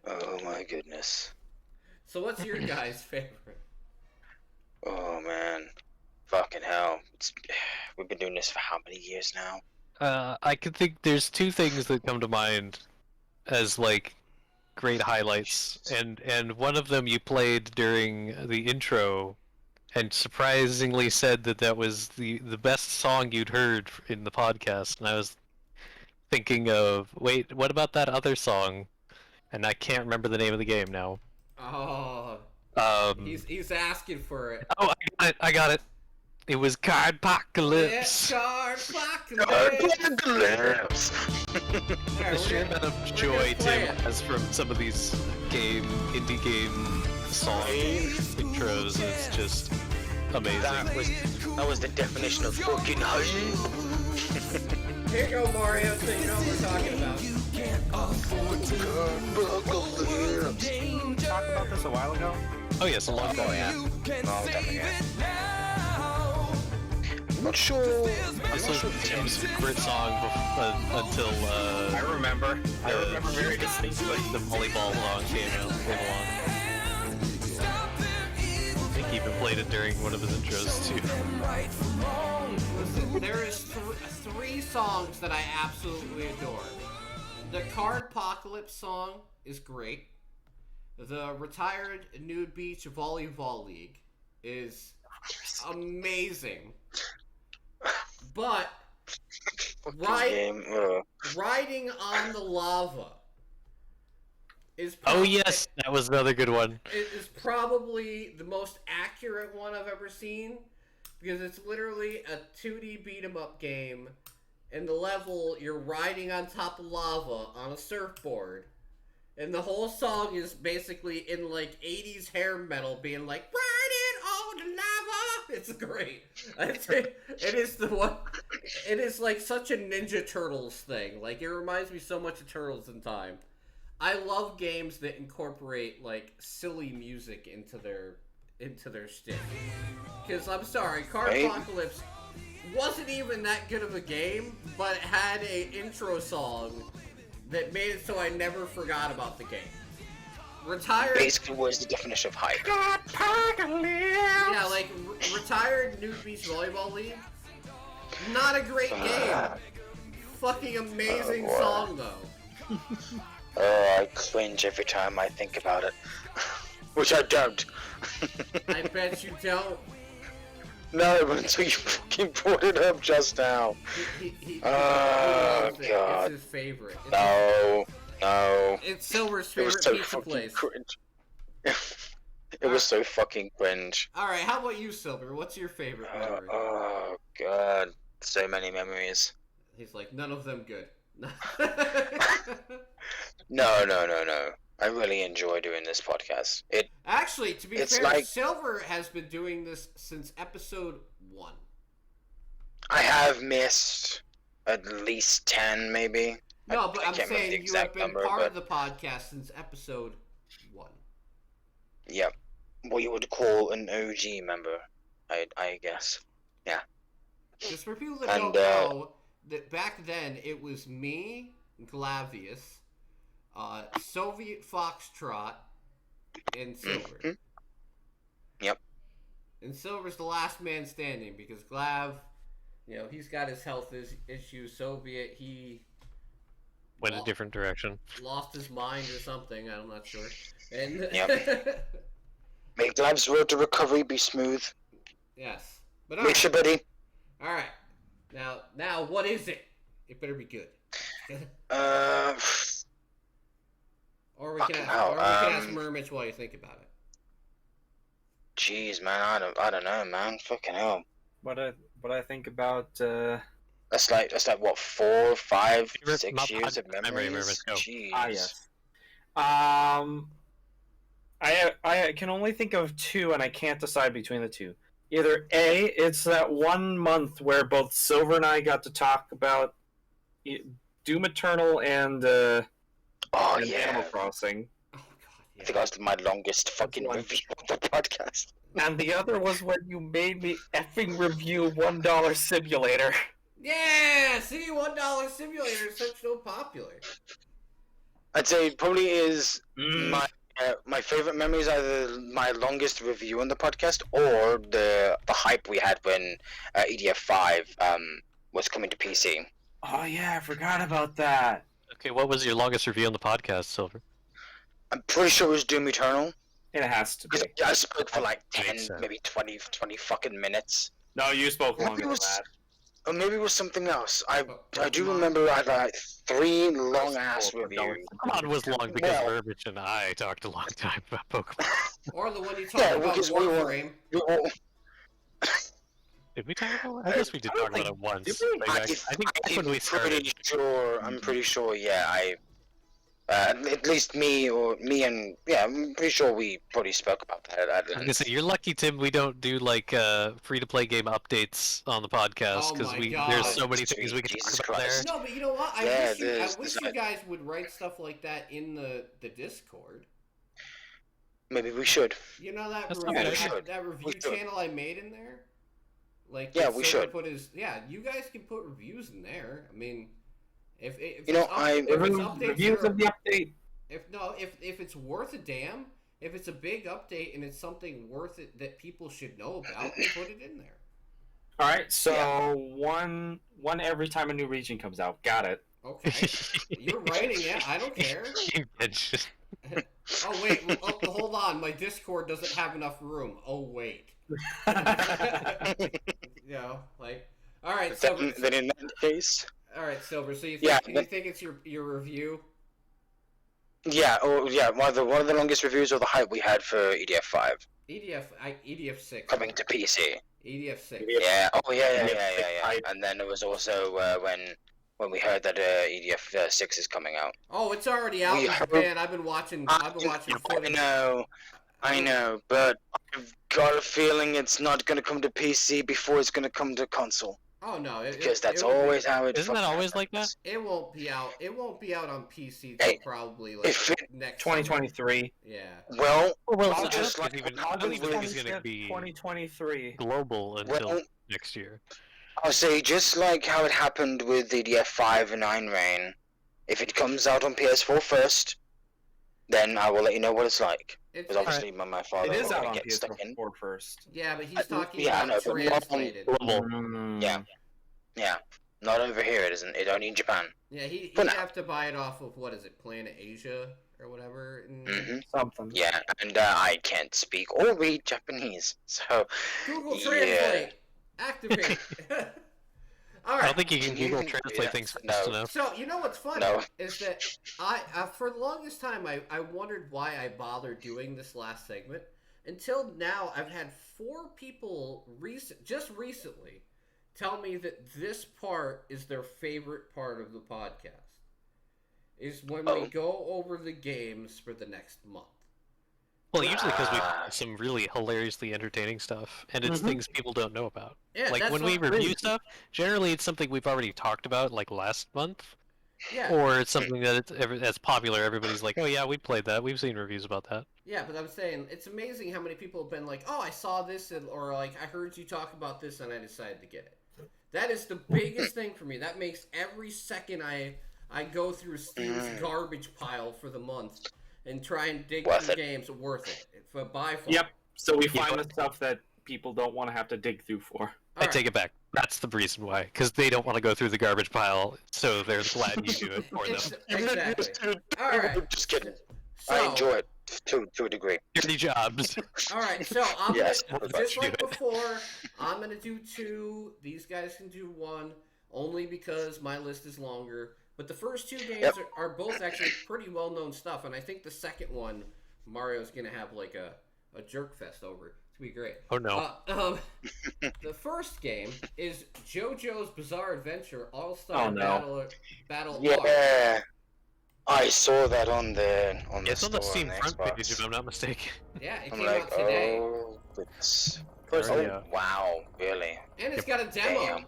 Oh my goodness. So what's your guys' favorite? Oh man. Fucking hell. We've been doing this for how many years now? I could think there's two things that come to mind as like great highlights, and one of them you played during the intro, and surprisingly said that was the best song you'd heard in the podcast, and I was thinking of, wait, what about that other song? And I can't remember the name of the game now. Oh, he's asking for it. Oh, I got it. It was Cardpocalypse. Apocalypse! The sheer amount of joy Tim has from some of these indie game song intros is just amazing. That was the definition of fucking hype. Here you go, Mario, so you know what we're talking about. Apocalypse. Talked about this a while ago. Oh yes, a long time. Oh yeah. Oh, definitely yeah. Not sure. This was Tim's favorite song until I remember very distinctly. the volleyball song came along. I think he even played it during one of his intros too. Listen, there is three songs that I absolutely adore. The Cardpocalypse song is great. The Retired Nude Beach Volleyball League is amazing. But Riding on the Lava is Oh yes, that was another good one. It is probably the most accurate one I've ever seen, because it's literally a 2D beat 'em up game. In the level, you're riding on top of lava on a surfboard, and the whole song is basically in like 80s hair metal, being like "Riding on the lava." It's great. It is the one. It is like such a Ninja Turtles thing. Like, it reminds me so much of Turtles in Time. I love games that incorporate like silly music into their shtick. Because I'm sorry, Cardpocalypse wasn't even that good of a game, but it had a intro song that made it so I never forgot about the game. Retired. Basically, was the definition of hype. Yeah, like Retired Nude Beach Volleyball League. Not a great game. Fucking amazing song though. Oh, I cringe every time I think about it. Which I don't. I bet you don't. No, until you fucking brought it up just now. He Oh, loves it. God. It's his favorite. No. It's Silver's It was favorite so pizza fucking place. cringe. It was so fucking cringe. Alright, how about you, Silver? What's your favorite memory? Oh, God. So many memories. He's like, none of them good. No. I really enjoy doing this podcast. Actually, to be It's fair, like- Silver has been doing this since episode 1. I have missed at least 10, maybe. No, I but I'm can't remember the saying you have exact been number, part but of the podcast since episode 1. yeah, what you would call an OG member, I guess. Just for people that And, don't know, that back then it was me, Glavius, Soviet Foxtrot, and Silver. Yep. And Silver's the last man standing because Glav, he's got his health issues. Soviet, he Went a different direction. lost his mind or something. I'm not sure. And Yep. Make Lab's road to recovery be smooth. yes, but Make sure, buddy. all right. Now, what is it? It better be good. Or we can Fucking ask, hell, or we can ask Mermitch while you think about it. Jeez, man, I don't know, man. Fucking hell. What I think about That's like what, 4, 5, Favorite 6 years of memory, memories. go. Jeez. yes. I can only think of two, and I can't decide between the two. Either A, it's that 1 month where both Silver and I got to talk about Doom Eternal and Oh and yeah. Animal Crossing. Oh god, I think that was my longest fucking one. review of the podcast. And the other was when you made me effing review $1 Simulator. Yeah, see, $1 simulator is so popular. I'd say it probably is Mm. my favorite memory is either my longest review on the podcast or the hype we had when EDF 5 was coming to PC. Oh yeah, I forgot about that. Okay, what was your longest review on the podcast, Silver? I'm pretty sure it was Doom Eternal. It has to be. Because I spoke for like 10, Makes sense. maybe 20 fucking minutes. No, you spoke Maybe longer it than was- that. Or maybe it was something else. I do Pokemon. remember I had like 3 long ass Spoke for no- reviews. Pokemon was long because Well- Burbage and I talked a long time about Pokemon. Or the one you talked Yeah, about because we were- Warframe. We all- Did we talk about it? I guess we did I don't talk about think- it once. did we? Like, I think that's when we started. I'm pretty sure, yeah, at least me and, yeah, I'm pretty sure we probably spoke about that. I was gonna say, you're lucky, Tim. We don't do like free-to-play game updates on the podcast Oh because my there's God. so many things we can Jesus talk about there. Christ. No, but you know what? I Yeah, wish, there's- I wish there's you a- guys would write stuff like that in the Discord. Maybe we should. You know that That's review, not bad. We should. that review We should. channel I made in there? Like, Yeah, that we Silver should. Put his, yeah, you guys can put reviews in there. I mean, if You know, it's I- if it's updates Reviews that of the update. if it's worth a damn, if it's a big update and it's something worth it that people should know about, put it in there. All right, so one every time a new region comes out. Got it. Okay, you're writing it. I don't care. Oh wait, hold on. My Discord doesn't have enough room. Oh wait. You know, like, all right, Silver. Then in that case, All right, Silver. So you Yeah, think it's your review? yeah, one of the longest reviews of the hype we had for EDF 5 EDF 6. coming to PC. EDF 6. Yeah, oh yeah. Hype. And then it was also when we heard that EDF 6 is coming out. Oh, it's already out We in heard- Japan. I've been watching footage. I know, but I've got a feeling it's not gonna come to PC before it's gonna come to console. Oh no, Because that's it won't be- always how it Isn't that fucking always like that? happens. It won't be out. It won't be out on PC till Hey, probably like if it- next 2023. summer. Yeah. Well, Well, I'll it's just not like- even, I'll I don't just even think with- it's gonna be 2023. global until well, next year. I'll say just like how it happened with EDF 5 and Nine Rain. If it comes out on PS4 first, then I will let you know what it's like. It's, Because obviously my father It is will out on get stuck in. PS4 first. yeah, but he's talking yeah, I about know, but not on translated. Global. Mm. Yeah. Yeah, not over here. It isn't. It's only in Japan. Yeah, he'd For now. have to buy it off of what is it, Planet Asia or whatever. hmm Something. Yeah, and I can't speak or read Japanese, so Google Yeah. Translate, activate. All I right. don't think you can Google Yeah, Translate things no. fast enough. So you know what's funny No. is that I for the longest time I wondered why I bothered doing this last segment. Until now, I've had 4 people just recently tell me that this part is their favorite part of the podcast. Is when we Oh. go over the games for the next month. Well, usually because we Ah. have some really hilariously entertaining stuff, and it's Mhm. things people don't know about. Yeah, Like that's when we what- review stuff, generally it's something we've already talked about, like last month, Yeah, or it's something that's popular. Everybody's like, "Oh yeah, we played that. We've seen reviews about that." yeah, but I'm saying it's amazing how many people have been like, "Oh, I saw this," or like, "I heard you talk about this, and I decided to get it." That is the biggest thing for me. That makes every second I go through Steam's garbage pile for the month and try and dig Worth through it. games worth it for by far. Yep. So we You find know- the stuff that people don't want to have to dig through for. I take it back. That's the reason why, because they don't want to go through the garbage pile, so they're glad you do it for them. Exactly. All right. Just kidding. So, I enjoy it to a degree. Dirty jobs. All right, so I'm Yes, gonna, what about just you? like before, I'm gonna do 2. These guys can do 1, only because my list is longer. But the first 2 games Yep. are both actually pretty well-known stuff, and I think the second one, Mario's gonna have like a jerk fest over. It's gonna be great. Oh no. The first game is JoJo's Bizarre Adventure All-Star Oh, no. Battle Arc. Yeah, I saw that on the It's on the store Steam on front Xbox. page, if I'm not mistaken. Yeah, it I'm came like, out today, oh, it's Personally, oh wow, really? and it's got a demo. Damn.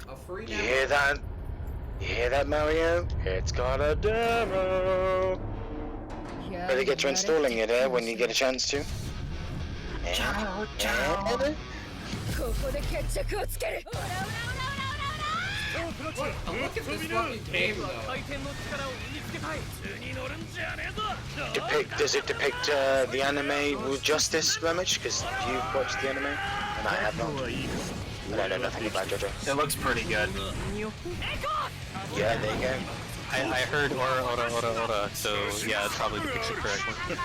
A free You demo. hear that? You hear that, Mario? It's got a demo. Better get to installing it when you get a chance to. Yeah. Look at this fucking game though. Does it depict the anime with justice, Ramage? Because you've watched the anime, and I have not. And I know nothing about JoJo. It looks pretty good. Yeah, there you go. I heard ora, so yeah, it's probably depicts it correctly.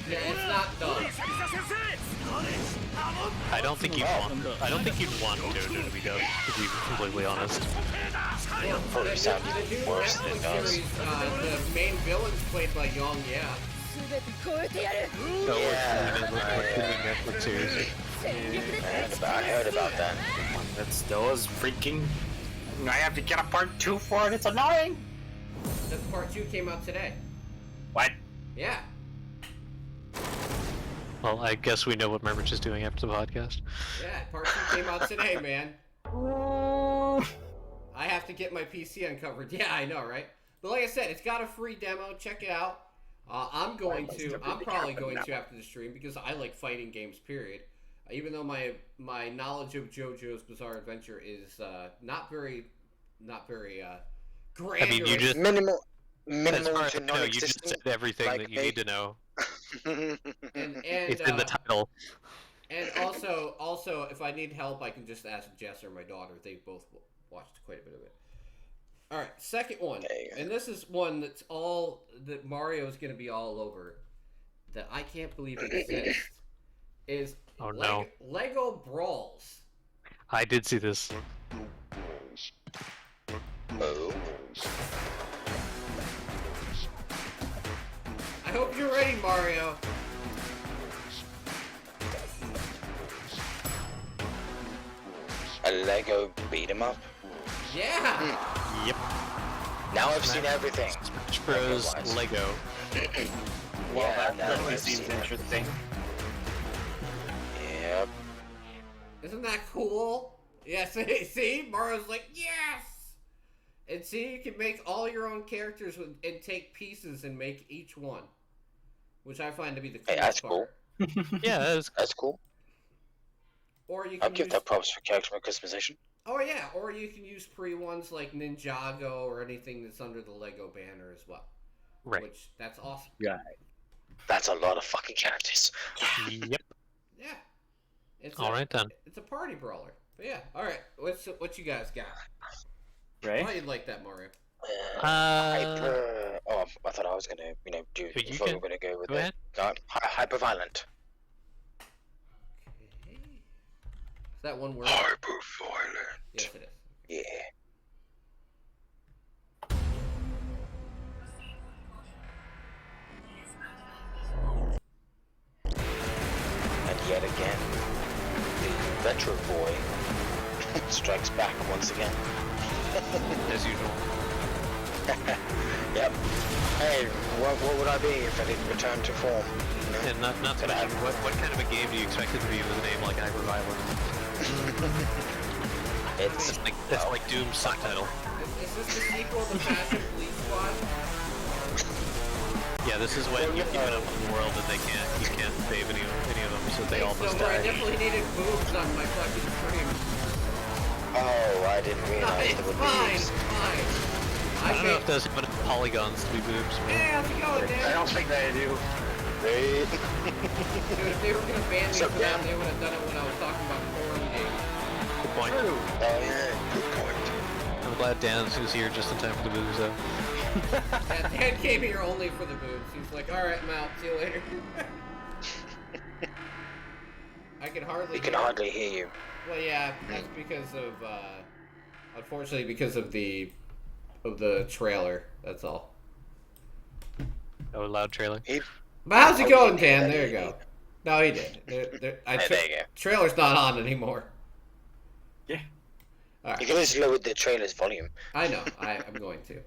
Yeah, it's not dumb. I don't think you'd want JoJo to be dubbed, to be completely honest. Probably sound The new even worse than it Netflix does. series, the main villain's played by Young Yeah. So Yeah, the new Netflix series. I heard about that. That still is freaking. I have to get a part 2 for it. It's annoying. The part 2 came out today. What? Yeah. Well, I guess we know what Mermich is doing after the podcast. Yeah, part 2 came out today, man. I have to get my PC uncovered. Yeah, I know, right? But like I said, it's got a free demo. Check it out. I'm probably going to after the stream because I like fighting games, period. Even though my knowledge of JoJo's Bizarre Adventure is not very grand. I mean, you just Minimal as far as to I know, you just non-existent. said everything like that you me. need to know. and It's in the title. And also, if I need help, I can just ask Jess or my daughter. They both watched quite a bit of it. All right, second one, and this is one that Mario's going to be all over. That I can't believe it exists. Is Oh, no. Lego Brawls. I did see this. Oh. I hope you're ready, Mario. A Lego beat 'em up. Yeah. Yep. Now I've seen everything. Smash Bros. Lego-wise. Lego. Well, Yeah, that now definitely I've seems seen interesting. Yep. Isn't that cool? Yeah, see? Mario's like, yes! And see, you can make all your own characters and take pieces and make each one. Which I find to be the Hey, coolest that's cool. part. Yeah, That's cool. Or you I'll can give use... that props for character customization. Oh yeah, or you can use pre-ones like Ninjago or anything that's under the Lego banner as well. right. Which, that's awesome. Yeah. That's a lot of fucking characters. Yep. Yeah. It's All right then. It's a party brawler. But yeah, alright. What you guys got? Right? How you like that, Mario? Hyper. Oh, I thought I was gonna, do. But you I thought we can- were gonna go with Go ahead. Hyper violent. Okay. Is that one word? Hyper violent. Yes, it is. Yeah. And yet again, the retro boy strikes back once again. As usual. Yep. Hey, what would I be if I didn't return to form? And not to mention, what kind of a game do you expect it to be with a name like Hyper Violent? It's That's like Doom's subtitle. Is this the sequel to Fashion Police Squad? Yeah, this is when you've given up on the world and you can't save any of them, so they all So must I die. definitely needed boobs on my fucking stream. Oh, I didn't No, realize it's there would fine, be. it's fine. I don't know if there's enough polygons to be boobs. Hey, how's it going, I Dan? don't think they do. They... Dude, if they were gonna ban me So, for that, Dan- they would have done it when I was talking about porn games. Good point. Oh yeah, good point. I'm glad Dan was here just in time for the boobs, though. Yeah, Dan came here only for the boobs. He's like, alright, I'm out. See you later. I can hardly We can hear him. hardly hear you. Well, yeah, that's because of, unfortunately, because of the trailer. That's all. Oh, loud trailer. But how's it Oh, going, yeah, Dan? yeah, There you yeah. go. No, he did. There you go. Trailer's not on anymore. Yeah. All You right. can just lower the trailer's volume. I know. I'm going to in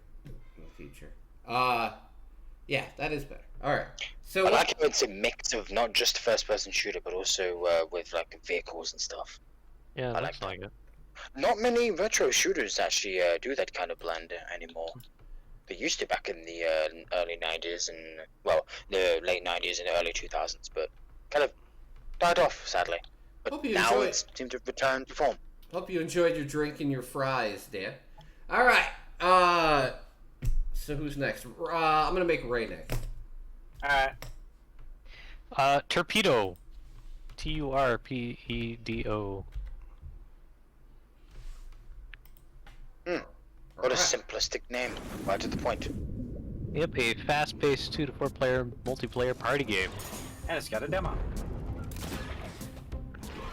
the future. Yeah, that is better. All right. So I like how it's a mix of not just first-person shooter, but also with like vehicles and stuff. Yeah, I looks like like it. Not many retro shooters actually do that kind of blend anymore. They used to back in the early 90s and, well, the late 90s and early 2000s, but kind of died off, sadly. But Hope you now enjoy- it seems to return to form. Hope you enjoyed your drink and your fries, Dan. All right. So who's next? I'm gonna make Ray next. Torpedo. Turpedo. What a Alright. simplistic name. Right to the point. Yep, a fast-paced 2 to 4 player multiplayer party game. And it's got a demo.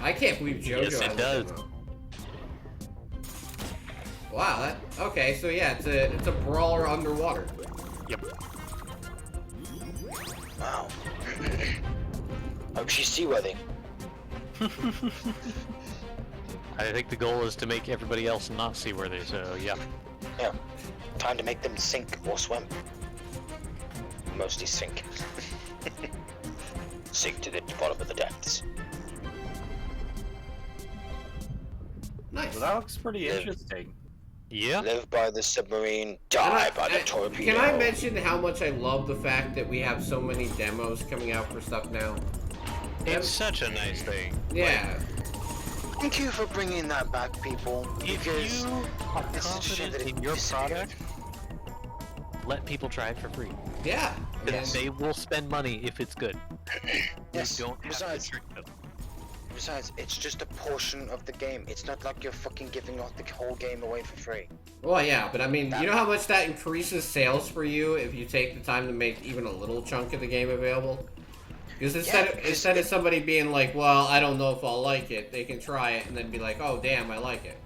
I can't believe JoJo Yes, it has a does. demo. Wow. Okay. So yeah, it's a brawler underwater. Yep. Wow. Hope she's seaworthy. I think the goal is to make everybody else not seaworthy, so yeah. Yeah. Time to make them sink or swim. Mostly sink. Sink to the bottom of the depths. Nice. So that looks pretty Yeah. interesting. Yeah. Live by the submarine, Can die I- by the torpedo. Can I mention how much I love the fact that we have so many demos coming out for stuff now? It's such a nice thing. Yeah. Thank you for bringing that back, people. If Because you are it's a shame confident that it in your disappeared. product, let people try it for free. Yeah. Yes. They will spend money if it's good. Yes. You don't have Besides, to trick them. Besides, it's just a portion of the game. It's not like you're fucking giving out the whole game away for free. Well, yeah, but I mean, you know how much that increases sales for you if you take the time to make even a little chunk of the game available? Because instead of somebody being like, well, I don't know if I'll like it, they can try it and then be like, oh, damn, I like it.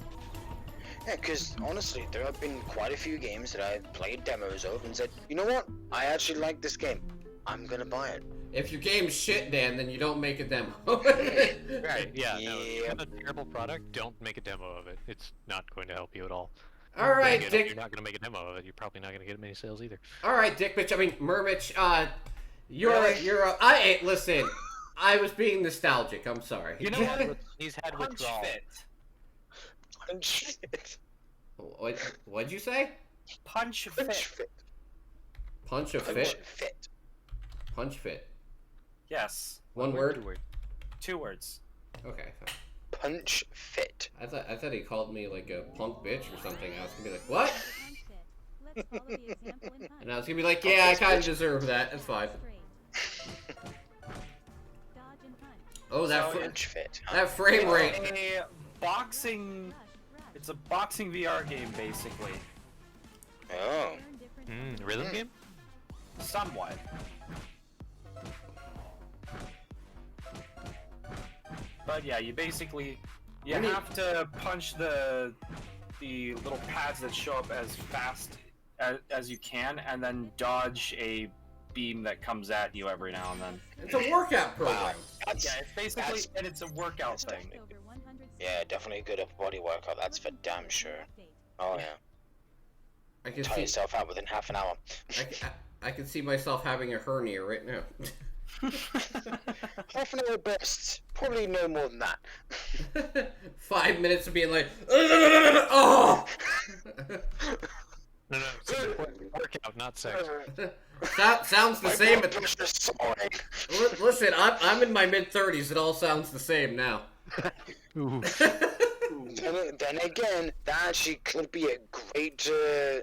Yeah, because honestly, there have been quite a few games that I've played demos of and said, you know what? I actually like this game. I'm gonna buy it. If your game's shit, Dan, then you don't make a demo. Right, yeah, no, if you Yep. have a terrible product, don't make a demo of it. It's not going to help you at all. All right, Dang it, if Dick. you're not going to make a demo of it, you're probably not going to get many sales either. All right, Dick Mitch. I mean, Mermitch. Really? Listen. I was being nostalgic. I'm sorry. You know what? He's had Punch withdrawal. fit. Punch fit. What'd you say? Punch Punch fit. fit. Punch a Punch fit. fit. Punch fit. Yes. One Two word. words. 2 words. Okay. Fine. Punch fit. I thought he called me like a punk bitch or something. I was gonna be like, what? And I was gonna be like, yeah, I kind of deserve that. That's fine. Oh, that So Punch fit. Huh? that frame rate. A boxing. It's a boxing VR game, basically. Oh. Rhythm game? Somewhat. But yeah, you basically you I mean- have to punch the little pads that show up as fast as you can, and then dodge a beam that comes at you every now and then. It's a workout program. Wow. That's, Yeah, it's basically That's- and it's a workout that's thing. definitely yeah, definitely a good upper body workout. That's for damn sure. Oh yeah. I can Tire see. yourself out within half an hour. I can see myself having a hernia right now. Half an hour bursts. Probably no more than that. 5 minutes of being like, oh. No, it's a workout, not sex. Sounds the My same. blood pressure's soaring. Listen, I'm in my mid-30s. It all sounds the same now. Ooh. Then again, that actually could be a great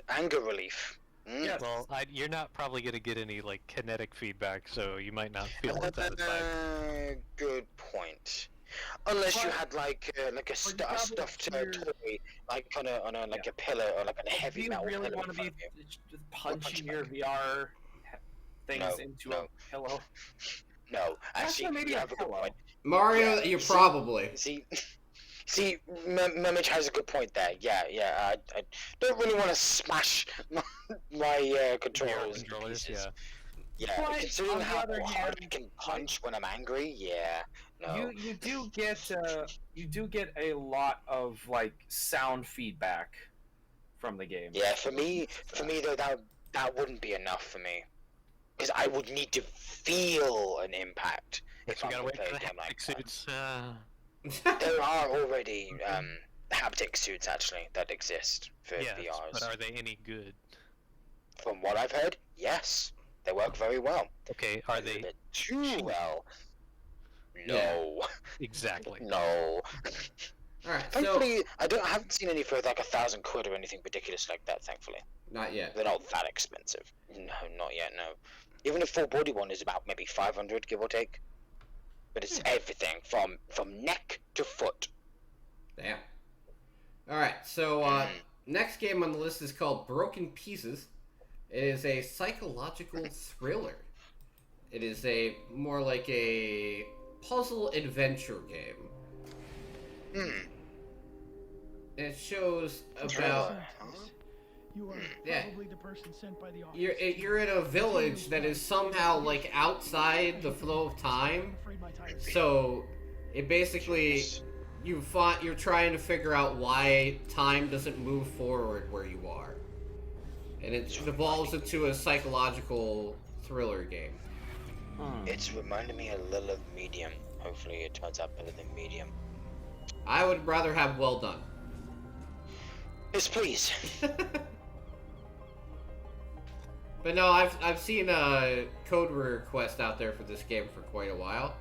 anger relief. Yeah. Well, you're not probably going to get any like kinetic feedback, so you might not feel that satisfied. Good point. Unless you But- had like a you stuffed probably- toy, like on a like a pillar or like on a Do heavy you metal really pillar. want to in be front of you. just punching your VR things No, into no. a pillow? No, actually, maybe you a have a good pillow. point. Mario, Yeah, you see- probably. See, Memich has a good point there. Yeah, I don't really want to smash my controllers. to Controllers, pieces. yeah. Yeah, But considering on the how other hard I hand, can punch when I'm angry, yeah, no. You do get a lot of like sound feedback from the game. Yeah, for me though, that wouldn't be enough for me, because I would need to feel an impact if You I'm gotta gonna wait play for a the game like haptic that. suits. There are already haptic suits actually that exist for Yes, VRs. but are they any good? From what I've heard, yes, they work very well. Okay, are A they bit too well? No. Exactly. No. All right, so Thankfully, I haven't seen any for like 1,000 quid or anything ridiculous like that. Thankfully, not yet. they're not that expensive. No, not yet. No. Even a full body one is about maybe 500, give or take. But it's everything from neck to foot. Damn. All right, so next game on the list is called Broken Pieces. It is a psychological thriller. It is a more like a puzzle adventure game. It shows about You are Yeah. probably the person sent by the office. you're in a village that is somehow like outside the flow of time. I'm afraid my time is So it basically you're trying to figure out why time doesn't move forward where you are, and it evolves into a psychological thriller game. It's reminding me a little of Medium. Hopefully, it turns out better than Medium. I would rather have Well Done. Yes, please. But no, I've seen a code request out there for this game for quite a while,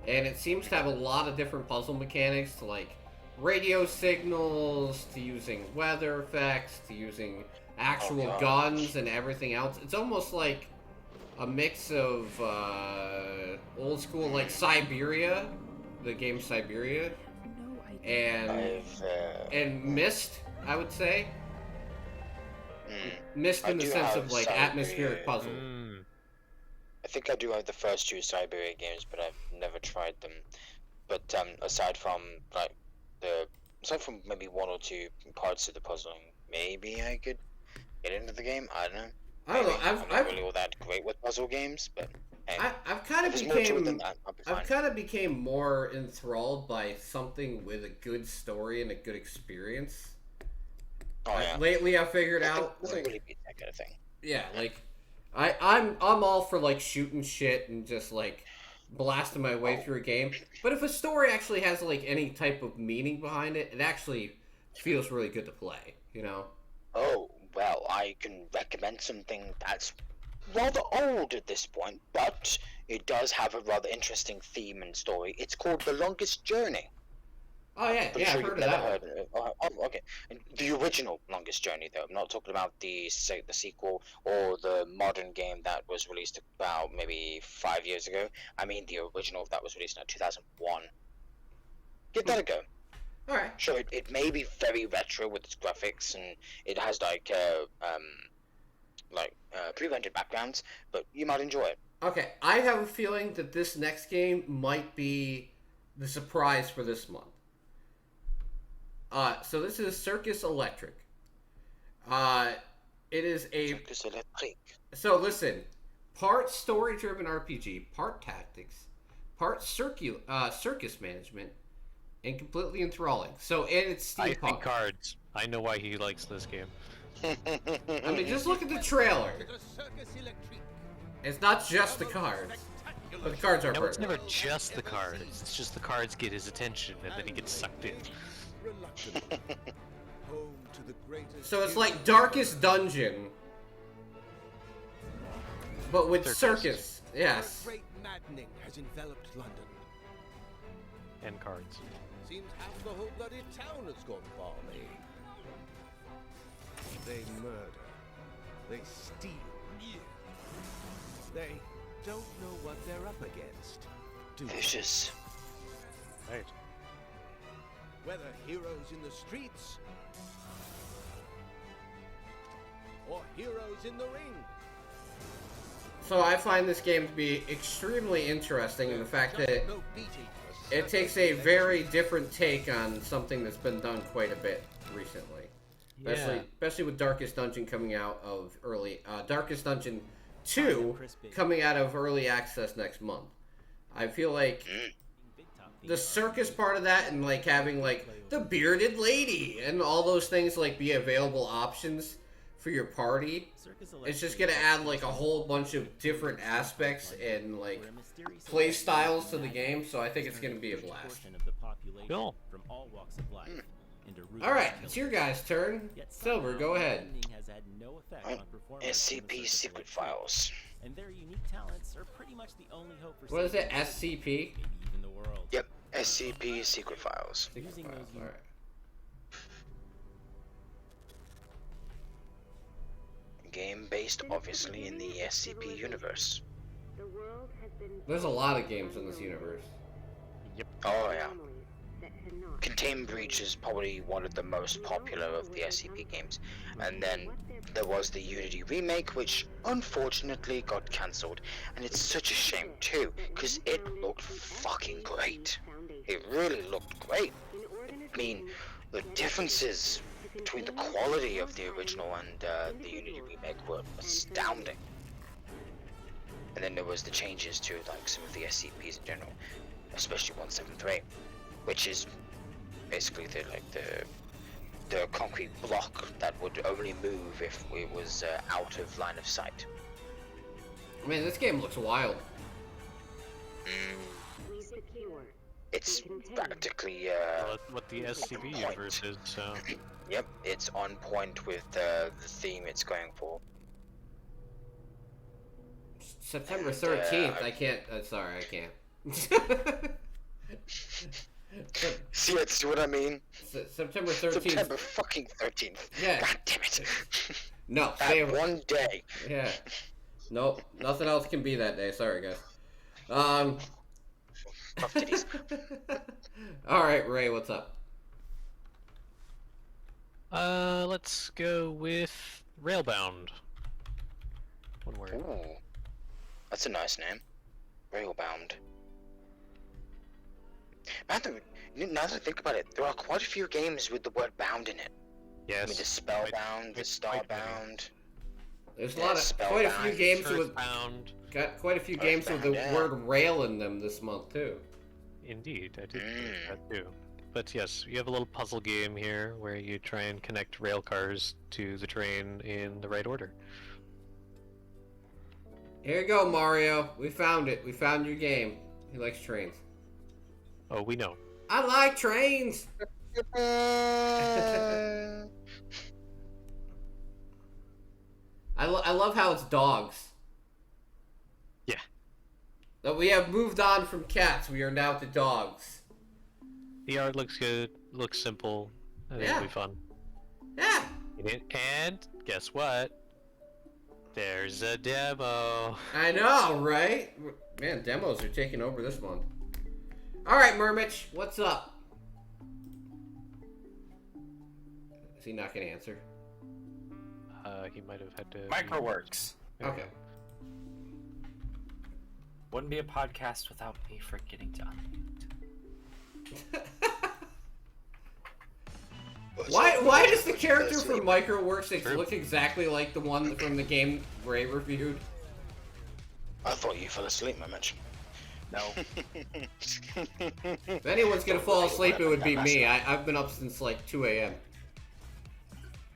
and it seems to have a lot of different puzzle mechanics, to like radio signals, to using weather effects, to using actual guns and everything else. It's almost like a mix of old school like Siberia, the game Siberia, and Myst, I would say. Myst in the sense of like atmospheric puzzle. I think I do have the first two Siberia games, but I've never tried them. But aside from maybe one or two parts of the puzzling, maybe I could get into the game. I don't know. I don't know. I'm not really all that great with puzzle games, but hey, I've kind of if there's more to it than became that, I'll be fine. I've kind of became more enthralled by something with a good story and a good experience. Oh yeah. Lately, I figured out. Doesn't Like, really beat that kind of thing. yeah, like I'm all for like shooting shit and just like blasting my way through a game. But if a story actually has like any type of meaning behind it, it actually feels really good to play. You know. Oh, well, I can recommend something that's rather old at this point, but it does have a rather interesting theme and story. It's called The Longest Journey. Oh yeah, I'm yeah, sure I've you've heard of never that. heard of it. Oh, okay. And the original Longest Journey, though. I'm not talking about the sequel or the modern game that was released about maybe 5 years ago. I mean the original that was released in 2001. Give that a go. All right. Sure, it may be very retro with its graphics, and it has pre-rendered backgrounds, but you might enjoy it. Okay, I have a feeling that this next game might be the surprise for this month. So this is Circus Electric. It is a... Circus Electric. So listen, part story-driven RPG, part tactics, part circus management, and completely enthralling. So, and it's I steampunk. think cards. I know why he likes this game. I mean, just look at the trailer. It's not just the cards. But the cards are No, it's perfect. never just the cards. It's just the cards get his attention, and then he gets sucked in. So it's like Darkest Dungeon, but with circus. Yes. Great maddening has enveloped London. And cards. Seems half the whole bloody town has gone balmy. They murder. They steal. They don't know what they're up against. Vicious. Right. Whether heroes in the streets or heroes in the ring. So I find this game to be extremely interesting in the fact that it takes a very different take on something that's been done quite a bit recently. Especially with Darkest Dungeon coming out of early... Darkest Dungeon 2 coming out of early access next month. I feel like the circus part of that and like having like the bearded lady and all those things like be available options for your party, it's just gonna add like a whole bunch of different aspects and like play styles to the game, so I think it's gonna be a blast. Cool. Alright, it's your guys' turn. Silver, go ahead. SCP Secret Files. And their unique talents are pretty much the only hope for What is it, SCP? world. Yep, SCP Secret Files. Secret Files, alright. Game based, obviously, in the SCP universe. There's a lot of games in this universe. Oh yeah. Contain Breach is probably one of the most popular of the SCP games. And then there was the Unity remake, which unfortunately got cancelled. And it's such a shame too, because it looked fucking great. It really looked great. I mean, the differences between the quality of the original and the Unity remake were astounding. And then there was the changes to like some of the SCPs in general, especially 173, which is basically the concrete block that would only move if it was out of line of sight. I mean, this game looks wild. It's practically Well, what the SCP point. universe is, so... Yep, it's on point with the theme it's going for. September And, 13th, I can't, sorry, I can't. See, that's what I mean. September 13th. September fucking 13th. Yeah. God damn it. No, That stay one day. Yeah. Nope, nothing else can be that day, sorry guys. Tough titties. Alright, Ray, what's up? Let's go with Railbound. One word. Ooh. That's a nice name. Railbound. Now that I think about it, there are quite a few games with the word bound in it. Yes. I mean, the Spellbound, the quite many. Starbound. There's a Yeah, lot of, quite a few Spellbound, games with, Earthbound. got quite a few games with the Earthbound, yeah. word rail in them this month too. Indeed, I did think that too. But yes, you have a little puzzle game here where you try and connect rail cars to the train in the right order. Here you go, Mario. We found it. We found your game. He likes trains. Oh, we know. I like trains! I love how it's dogs. Yeah. That we have moved on from cats. We are now to dogs. The art looks good, looks simple. I think Yeah. it'll be fun. Yeah. And guess what? There's a demo. I know, right? Man, demos are taking over this month. Alright, Mermich, what's up? Is he not gonna answer? He might have had to. Microworks. Okay. Wouldn't be a podcast without me forgetting to unmute. Why does the character from Microworks look exactly like the one from the game Ray reviewed? I thought you fell asleep, my Mitch. No. If anyone's gonna fall asleep, it would be me. I've been up since like 2 a.m.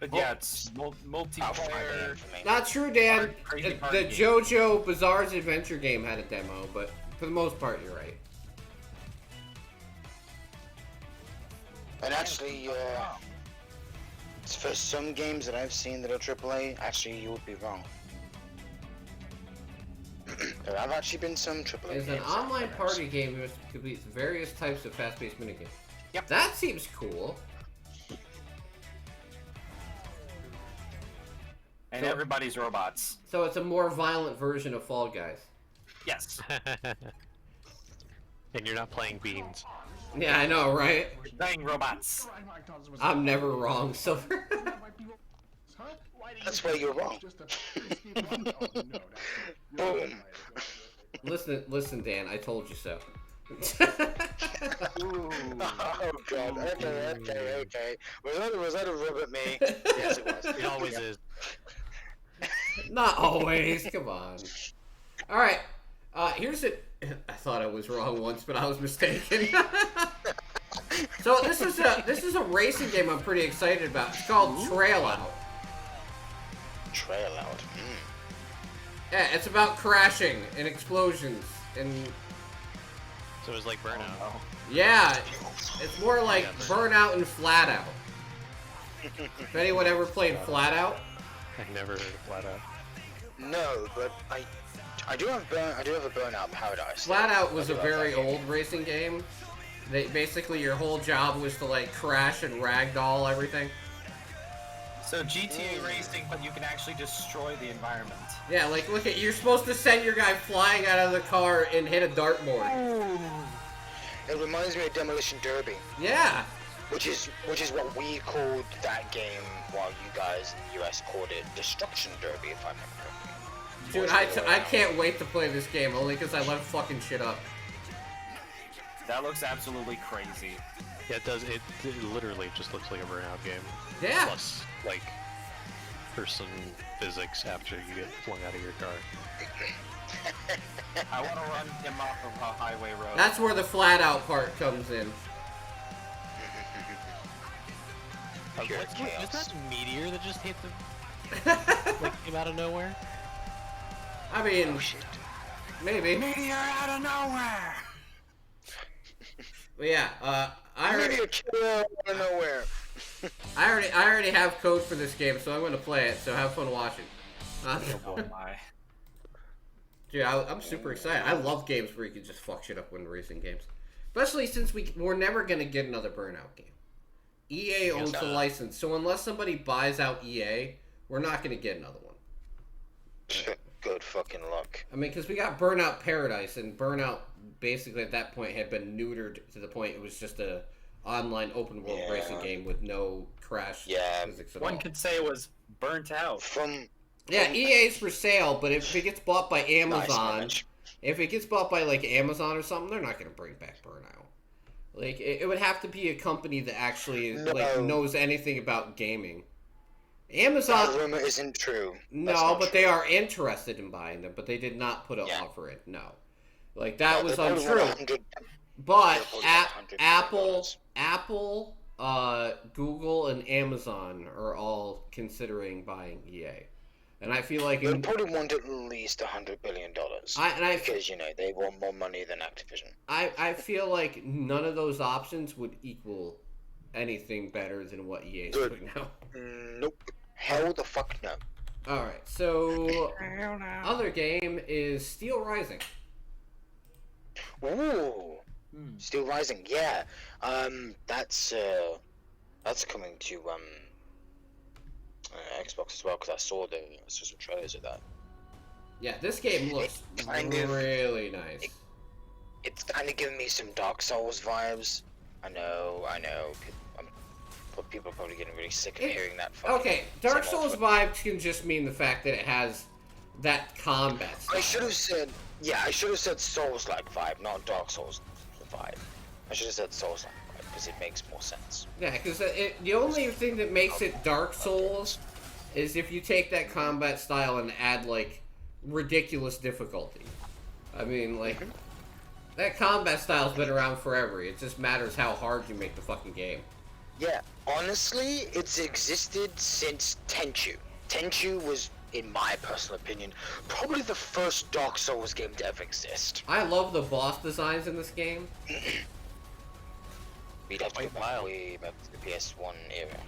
But yeah, it's About 5 multiplayer. a.m. for me. Not true, Dan. Crazy The party game. JoJo Bizarre's Adventure game had a demo, but for the most part, you're right. And actually, for some games that I've seen that are AAA, actually you would be wrong. There have actually been some AAA It's games. an out online there. party game which completes various types of fast-paced minigames. Yep. That seems cool. And everybody's robots. So it's a more violent version of Fall Guys. Yes. And you're not playing beans. Yeah, I know, right? Playing robots. I'm never wrong, Silver. That's where you're wrong. Boom. Listen, Dan. I told you so. Oh god, okay. Was that a rub at me? Yes, it was. It always is. Not always. Come on. All right. Here's it. I thought I was wrong once, but I was mistaken. So this is a racing game I'm pretty excited about. It's called Trail Out. Trail out. Yeah, it's about crashing and explosions and So it's like Burnout. yeah, it's more like Burnout and Flat Out. If anyone ever played Flat Out, I never heard of Flat Out. No, but I do have a Burnout Paradise. Flat Out was I a do have very that game. old racing game. Basically, your whole job was to like crash and ragdoll everything. So GTA racing, but you can actually destroy the environment. Yeah, like look at you're supposed to send your guy flying out of the car and hit a dartboard. It reminds me of Demolition Derby, Yeah. which is what we called that game, while you guys in the US called it Destruction Derby, if I remember correctly. Dude, I can't wait to play this game only because I love fucking shit up. That looks absolutely crazy. Yeah, it does. It literally just looks like a Burnout game. Yeah. Plus, like, person physics after you get flung out of your car. I want to run him off of a highway road. That's where the Flat Out part comes in. Pure Is chaos. that a meteor that just hit the... like, came out of nowhere? I mean, Oh shit. maybe. Meteor out of nowhere! But yeah, I Maybe already, a killer out of nowhere. I already have code for this game, so I'm gonna play it. So have fun watching. Oh my. Dude, I'm super excited. I love games where you can just fuck shit up when racing games, especially since we're never gonna get another Burnout game. EA owns the license, so unless somebody buys out EA, we're not gonna get another one. Good fucking luck. I mean, because we got Burnout Paradise, and Burnout basically at that point had been neutered to the point it was just a online open world Yeah. racing game with no crash Yeah. physics at One all. could say it was burnt out. From Yeah, EA's for sale, but if it gets bought by nice Amazon, image. if it gets bought by like Amazon or something, they're not gonna bring back Burnout. Like it would have to be a company that actually like No. knows anything about gaming. That Amazon, rumor isn't true. That's no, not but true. they are interested in buying them, but they did not put an Yeah. offer in. No, like that No, was they probably want untrue. 100 But They'll put like $100 Apple, Google, and Amazon are all considering buying EA, and I feel like They probably want at least $100 billion. Because, you know, they want more money than Activision. I feel like none of those options would equal anything better than what EA is Good. doing now. Nope. Hell the fuck no. All right, so other game is Steel Rising. Ooh. Still Rising, yeah. That's coming to Xbox as well, because I saw some trailers of that. Yeah, this game looks It's kind of- really nice. It's kind of giving me some Dark Souls vibes. I know. People are probably getting really sick of hearing that. fucking Okay, Dark same old Souls fucking- vibes can just mean the fact that it has that combat style. I should have said Souls-like vibe, not Dark Souls vibe. I should have said Souls-like vibe because it makes more sense. Yeah, because the only thing that makes it Dark Souls is if you take that combat style and add, like, ridiculous difficulty. I mean, like, that combat style's been around forever. It just matters how hard you make the fucking game. Yeah, honestly, it's existed since Tenchu. Tenchu was, in my personal opinion, probably the first Dark Souls game to ever exist. I love the boss designs in this game. We'd have to go Wow. back way back to the PS1 era.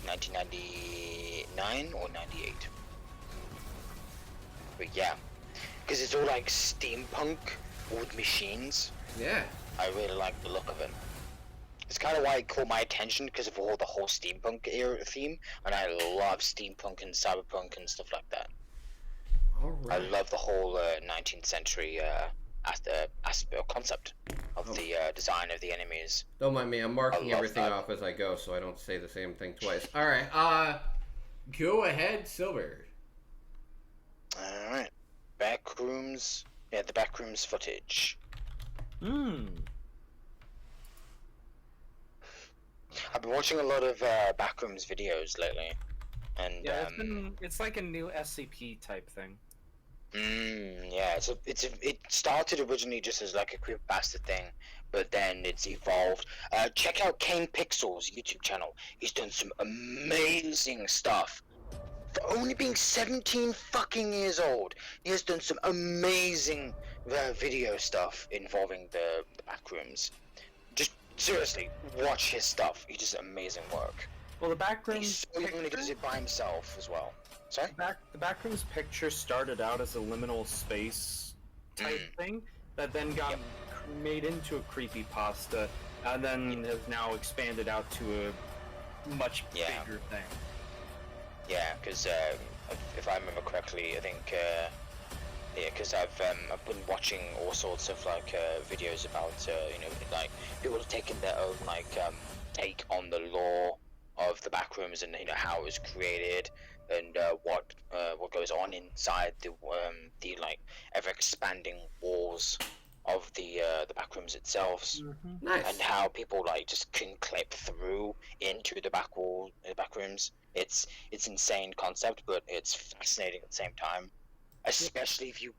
1999 or 98. But yeah, because it's all like steampunk with machines. Yeah. I really like the look of it. It's kind of why it caught my attention because of the whole steampunk era theme, and I love steampunk and cyberpunk and stuff like that. I Alright. love the whole 19th century concept of the design of the enemies. Don't mind me, I'm marking love everything that. off as I go so I don't say the same thing twice. Alright, go ahead, Silver. All right, backrooms. Yeah, the backrooms footage. I've been watching a lot of backrooms videos lately, and Yeah, it's like a new SCP type thing. yeah, it started originally just as like a creepypasta thing, but then it's evolved. Check out Kane Pixel's YouTube channel. He's done some amazing stuff. For only being 17 fucking years old, he has done some amazing video stuff involving the backrooms. Just seriously, watch his stuff. He does amazing work. Well, the backrooms. He's so even when he does it by himself as well. Sorry? The Backrooms picture started out as a liminal space type thing that then got made into a creepypasta and then has now expanded out to a much bigger thing. Yeah, because if I remember correctly, I think because I've been watching all sorts of like videos about like people taking their own like take on the lore of the Backrooms and how it was created and what goes on inside the like ever expanding walls of the Backrooms itself, Nice. and how people like just can clip through into the Backrooms. It's insane concept, but it's fascinating at the same time. Especially if you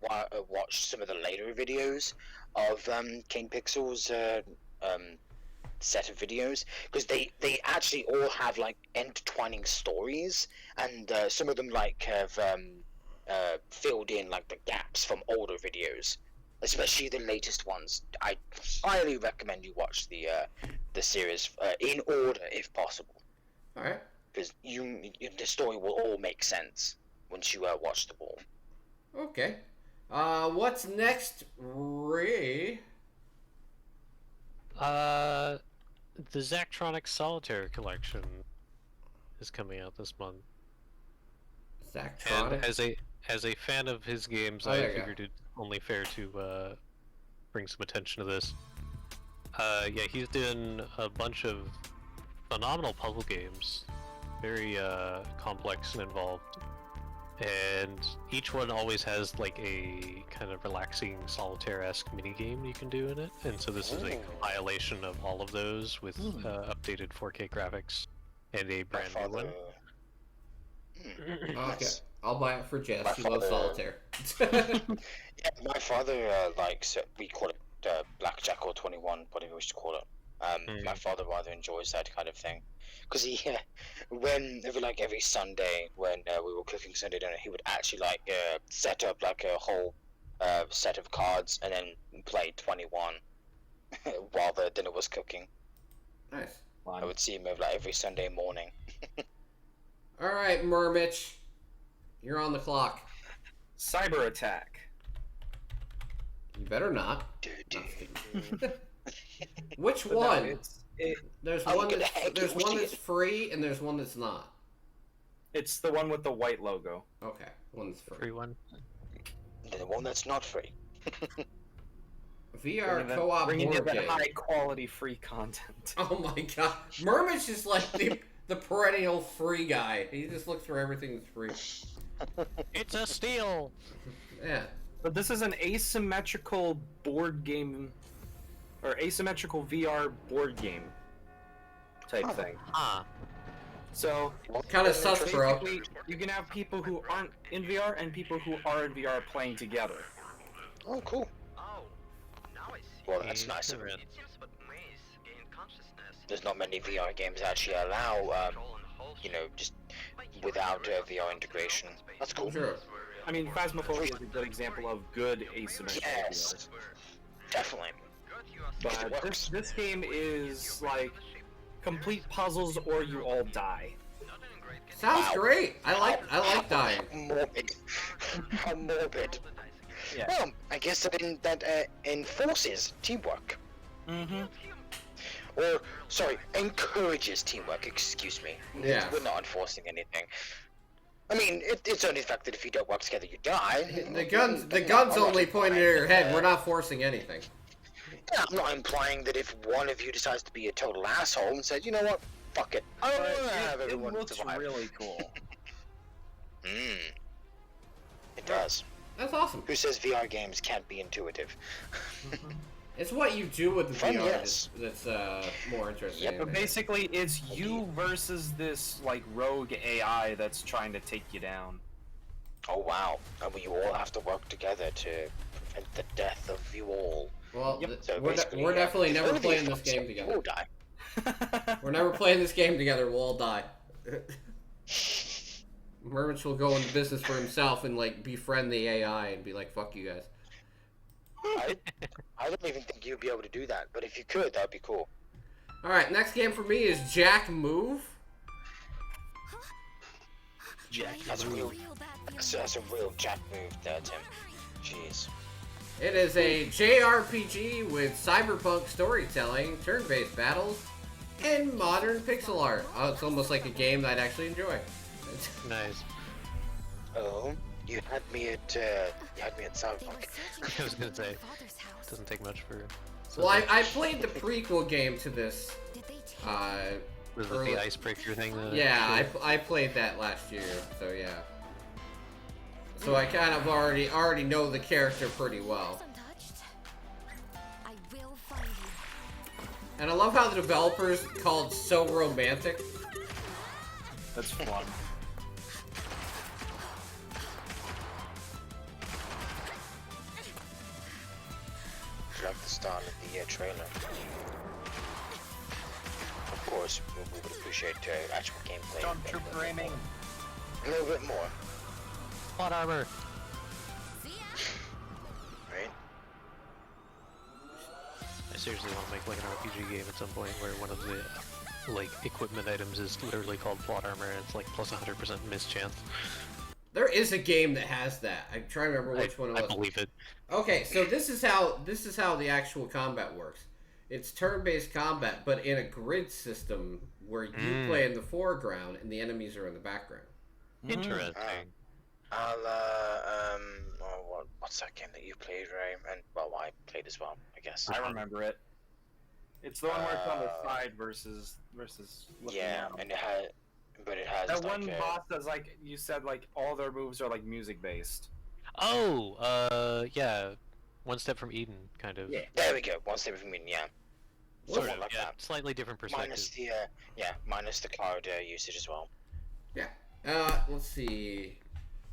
watch some of the later videos of King Pixel's set of videos, because they actually all have like intertwining stories, and some of them like have filled in like the gaps from older videos, especially the latest ones. I highly recommend you watch the series in order if possible. All right. Because the story will all make sense once you watch them all. Okay. What's next, Ray? The Zachtronics Solitaire Collection is coming out this month. Zachtronics? And as a fan of his games, I figured it only fair to bring some attention to this. Yeah, he's doing a bunch of phenomenal puzzle games, very complex and involved. And each one always has like a kind of relaxing solitaire-esque minigame you can do in it. And so this is a compilation of all of those with updated 4K graphics and a brand new one. Okay, I'll buy it for Jess. She loves solitaire. Yeah, my father likes we call it blackjack or 21, whatever we should call it. My father rather enjoys that kind of thing, because he, whenever like every Sunday when we were cooking Sunday dinner, he would actually like set up like a whole set of cards and then play 21 while the dinner was cooking. Nice. I would see him like every Sunday morning. All right, Mermitch, you're on the clock. Cyber Attack. You better not. Which one? There's one that's free and there's one that's not. It's the one with the white logo. Okay, one's free. Free one. The one that's not free. VR co-op bringing board in game. that high quality free content. Oh my god, Mermitch is like the perennial free guy. He just looks for everything that's free. It's a steal. Yeah. But this is an asymmetrical board game, or asymmetrical VR board game type thing. So, kind of sus, bro. You can have people who aren't in VR and people who are in VR playing together. Oh, cool. Well, that's nice of it. There's not many VR games that actually allow, just without VR integration. That's cool. Sure. I mean, Phasmophobia is a good example of good asymmetrical Yes, definitely. But this game is like complete puzzles or you all die. Sounds great. I like dying. Morbid. How morbid. Yeah. Well, I guess that enforces teamwork. Or, sorry, encourages teamwork, excuse me. Yeah. We're not enforcing anything. I mean, it's only the fact that if you don't work together, you die. The gun's only pointed at your head. We're not forcing anything. Yeah, I'm not implying that if one of you decides to be a total asshole and says, you know what, fuck it. I don't want to have everyone It looks survive. really cool. It does. That's awesome. Who says VR games can't be intuitive? It's what you do with the Fun, VR yes. that's more interesting. Yep, But basically, it's you versus this like rogue AI that's trying to take you down. Oh wow, and we all have to work together to prevent the death of you all. Well, So we're basically, definitely if never one of you playing this fucks game up, together. We'll die. We're never playing this game together. We'll all die. Mermitch will go into business for himself and like befriend the AI and be like, "Fuck you guys." I don't even think you'd be able to do that, but if you could, that'd be cool. All right, next game for me is Jack Move. Jack. That's a real Jack move there, Tim. Jeez. It is a JRPG with cyberpunk storytelling, turn-based battles, and modern pixel art. Oh, it's almost like a game that I'd actually enjoy. Nice. Oh, you had me at Cyberpunk. I was gonna say, it doesn't take much for. Well, I played the prequel game to this. Was it the icebreaker thing? Yeah, I played that last year, so yeah. So I kind of already know the character pretty well. And I love how the developers called So Romantic. That's fun. Like the start of the trailer. Of course, we would appreciate actual gameplay. Stormtrooper aiming. A little bit more, Plot armor. right? I seriously want to make like an RPG game at some point where one of the like equipment items is literally called plot armor and it's like plus 100% mischance. There is a game that has that. I'm trying to remember which one it was. I believe it. Okay, so this is how the actual combat works. It's turn-based combat, but in a grid system where you play in the foreground and the enemies are in the background. Interesting. What's that game that you played, Ray? And well, I played as well, I guess. I remember it. It's the one where it's on the side versus. Yeah, out. and it has That like one boss that's like you said, like all their moves are like music based. Oh, yeah. One Step from Eden, kind of. Yeah. There we go. One step from me, yeah. Sort Somewhat of, like yeah. that. Slightly different perspective. Minus the cloud usage as well. Yeah. Let's see.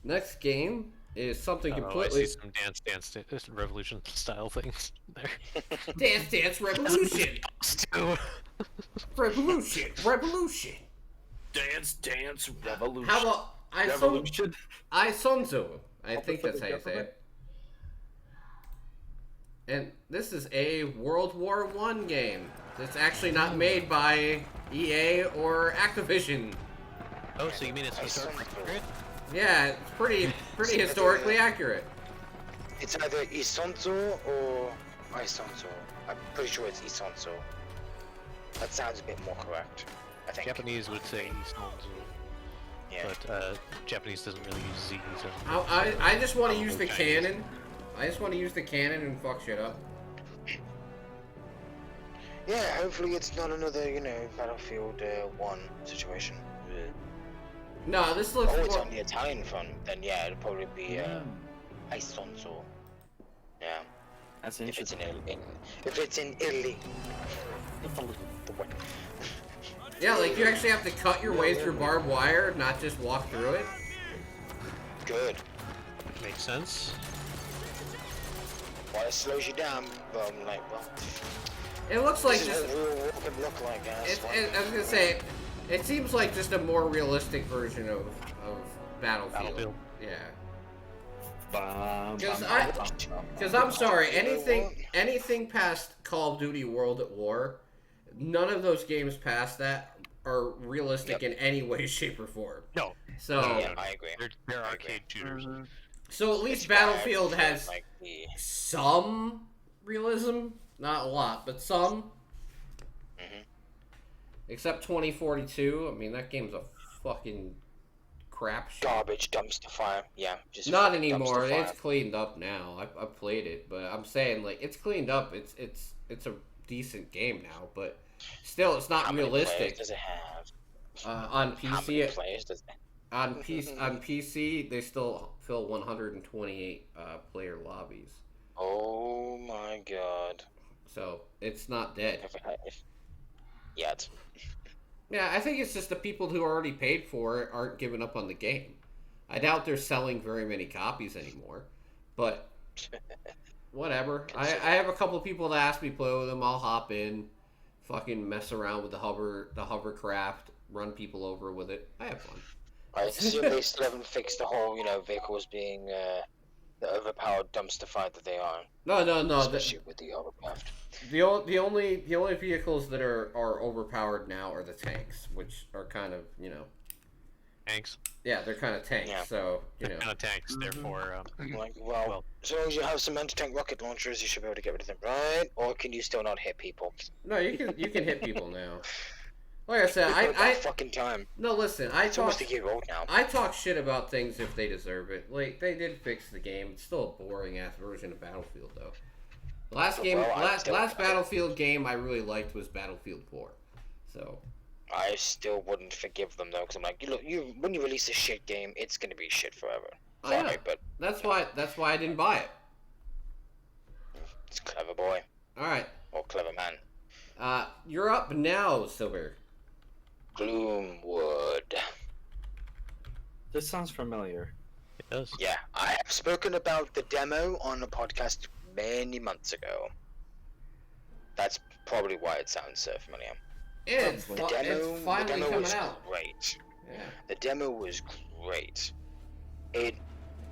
Next game is something I completely. see some Dance Revolution style things there. Dance Revolution. Revolution. Dance Revolution. How about Revolution? Isunzo? I think that's how you say it. And this is a World War I game. That's actually not made by EA or Activision. Oh, so you mean it's historically accurate? Yeah, it's pretty historically accurate. It's either Isonzo or Isonzo. I'm pretty sure it's Isonzo. That sounds a bit more correct, I think. Japanese would say Isonzo, Yeah. but Japanese doesn't really use Z, so... I just want to use the cannon. I just want to use the cannon and fuck shit up. Yeah, hopefully it's not another, Battlefield 1 situation. No, this looks Oh, it's more... on the Italian front, then yeah, it'll probably be Isonzo. Yeah. That's If it's interesting. if it's in Italy. Yeah, like you actually have to cut your way through barbed wire, not just walk through it. Good. Makes sense. Well, it slows you down, but I'm like, well, It looks like this just... is what real war could look like, guys. I was gonna say, it seems like just a more realistic version of Battlefield. Yeah. Because I'm sorry, anything past Call of Duty World at War, none of those games past that are realistic in any way, shape, or form. No. So Yeah, I agree. They're arcade shooters. so at least It's Battlefield bad, has like the some realism, not a lot, but some. Except 2042. I mean, that game's a fucking crap shoot. garbage dumpster fire. Yeah, just Not fucking anymore. dumpster fire. It's cleaned up now. I've played it, but I'm saying like it's cleaned up. It's a decent game now, but still, it's not How many realistic. players does it have? On How many PC, players does it? on PC, they still fill 128 player lobbies, Oh my god. so it's not dead. Yet. Yeah, I think it's just the people who already paid for it aren't giving up on the game. I doubt they're selling very many copies anymore, but whatever. I have a couple of people that ask me to play with them. I'll hop in, fucking mess around with the hovercraft, run people over with it. I have fun. I assume they still haven't fixed the whole, vehicles being the overpowered dumpster fire that they are. No. Especially with the hovercraft. The only vehicles that are overpowered now are the tanks, which are kind of tanks. Yeah, they're kind of tanks, Yeah. so you They're know. kind of tanks, therefore. Like, well, as long as you have some anti-tank rocket launchers, you should be able to get rid of them, right? Or can you still not hit people? No, you can hit people now. Like I said, Look at I that fucking time. no listen. I It's almost talk a year old now. I talk shit about things if they deserve it. Like they did fix the game. It's still a boring ass version of Battlefield though. Last Battlefield game I really liked was Battlefield 4. So I still wouldn't forgive them though, because I'm like, when you release a shit game, it's gonna be shit forever. I Sorry, know. but that's why I didn't buy it. it's clever boy All right, or clever man. you're up now, Silver. Gloomwood. This sounds familiar. It does. Yeah, I have spoken about the demo on a podcast many months ago. That's probably why it sounds so familiar. It's The demo coming was out. great. Yeah. The demo was great. It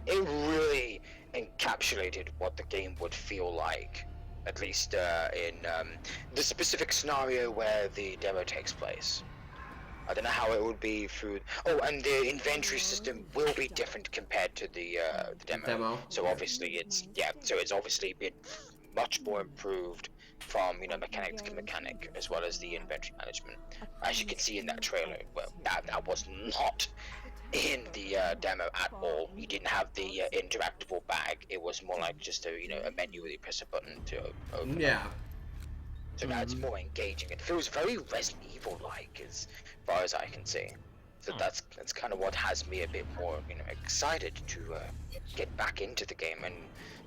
really encapsulated what the game would feel like, at least in the specific scenario where the demo takes place. I don't know how it would be through. Oh, and the inventory system will be different compared to the demo. So obviously it's obviously been much more improved from mechanic to mechanic, as well as the inventory management. As you can see in that trailer, well, that was not in the demo at all. You didn't have the interactable bag. It was more like just a menu where you press a button to open. Yeah. So now it's more engaging. It feels very Resident Evil-like, as far as I can see. So that's kind of what has me a bit more, excited to get back into the game. And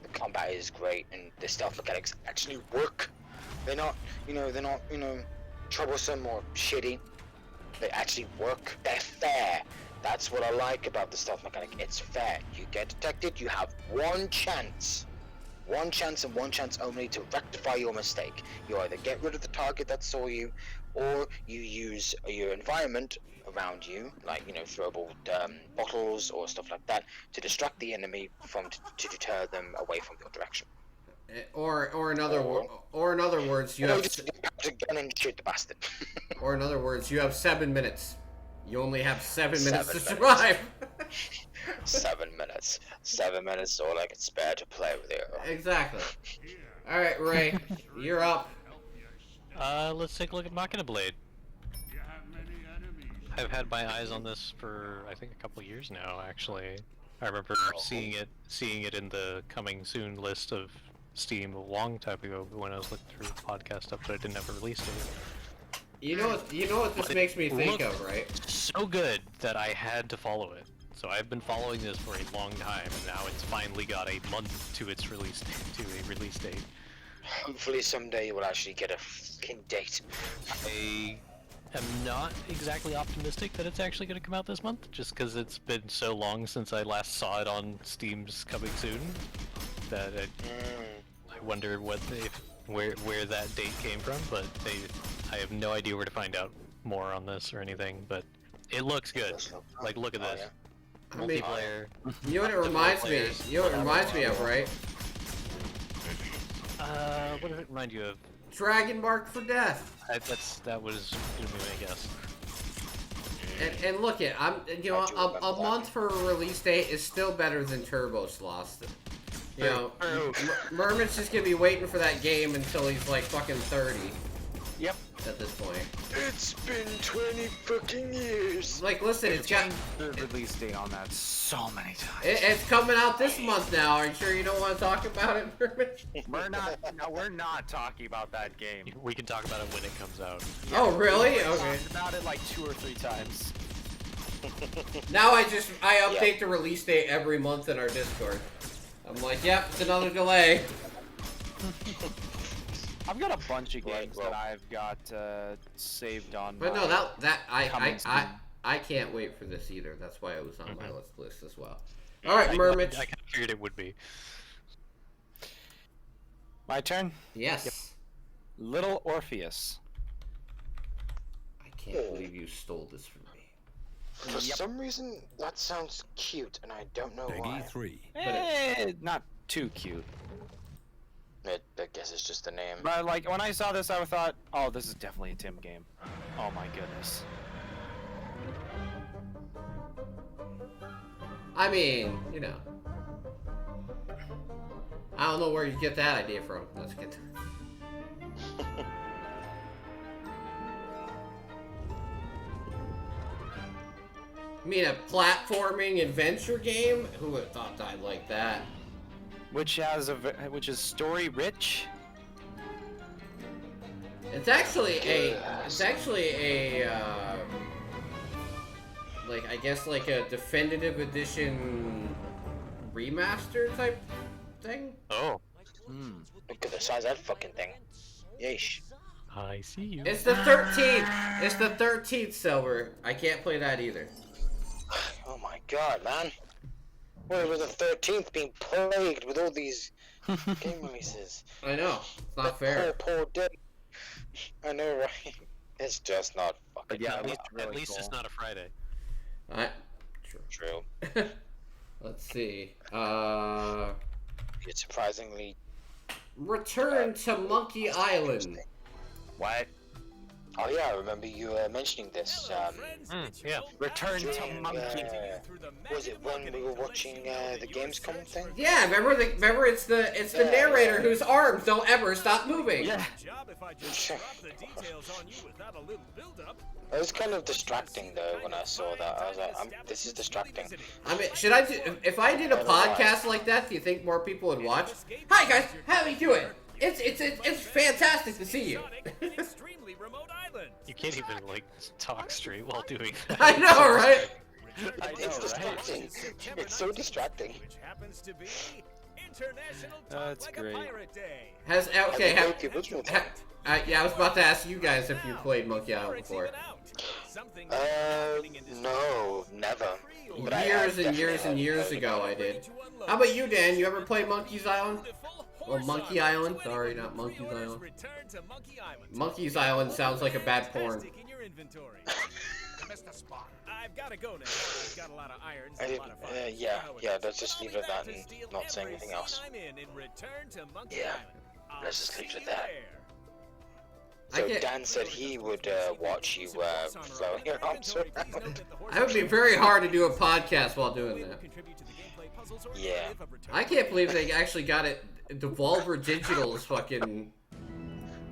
the combat is great, and the stealth mechanics actually work. They're not, troublesome or shitty. They actually work. They're fair. That's what I like about the stealth mechanic. It's fair. You get detected, you have one chance and one chance only to rectify your mistake. You either get rid of the target that saw you, or you use your environment around you, like throwable bottles or stuff like that, to distract the enemy to deter them away from your direction. Or in other words, you have. Just grab a gun and shoot the bastard. Or in other words, you have 7 minutes. You only have 7 minutes to 7 survive. 7 minutes. 7 minutes is all I can spare to play with you. Exactly. All right, Ray, you're up. Let's take a look at Machina Blade. I've had my eyes on this for I think a couple years now. Actually, I remember seeing it in the coming soon list of Steam a long time ago when I was looking through the podcast stuff, but I didn't have a release date. You know what this makes me think of, right? So good that I had to follow it. So I've been following this for a long time, and now it's finally got a month to its release date. Hopefully someday you will actually get a fucking date. I am not exactly optimistic that it's actually going to come out this month, just because it's been so long since I last saw it on Steam's Coming Soon that I wonder where that date came from. But I have no idea where to find out more on this or anything. But it looks good. Like, look at this. I mean, Multiplayer. You know what it reminds me? You know what it reminds me of, right? What does it remind you of? Dragon Mark for Death. That was gonna be my guess. And look it, a month for a release date is still better than Turbo's Lost. Merman's just gonna be waiting for that game until he's like fucking 30. Yep. At this point. It's been 20 fucking years. Like, listen, it's got the release date on that so many times. It's coming out this month now. Are you sure you don't want to talk about it, Merman? We're not talking about that game. We can talk about it when it comes out. Oh, really? We Okay. talked about it like 2 or 3 times. Now I update the release date every month in our Discord. I'm like, yep, it's another delay. I've got a bunch of games that I've got saved on. But no, I can't wait for this either. That's why it was on my list as well. All right, Mermage. I kind of figured it would be. My turn? Yes. Yep. Little Orpheus. I can't believe you stole this from me. For some reason, that sounds cute, and I don't know why. 3. Not too cute. I guess it's just the name. But like when I saw this, I thought, oh, this is definitely a Tim game. Oh my goodness. I mean, you know. I don't know where you get that idea from. Let's get to I mean, a platforming adventure game? Who would have thought I'd like that? Which is story rich. It's actually like, I guess like a definitive edition remaster type thing? Oh. Look at the size of that fucking thing. Yeesh. I see you. It's the 13th! It's the 13th, Silver. I can't play that either. Oh my god, man. Where was the 13th being plagued with all these game releases? I know. It's not fair. Poor day. I know, right? It's just not fucking But yeah, At least it's not a Friday. true. Let's see. It's surprisingly... Return to Monkey Island. What? Oh yeah, I remember you mentioning this. Yeah. Return to During, Monkey. was it when we were watching the Gamescom thing? Yeah, remember it's the narrator whose arms don't ever stop moving. Yeah. It was kind of distracting though when I saw that. I was like, this is distracting. I mean, if I did a podcast like that, do you think more people would watch? Hi guys, how are you doing? It's fantastic to see you. You can't even like talk straight while doing that. I know, right? It's distracting. It's so distracting. That's great. Yeah, I was about to ask you guys if you played Monkey Island before. No, never. But Years and years and years ago, I did. How about you, Dan? You ever played Monkey's Island? Or Monkey Island? Sorry, not Monkey's Island. Monkey's Island sounds like a bad porn. I've got to go now. I've got a lot of irons. Yeah, let's just leave it at that and not say anything else. Yeah, let's just leave it at that. So Dan said he would watch you throwing your arms around. It would be very hard to do a podcast while doing that. Yeah. I can't believe they actually got it. Devolver Digital's fucking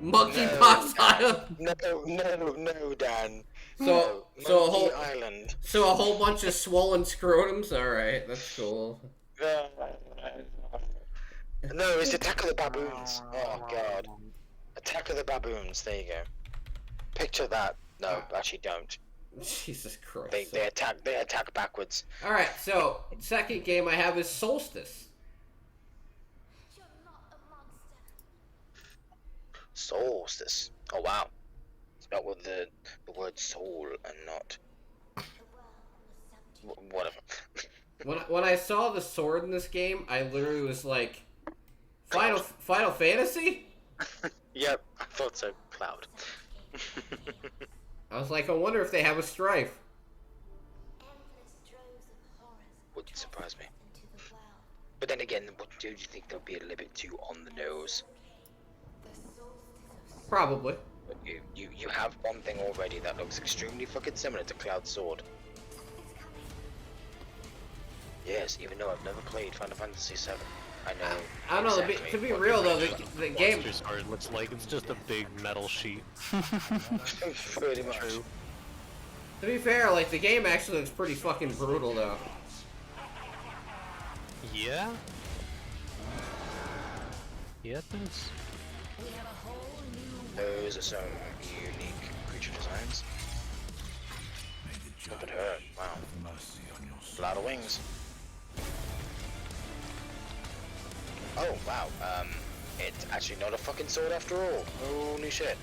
Monkeypox Island. No, Dan. So a whole bunch of swollen scrotums. All right, that's cool. No, it's Attack of the Baboons. Oh god, Attack of the Baboons. There you go. Picture that. No, actually don't. Jesus Christ. They attack backwards. All right, so second game I have is Solstice. Solstice. Oh wow. Spelled with the word soul and not whatever. When I saw the sword in this game, I literally was like, Final Fantasy? Yep, I thought so. Cloud. I was like, I wonder if they have a strife. Wouldn't surprise me. But then again, what do you think they'll be a little bit too on the nose? Probably. You have one thing already that looks extremely fucking similar to Cloud's sword. Yes, even though I've never played Final Fantasy VII, I know. I don't know. To be real though, the game Monster Sword looks like it's just a big metal sheet. Pretty much. True. To be fair, like the game actually looks pretty fucking brutal though. Yeah. Yeah, it does. Those are some unique creature designs. Look at her. Wow. A lot of wings. Oh wow. It's actually not a fucking sword after all. Holy shit.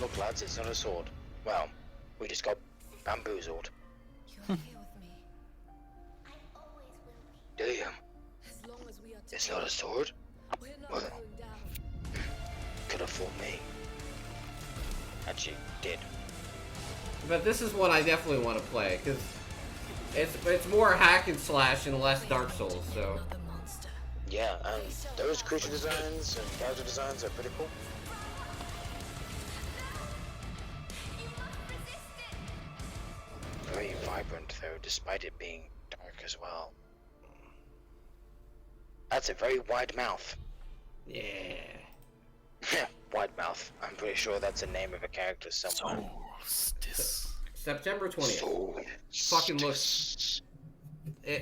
Look lads, it's not a sword. Well, we just got bamboozled. You're here with me. I always will be. Damn. As long as we are It's not a sword? we're not Well, going down. could have fooled me. Actually, did. But this is one I definitely want to play because it's more hack and slash and less Dark Souls. So Another monster. Yeah, and those creature designs and character designs are pretty cool. Very vibrant, though, despite it being dark as well. That's a very wide mouth. Yeah. Wide mouth. I'm pretty sure that's a name of a character somewhere. September 20th. So Fucking looks.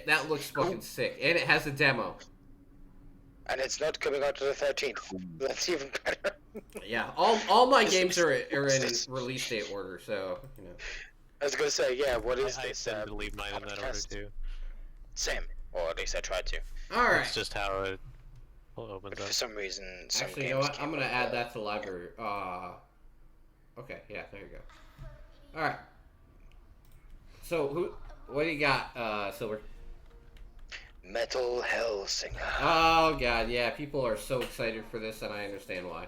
That looks fucking sick, and it has a demo. And it's not coming out to the 13th. That's even better. Yeah, all my games are in release date order, so you know. I was gonna say, yeah. What is I this? tend to leave mine in that order too. Same, or at least I tried to. All right. It's just how it opens But up. for some reason, some Actually, games you know what? can't I'm gonna work add well. that to library. Okay, yeah, there you go. All right. So what do you got, Silver? Metal Hellsinger. Oh god, yeah, people are so excited for this, and I understand why.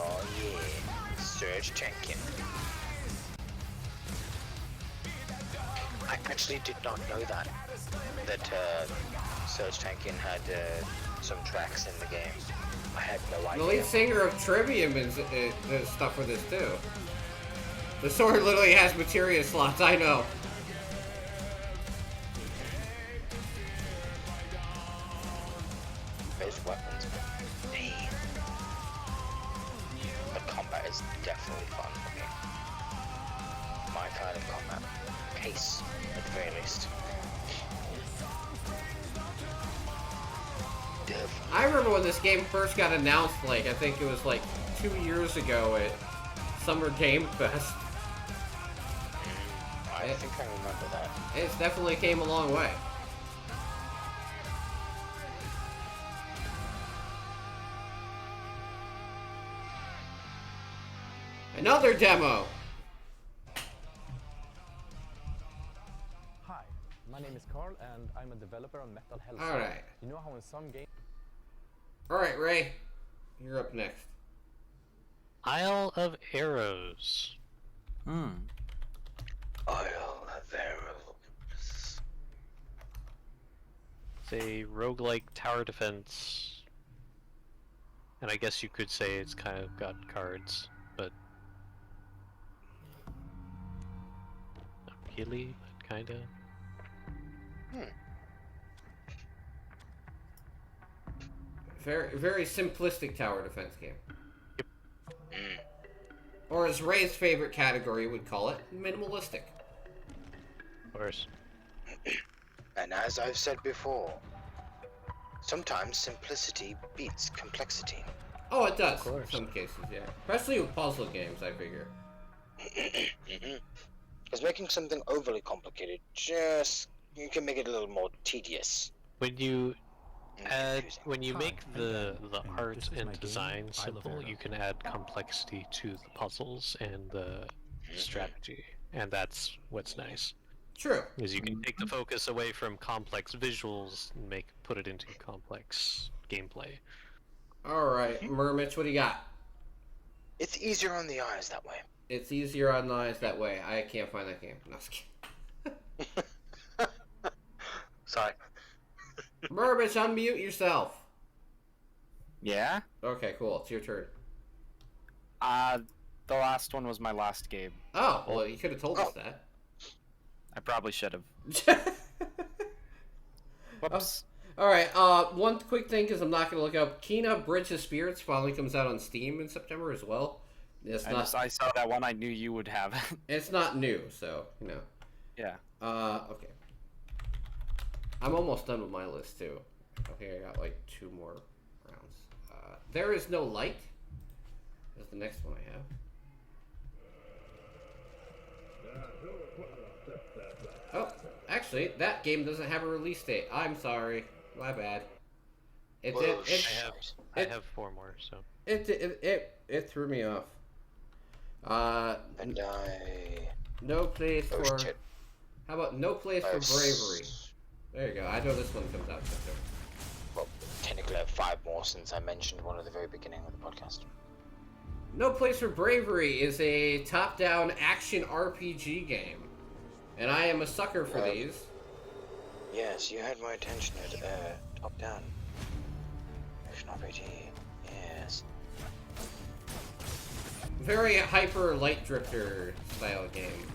Oh yeah, Surge Tankin. I actually did not know that Surge Tankin had some tracks in the game. I had no The idea. lead singer of Trivium is stuff for this too. The sword literally has materia slots. I know. Those weapons, damn. The combat is definitely fun for me. My kind of combat. Pace, at the very least. I remember when this game first got announced, like, I think it was like 2 years ago at Summer Game Fest. I think I remember that. It's definitely came a long way. Another demo! Hi, my name is Carl and I'm a developer on Metal Hellsinger. Alright. You know how in some games... Alright, Ray. You're up next. Isle of Arrows. Isle of Arrows. It's a roguelike tower defense. And I guess you could say it's kind of got cards, but not really, but kinda. Very, very simplistic tower defense game. Or as Ray's favorite category would call it, minimalistic. Of course. And as I've said before, sometimes simplicity beats complexity. Oh, it does in some cases, yeah. Especially with puzzle games, I figure. Because making something overly complicated, you can make it a little more tedious. When you add, confusing. when you make the art This is my and game, design Isle of simple, Arrows. you can add complexity to the puzzles and the strategy, and that's what's nice. True. Is you can take the focus away from complex visuals and put it into complex gameplay. Alright, Mermitch, what do you got? It's easier on the eyes that way. It's easier on the eyes that way. I can't find that game. No, just kidding. Sorry. Mermitch, unmute yourself. Yeah? Okay, cool. It's your turn. The last one was my last game. Oh, well, you could have told us that. I probably should have. Whoops. Alright, one quick thing, because I'm not going to look up. Kena Bridge of Spirits finally comes out on Steam in September as well. It's not, I saw that one, I knew you would have it. it's not new, so, you know. Yeah. Okay. I'm almost done with my list, too. Okay, I got, like, 2 more rounds. There Is No Light is the next one I have. Oh, actually, that game doesn't have a release date. I'm sorry. My bad. It Whoa, did. I have 4 more, so. It threw me off. And No place oh for. shit. How about No Place for Oh, Bravery? There you go. I know this one comes out in September. Well, technically I have 5 more since I mentioned one at the very beginning of the podcast. No Place for Bravery is a top-down action RPG game, and I am a sucker for these. Yes, you had my attention at top down. Action RPG. Yes. Very hyper light drifter style game.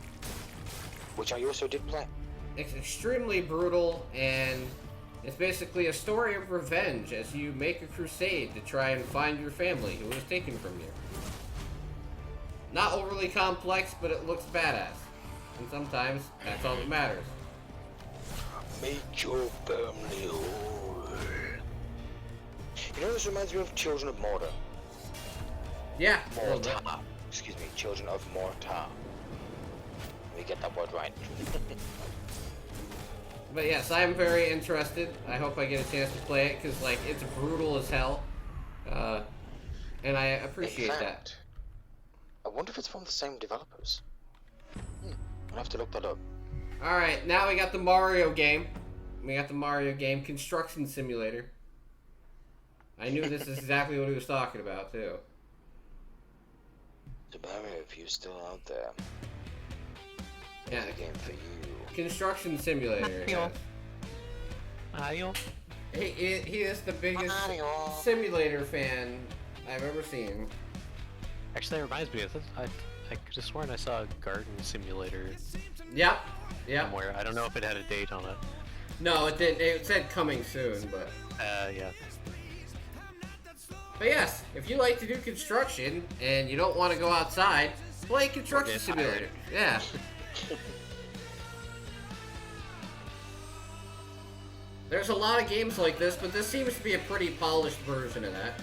Which I also did play. It's extremely brutal, and it's basically a story of revenge as you make a crusade to try and find your family who was taken from you. Not overly complex, but it looks badass. And sometimes, that's all that matters. Make your family whole. You know, this reminds me of Children of Mortar. Yeah, a little bit. Mortar. Excuse me, Children of Mortar. Let me get that word right. But yes, I'm very interested. I hope I get a chance to play it, because, like, it's brutal as hell. And I appreciate that. I wonder if it's from the same developers. I'll have to look that up. Alright, now we got the Mario game. We got the Mario game, Construction Simulator. I knew this is exactly what he was talking about, too. So Mario, if you're still out there, Yeah, there's a game for you. Construction Simulator. Yeah. Mario? He is the biggest Mario. simulator fan I've ever seen. Actually, that reminds me of this. I could have sworn I saw a garden simulator Yep. Yep. somewhere. I don't know if it had a date on it. No, it didn't. It said coming soon, but. Yeah. But yes, if you like to do construction and you don't want to go outside, play Construction Simulator. Yeah. There's a lot of games like this, but this seems to be a pretty polished version of that.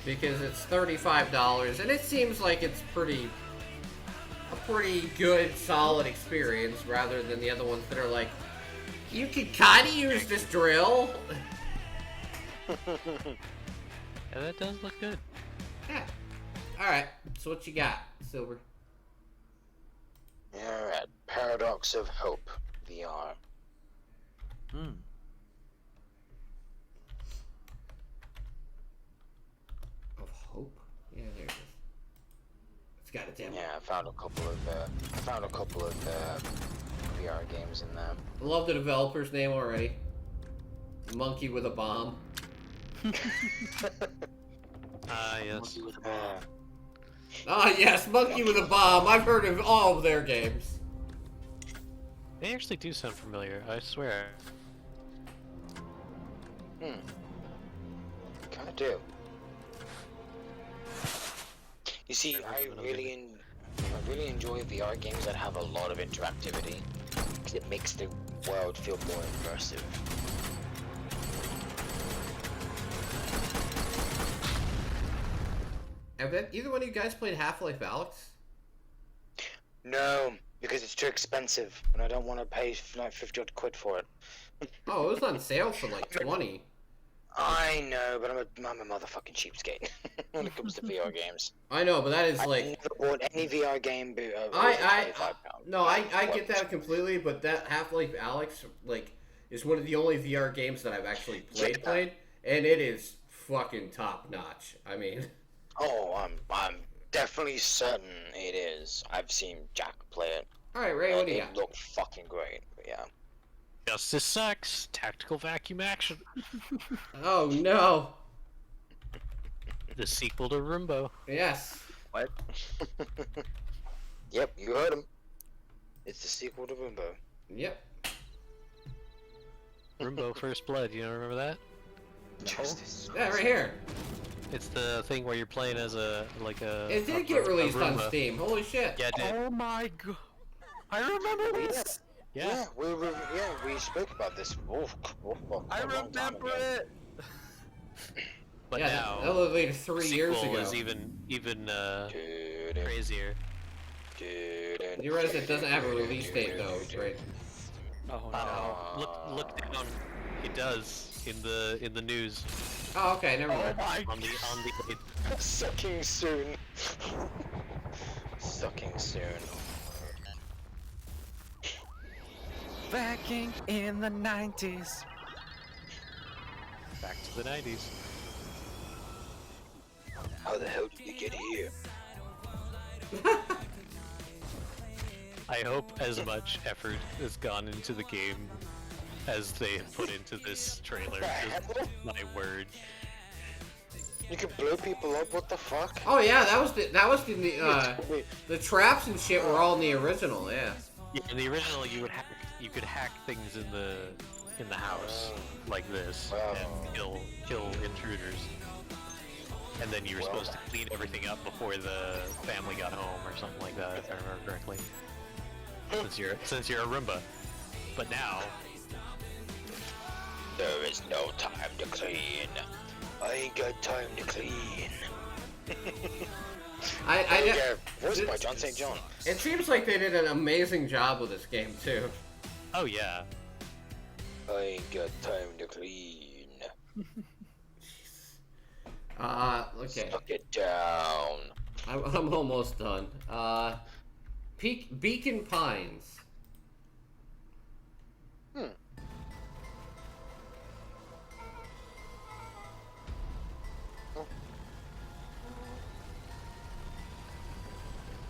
Because it's $35, and it seems like it's a pretty good, solid experience, rather than the other ones that are like, you could kinda use this drill. Yeah, that does look good. Yeah. Alright, so what you got, Silver? Alright, Paradox of Hope VR. Of Hope? Yeah, there it is. It's got a demo. Yeah, I found a couple of VR games in there. I love the developer's name already. Monkey with a Bomb. Yes. Ah, yes, Monkey with a Bomb. I've heard of all of their games. They actually do sound familiar, I swear. Kinda do. You see, I really enjoy VR games that have a lot of interactivity, because it makes the world feel more immersive. Have either one of you guys played Half-Life Alyx? No, because it's too expensive, and I don't want to pay like 50 odd quid for it. Oh, it was on sale for like 20. I know, but I'm a motherfucking cheapskate when it comes to VR games. I know, but that is like. I never bought any VR game. I get that completely, but that Half-Life Alyx like is one of the only VR games that I've actually played, and it is fucking top notch. I mean. Oh, I'm definitely certain it is. I've seen Jack play it. All right, Ray, what do you got? It looked fucking great, but yeah. Justice Sucks. Tactical vacuum action. Oh no. The sequel to Roombo. Yes. What? Yep, you heard him. It's the sequel to Roombo. Yep. Roombo First Blood. You don't remember that? Justice. Yeah, right here. It's the thing where you're playing as a It did get released on Steam. Holy shit. Yeah, it did. Oh my god. I remember this. Yeah. We spoke about this. I remember it. But yeah, now that was like 3 years sequel ago. is even crazier. You realize it doesn't have a release date though, right? Oh no! Look down. It does in the news. Oh, okay, never mind. On the Sucking soon. Sucking soon. Backing in the 90s. Back to the 90s. How the hell did we get here? I hope as much effort has gone into the game as they have put into this trailer. My word. You can blow people up. What the fuck? Oh yeah, that was the Wait. the traps and shit were all in the original. Yeah. Yeah, in the original, you could hack things in the house like this and kill intruders. And then you were supposed to clean everything up before the family got home or something like that, if I remember correctly. Since you're a Roomba. But now there is no time to clean. I ain't got time to clean. Voiced by John St. John. It seems like they did an amazing job with this game too. Oh yeah. I ain't got time to clean. Okay. Suck it down. I'm almost done. Beacon Pines.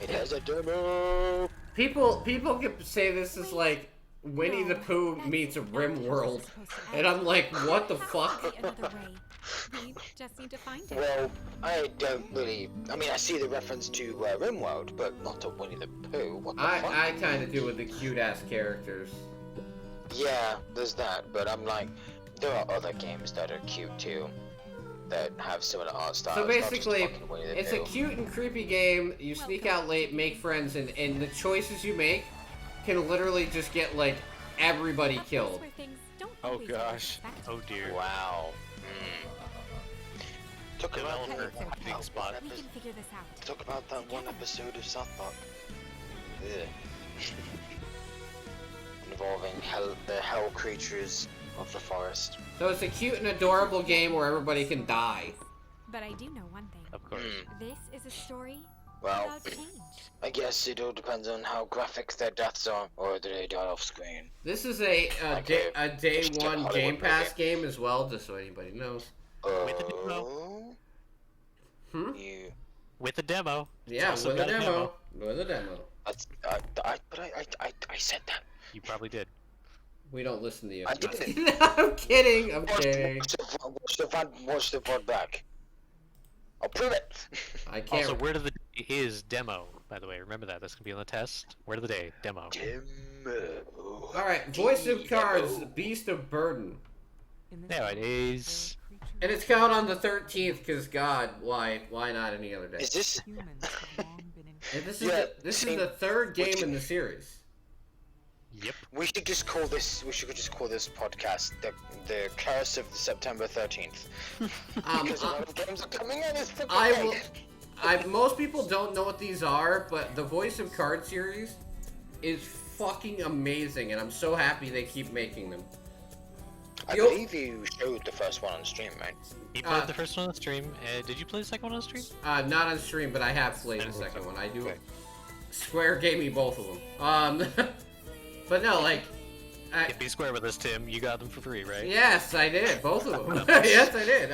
It has a demo. People say this is like Winnie the Pooh meets RimWorld, and I'm like, what the fuck? We just need to find it. Well, I don't really. I mean, I see the reference to RimWorld, but not to Winnie the Pooh. What the fuck? I kind of do with the cute ass characters. Yeah, there's that, but I'm like, there are other games that are cute too, that have similar art styles. So not just basically, fucking Winnie the it's a Pooh. cute and creepy game. You sneak out late, make friends, and the choices you make can literally just get like everybody killed. Oh gosh. Oh dear. Wow. Talk about Developer that hiding spot. We can figure this out. Talk about that one episode of South Park. Ugh. Involving the hell creatures of the forest. So it's a cute and adorable game where everybody can die. But I do know one thing. Of course. This is a story Well, about change. I guess it all depends on how graphic their deaths are, or do they die off screen. This is a day just one Hollywood Game Pass movie. game as well, just so anybody knows. With the demo. You. With the demo. Yeah, Also with a got demo. With a demo. I said that. You probably did. We don't listen to you. I didn't. I'm kidding. I'm kidding. Watch the VOD back. I'll prove it. I can't. Also, Word of the Day is demo, by the way. Remember that. That's going to be on the test. Word of the Day, demo. Alright, Voice of Cards, Beast of Burden. There it is. And it's out on the 13th, because God, why not any other day? Is this? And this is Yeah, this is the third game in the series. Yep. We should just call this. We should just call this podcast the Curse of September 13th. Because a lot of games are coming out this fucking day. Most people don't know what these are, but the Voice of Cards series is fucking amazing, and I'm so happy they keep making them. I believe you showed the first one on stream, right? You played the first one on stream. Did you play the second one on stream? Not on stream, but I have played the second one. I do. Square gave me both of them. But no, like. Be square with us, Tim. You got them for free, right? Yes, I did. Both of them. Yes, I did.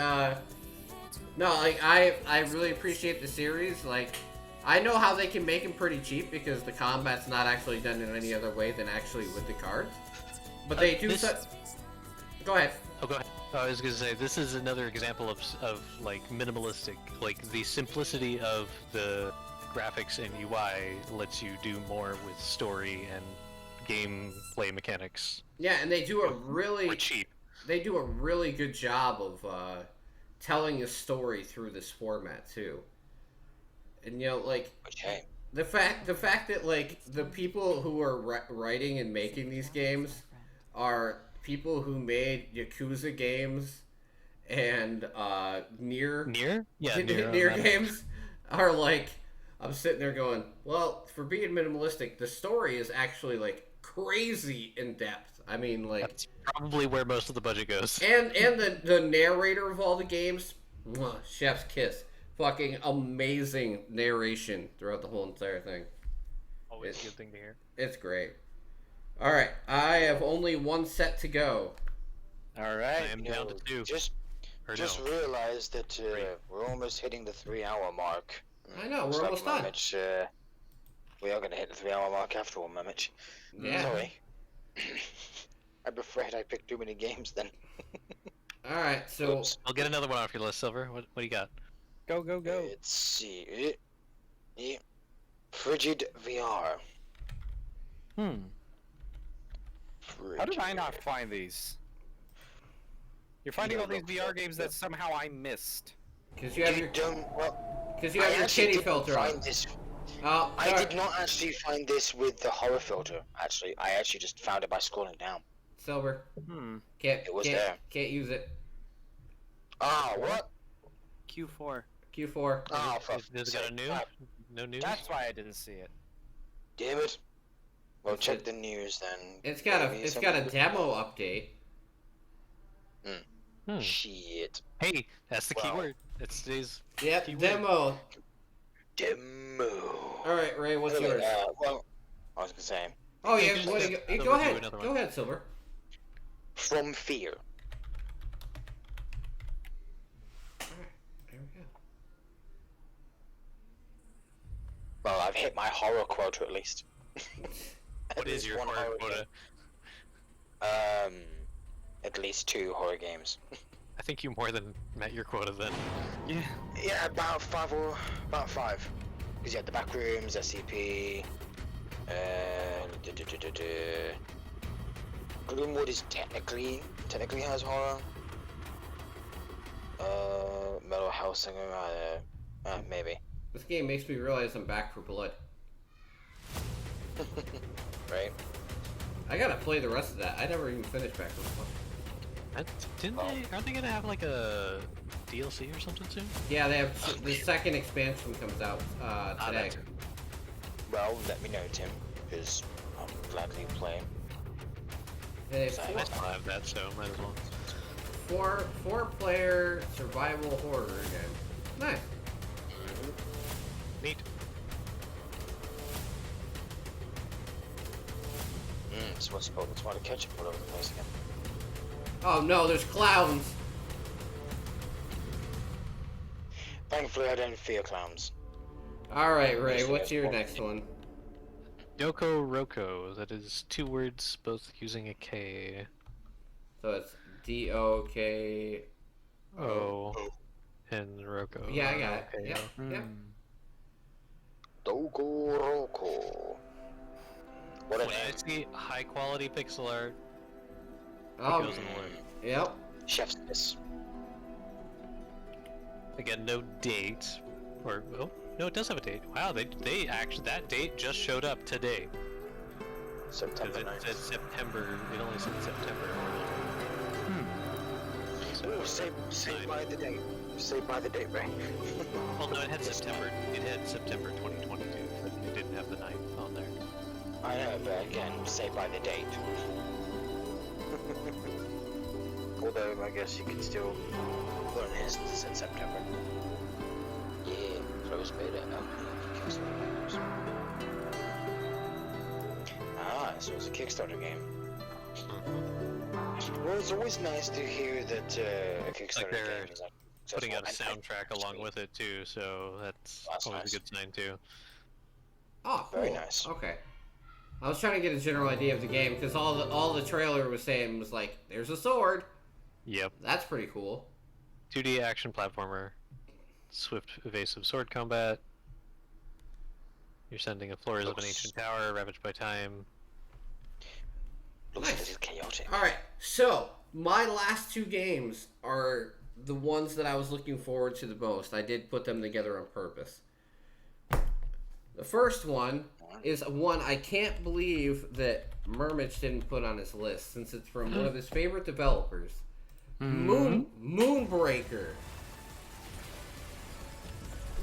No, like I really appreciate the series. Like, I know how they can make them pretty cheap because the combat's not actually done in any other way than actually with the cards. But they do. Go ahead. Oh, go ahead. I was gonna say this is another example of like minimalistic, like the simplicity of the graphics and UI lets you do more with story and gameplay mechanics. Yeah, and they do a really cheap. They do a really good job of telling a story through this format too. And you know, like the fact that like the people who are writing and making these games are people who made Yakuza games and Nier games are like, I'm sitting there going, well, for being minimalistic, the story is actually like crazy in depth. I mean, like, that's probably where most of the budget goes. And the narrator of all the games, chef's kiss, fucking amazing narration throughout the whole entire thing. Always a good thing to hear. It's great. All right, I have only one set to go. All right. I am down to 2. Just realized that we're almost hitting the 3-hour mark. I know, we're almost done. We are going to hit the 3-hour mark after all, Mamich. Yeah. Sorry. I'm afraid I picked too many games then. Alright, so... Oops. I'll get another one off your list, Silver. What do you got? Go, go, go. Let's see. Yeah. Frigid VR. How did I not find these? You're finding all these VR games that somehow I missed. Because you have your... Because you have your actually kitty didn't filter on. find this. Oh, I sorry. did not actually find this with the horror filter. Actually, I actually just found it by scrolling down. Silver. It was there. Can't use it. Ah, what? Q4. Q4. Oh, for Does it got a new? No news? That's why I didn't see it. Damn it. Well, check the news then. It's got a Maybe demo something- update. Shit. Hey, that's the Wow. keyword. That's today's Yep, keyword. demo. Demo. Alright, Ray, what's yours? Well, I was gonna say, Oh, You yeah, can go, just- go Silver, do ahead. another Go one. ahead, Silver. From Fear. Alright, there we go. Well, I've hit my horror quota at least. What is your One horror quota? game. At least 2 horror games. I think you more than met your quota then. Yeah. Yeah, about 5. Because you had the Backrooms, SCP, Gloomwood is technically has horror. Metal Hellsinger, maybe. This game makes me realize I'm back for blood. Right? I gotta play the rest of that. I never even finished Back for Blood. Aren't they gonna have like a DLC or something soon? Yeah, they have the second expansion comes out today. that's it. Well, let me know, Tim, because I'll gladly play. And it's I still have that, so might as well. four-player survival horror game. Nice. Neat. So what's about the tomato ketchup all over the place again? Oh no, there's clowns. Thankfully, I don't fear clowns. All right, Ray, what's your next one? Doko Roko. That is 2 words, both using a K. So it's D-O-K. O and Roko. Yeah, I got it. Okay, Yep, yeah. yep. Dogo Roko. What a When I name. see high quality pixel art, Oh, it goes in the alert. yep. Chef's kiss. Again, no date, or oh no, it does have a date. Wow, they actually that date just showed up today. September Because it 9th. said September. It only said September. So, Ooh, say by the date. Say by the date, Ray. well, no, it had September. It had September 2022, but it didn't have the 9th on there. I know, but again, say by the date. Although, I guess you can still put on his in September. Yeah, close beta. Ah, so it's a Kickstarter game. Well, it's always nice to hear that a Kickstarter they're game is like Putting out a successful. soundtrack along with it too, so that's always nice. a good sign too. Oh, cool. Very nice. Okay. I was trying to get a general idea of the game because all the trailer was saying was like, "There's a sword." Yep. That's pretty cool. 2D action platformer, swift, evasive sword combat. You're sending a floors of an ancient tower, ravaged by time. Looks Nice. a little chaotic. All right, so my last 2 games are the ones that I was looking forward to the most. I did put them together on purpose. The first one is one I can't believe that Murmich didn't put on his list, since it's from one of his favorite developers, Moonbreaker.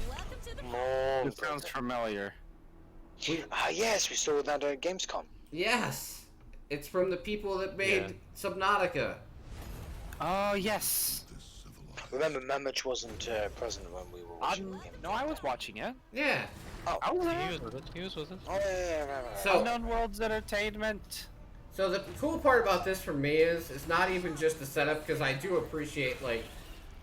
Welcome to the It sounds familiar. Yes, we saw that at Gamescom. Yes, it's from the people that made Subnautica. Oh, yes. Remember, Memich wasn't present when we were watching the game. No, I was watching it. Yeah. Oh, I was He there. was with it. He was with it. oh yeah, right. So Unknown Worlds Entertainment. So the cool part about this for me is it's not even just the setup, because I do appreciate like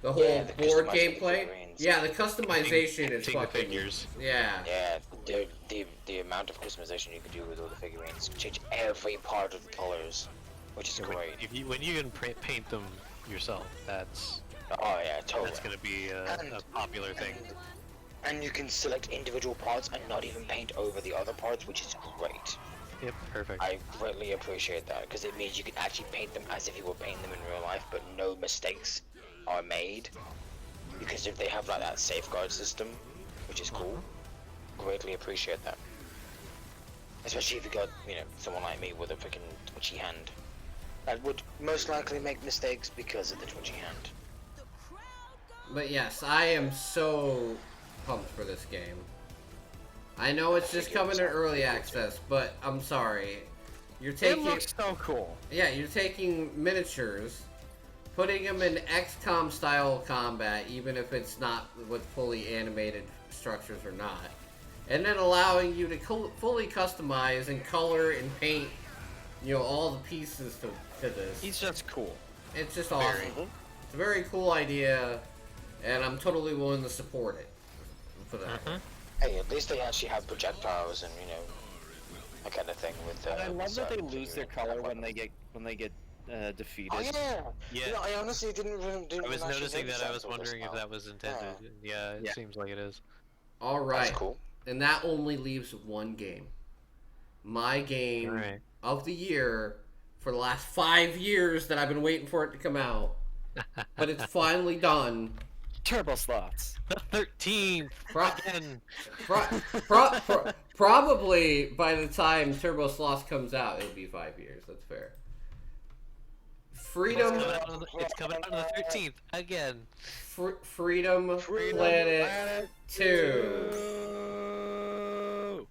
the whole Yeah, the board customizing gameplay. figurines. Yeah, the customization is Seeing the fucking. figures. Yeah. Yeah, the amount of customization you can do with all the figurines, change every part of the colors, which is great. When you can paint them yourself. That's Oh yeah, totally. that's gonna be a popular thing. And you can select individual parts and not even paint over the other parts, which is great. Yep, perfect. I greatly appreciate that, because it means you can actually paint them as if you were painting them in real life, but no mistakes are made. Because if they have like that safeguard system, which is cool, greatly appreciate that. Especially if you got, you know, someone like me with a freaking twitchy hand. That would most likely make mistakes because of the twitchy hand. But yes, I am so pumped for this game. I know it's just coming to early access, but I'm sorry. You're taking... It looks so cool. Yeah, you're taking miniatures, putting them in XCOM style combat, even if it's not with fully animated structures or not, and then allowing you to fully customize and color and paint, you know, all the pieces to this. He's just cool. It's just awesome. It's a very cool idea, and I'm totally willing to support it for that. Hey, at least they actually have projectiles and, you know, that kind of thing with. I love that they lose their color when they get defeated. Oh yeah. Yeah. You know, I honestly didn't I was actually noticing notice that. I was until just wondering if now. that was intended. Yeah, it seems like it is. All right. That's cool. And that only leaves one game. My game of the year for the last 5 years that I've been waiting for it to come out. But it's finally done. Turbo Slots. The 13th. Again. Probably by the time Turbo Sloths comes out, it'll be 5 years. That's fair. Freedom. It's coming out on the 13th again. Freedom Planet 2.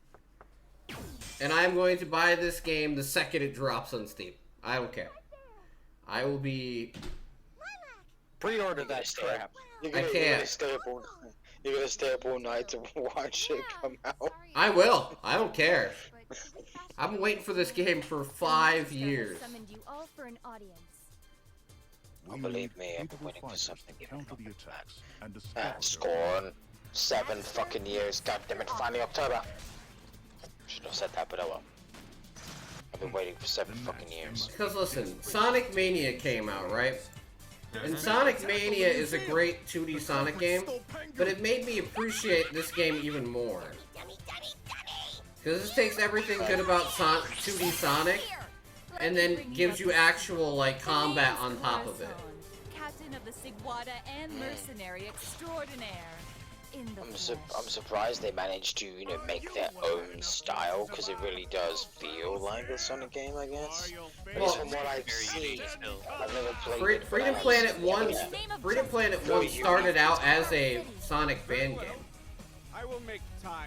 And I'm going to buy this game the second it drops on Steam. I don't care. I will be... Pre-order that crap. You're I gonna can't. stay up all night to watch it come out. I will. I don't care. I've been waiting for this game for 5 years. Summoned you all for an audience. Oh, believe me, I've been waiting for something even longer. Scorn. 7 fucking years. God damn it! Finally October. Should have said that, but oh well. I've been waiting for 7 fucking years. Because listen, Sonic Mania came out, right? And Sonic Mania is a great 2D Sonic game, but it made me appreciate this game even more. Because this takes everything good about 2D Sonic, and then gives you actual, like, combat on top of it. Captain of the Sigwada and mercenary extraordinaire. I'm surprised they managed to, you know, make their own style, because it really does feel like a Sonic game, I guess. But Well, from what I've seen, I've never played Freedom Planet 1 started out as a Sonic fan game.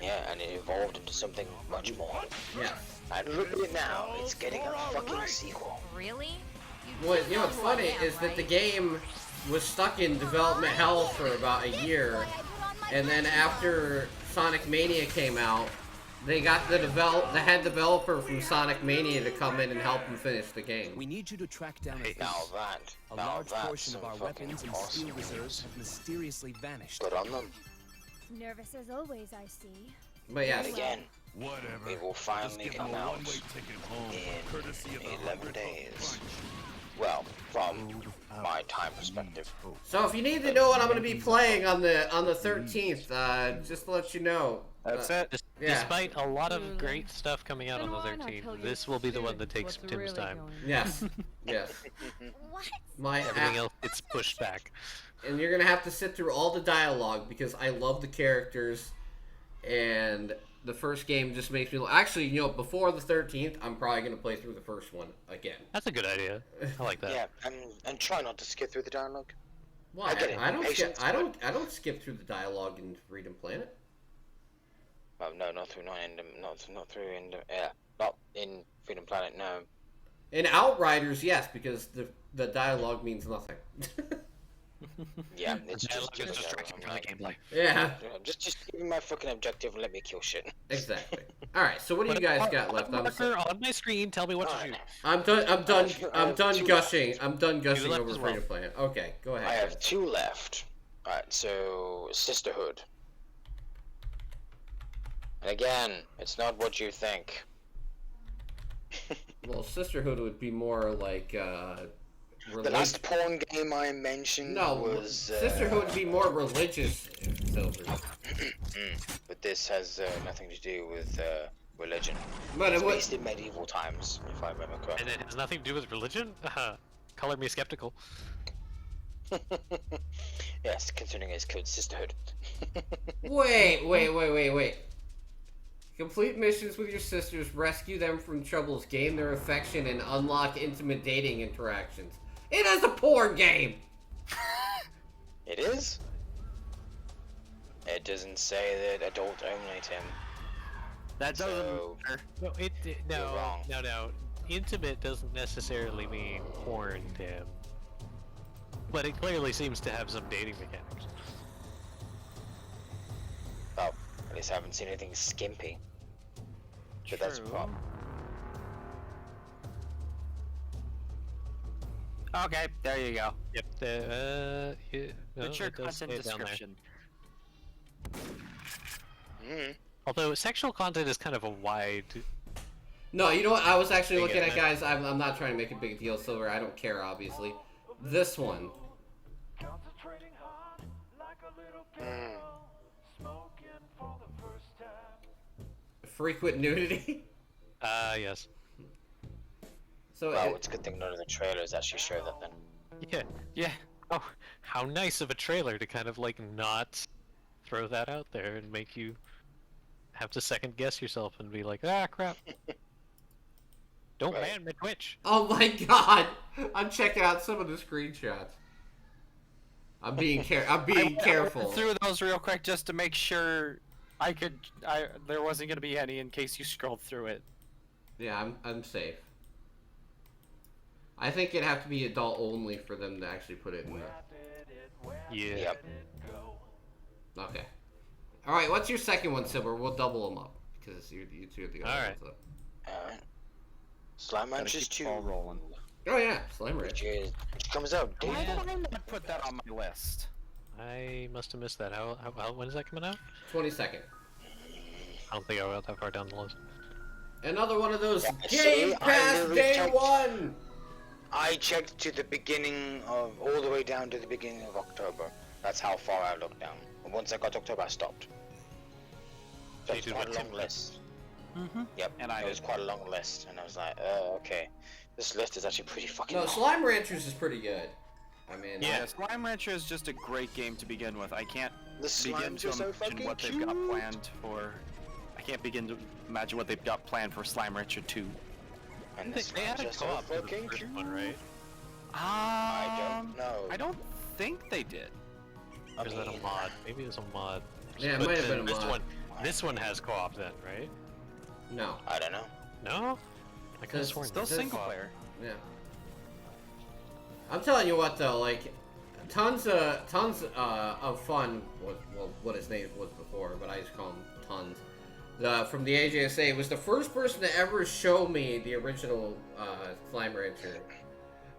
Yeah, and it evolved into something much more. Yeah. And look at it now, it's getting a fucking sequel. Really? Well, you know what's funny is that the game was stuck in development hell for about a year, and then after Sonic Mania came out, they got the head developer from Sonic Mania to come in and help them finish the game. We need you to track down a Now A now large that's portion of some our fucking weapons and awesome steel reserves have mysteriously vanished. Good on them. Nervous as always, I see. But yes, And again, it will finally come out in 11 days. Well, from my time perspective. so if you need to know what I'm going to be playing on the 13th, just to let you know. That's it. Yeah. Despite a lot of great stuff coming out on the 13th, this will be the one that takes Tim's time. Yes. Yes. My Everything else gets pushed back. And you're gonna have to sit through all the dialogue because I love the characters, and the first game just makes me. Actually, you know, before the 13th, I'm probably gonna play through the first one again. That's a good idea. I like that. Yeah, and try not to skip through the dialogue. Why? I get it. I don't Patience, skip. I don't skip through the dialogue in Freedom Planet. Oh no, not through not in Freedom Planet. No. In Outriders, yes, because the dialogue means nothing. Yeah, it's just distracting from the gameplay. Yeah. Just give me my fucking objective and let me kill shit. Exactly. All right. So what do you guys got left? Marker on my screen. Tell me what to do. I'm done. I'm done gushing. I'm done gushing left over as well. Freedom Planet. Okay, go ahead. I have 2 left. Alright, so Sisterhood. And again, it's not what you think. Well, Sisterhood would be more like The last porn game I mentioned was... Sisterhood would be more religious, Silver. But this has nothing to do with religion. But it's based in medieval times, if I remember correctly. And it has nothing to do with religion? Color me skeptical. Yes, considering it's called Sisterhood. Wait. Complete missions with your sisters, rescue them from troubles, gain their affection, and unlock intimate dating interactions. It is a porn game! It is? It doesn't say that adult only, Tim. That doesn't matter. No. Intimate doesn't necessarily mean porn, Tim. But it clearly seems to have some dating mechanics. Oh, at least I haven't seen anything skimpy. But that's a problem. Okay, there you go. Yep. Mature content description. Although sexual content is kind of a wide. No, you know what? I was actually looking at, guys. I'm not trying to make a big deal, Silver. I don't care, obviously. This one. Frequent nudity. Yes. So well, it's a good thing none of the trailers actually show that then. Yeah. Oh, how nice of a trailer to kind of like not throw that out there and make you have to second guess yourself and be like, ah, crap. Don't ban my Twitch. Oh my god! I'm checking out some of the screenshots. I'm being careful. I went through those real quick just to make sure there wasn't gonna be any in case you scrolled through it. Yeah, I'm safe. I think it'd have to be adult only for them to actually put it in the... Yeah. Yep. Okay. Alright, what's your second one, Silver? We'll double them up. Because you two are the other ones up. Alright. Slime Ranchers 2. Rolling. Oh yeah, Slime Ranch. Which comes out. Why did I not put that on my list? I must have missed that. When is that coming out? 22nd. I don't think I got that far down the list. Another one of those Game Pass Day 1! I checked to the beginning of, all the way down to the beginning of October. That's how far I looked down. And once I got to October, I stopped. So it's quite a long list. Yep, and it was quite a long list, and I was like, oh, okay. This list is actually pretty fucking long. Slime Ranchers is pretty good. I mean... Yeah, Slime Rancher is just a great game to begin with. I can't begin to imagine what they've got planned for... I can't begin to imagine what they've got planned for Slime Rancher 2. And they had a co-op for the first one, right? I don't know. I don't think they did. Or is that a mod? Maybe it was a mod. Yeah, it might have been a mod. This one has co-op then, right? No. I don't know. No? I could have sworn still single player. Yeah. I'm telling you what though, like, tons of fun. What his name was before, but I just call him Tons. From the AJSA was the first person to ever show me the original Slime Rancher,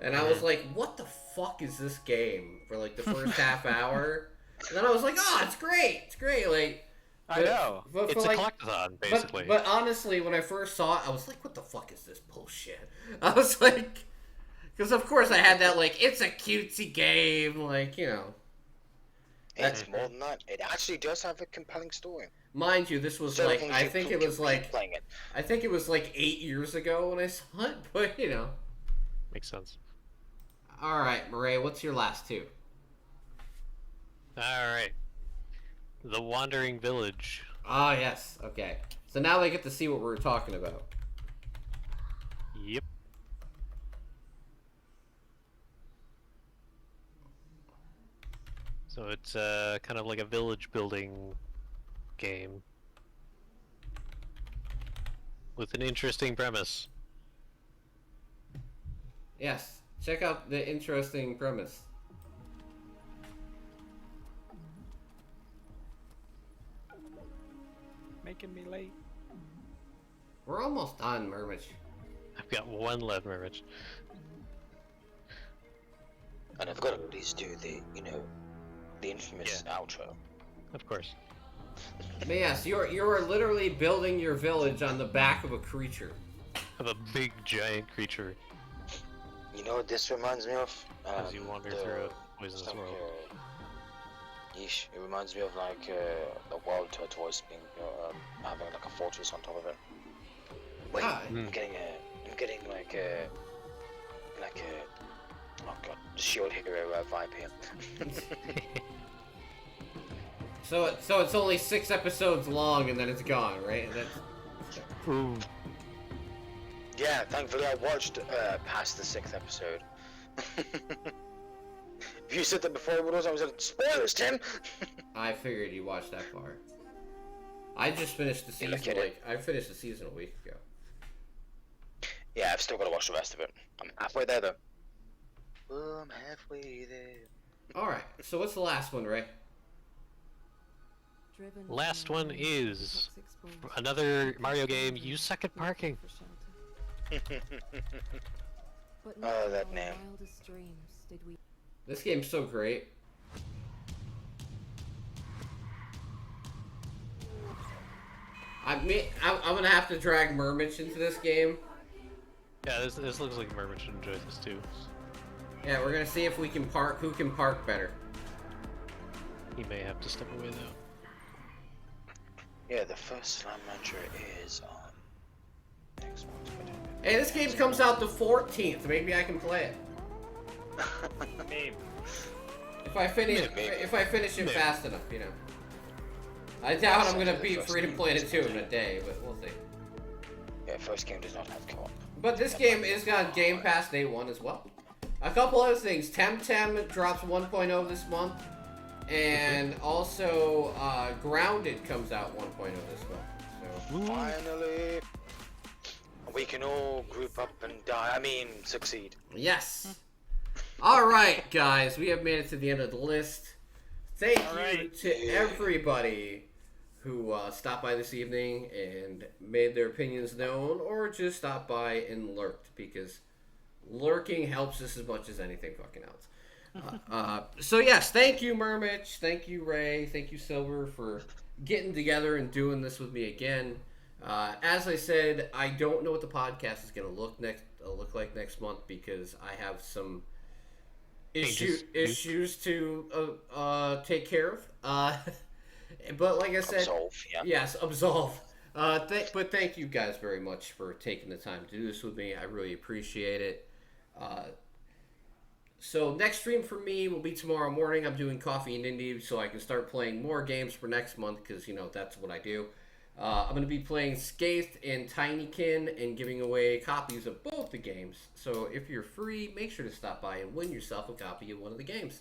and I was like, "What the fuck is this game?" For like the first half hour, and then I was like, "Oh, it's great!" Like, I know. It's a collectathon, basically. But honestly, when I first saw it, I was like, "What the fuck is this bullshit?" I was like, because of course I had that like, it's a cutesy game, like, you know. It's more than that. It actually does have a compelling story. Mind you, this was like, I think it was like 8 years ago when I saw it, but you know. Makes sense. Alright, Murray, what's your last two? Alright. The Wandering Village. Ah, yes, okay. So now they get to see what we were talking about. Yep. So it's kind of like a village building game with an interesting premise. Yes, check out the interesting premise. Making me late. We're almost done, Murmich. I've got one left, Murmich. And I've got to at least do the, the infamous outro. Of course. But yes, you are literally building your village on the back of a creature. Of a big giant creature. You know what this reminds me of? As you wander through a poisonous world. Yeesh, it reminds me of like the wild tortoise being having like a fortress on top of it. Wait, I'm getting like a oh god, Shield Hero vibe here. So it's only 6 episodes long and then it's gone, right? Ooh. Yeah, thankfully I watched past the 6th episode. If you said that before, I would have said, spoilers, Tim! I figured you watched that far. I just finished the season, I finished the season a week ago. Yeah, I've still got to watch the rest of it. I'm halfway there, though. Oh, I'm halfway there. Alright, so what's the last one, Ray? Last one is another Mario game. You suck at parking. Oh, that name. This game's so great. I'm gonna have to drag Murmich into this game. Yeah, this looks like Murmich should enjoy this too. Yeah, we're gonna see if we can park. Who can park better? He may have to step away though. Yeah, the first Slam Rancher is on next month. Hey, this game comes out the 14th. Maybe I can play it. Maybe. If I finish it fast enough, you know. I doubt I'm gonna beat Freedom Planet 2 in a day, but we'll see. Yeah, first game does not have co-op. But this game is on Game Pass Day 1 as well. A couple other things. Temtem drops 1.0 this month. And also, Grounded comes out 1.0 this month. So. Finally! We can all group up and succeed. Yes! Alright, guys. We have made it to the end of the list. Thank you to everybody who stopped by this evening and made their opinions known, or just stopped by and lurked, because lurking helps us as much as anything fucking else. So yes, thank you, Murmich. Thank you, Ray. Thank you, Silver, for getting together and doing this with me again. As I said, I don't know what the podcast is going to look like next month, because I have some issues to take care of. But like I said, absolve, yeah. Yes, absolve. But thank you guys very much for taking the time to do this with me. I really appreciate it. So next stream for me will be tomorrow morning. I'm doing Coffee and Indie so I can start playing more games for next month, because, you know, that's what I do. I'm going to be playing Scathed and Tinykin and giving away copies of both the games. So if you're free, make sure to stop by and win yourself a copy of one of the games.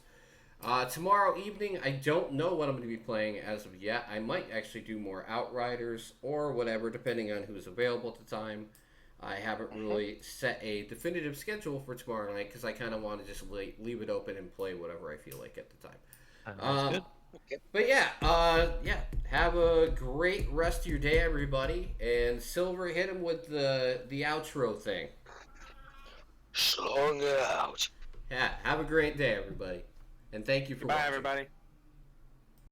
Tomorrow evening, I don't know what I'm going to be playing as of yet. I might actually do more Outriders or whatever, depending on who's available at the time. I haven't really set a definitive schedule for tomorrow night, because I kind of want to just leave it open and play whatever I feel like at the time. That's good. But yeah, have a great rest of your day, everybody. And Silver, hit him with the outro thing. Slung out. Yeah, have a great day, everybody. And thank you for watching. Bye, everybody.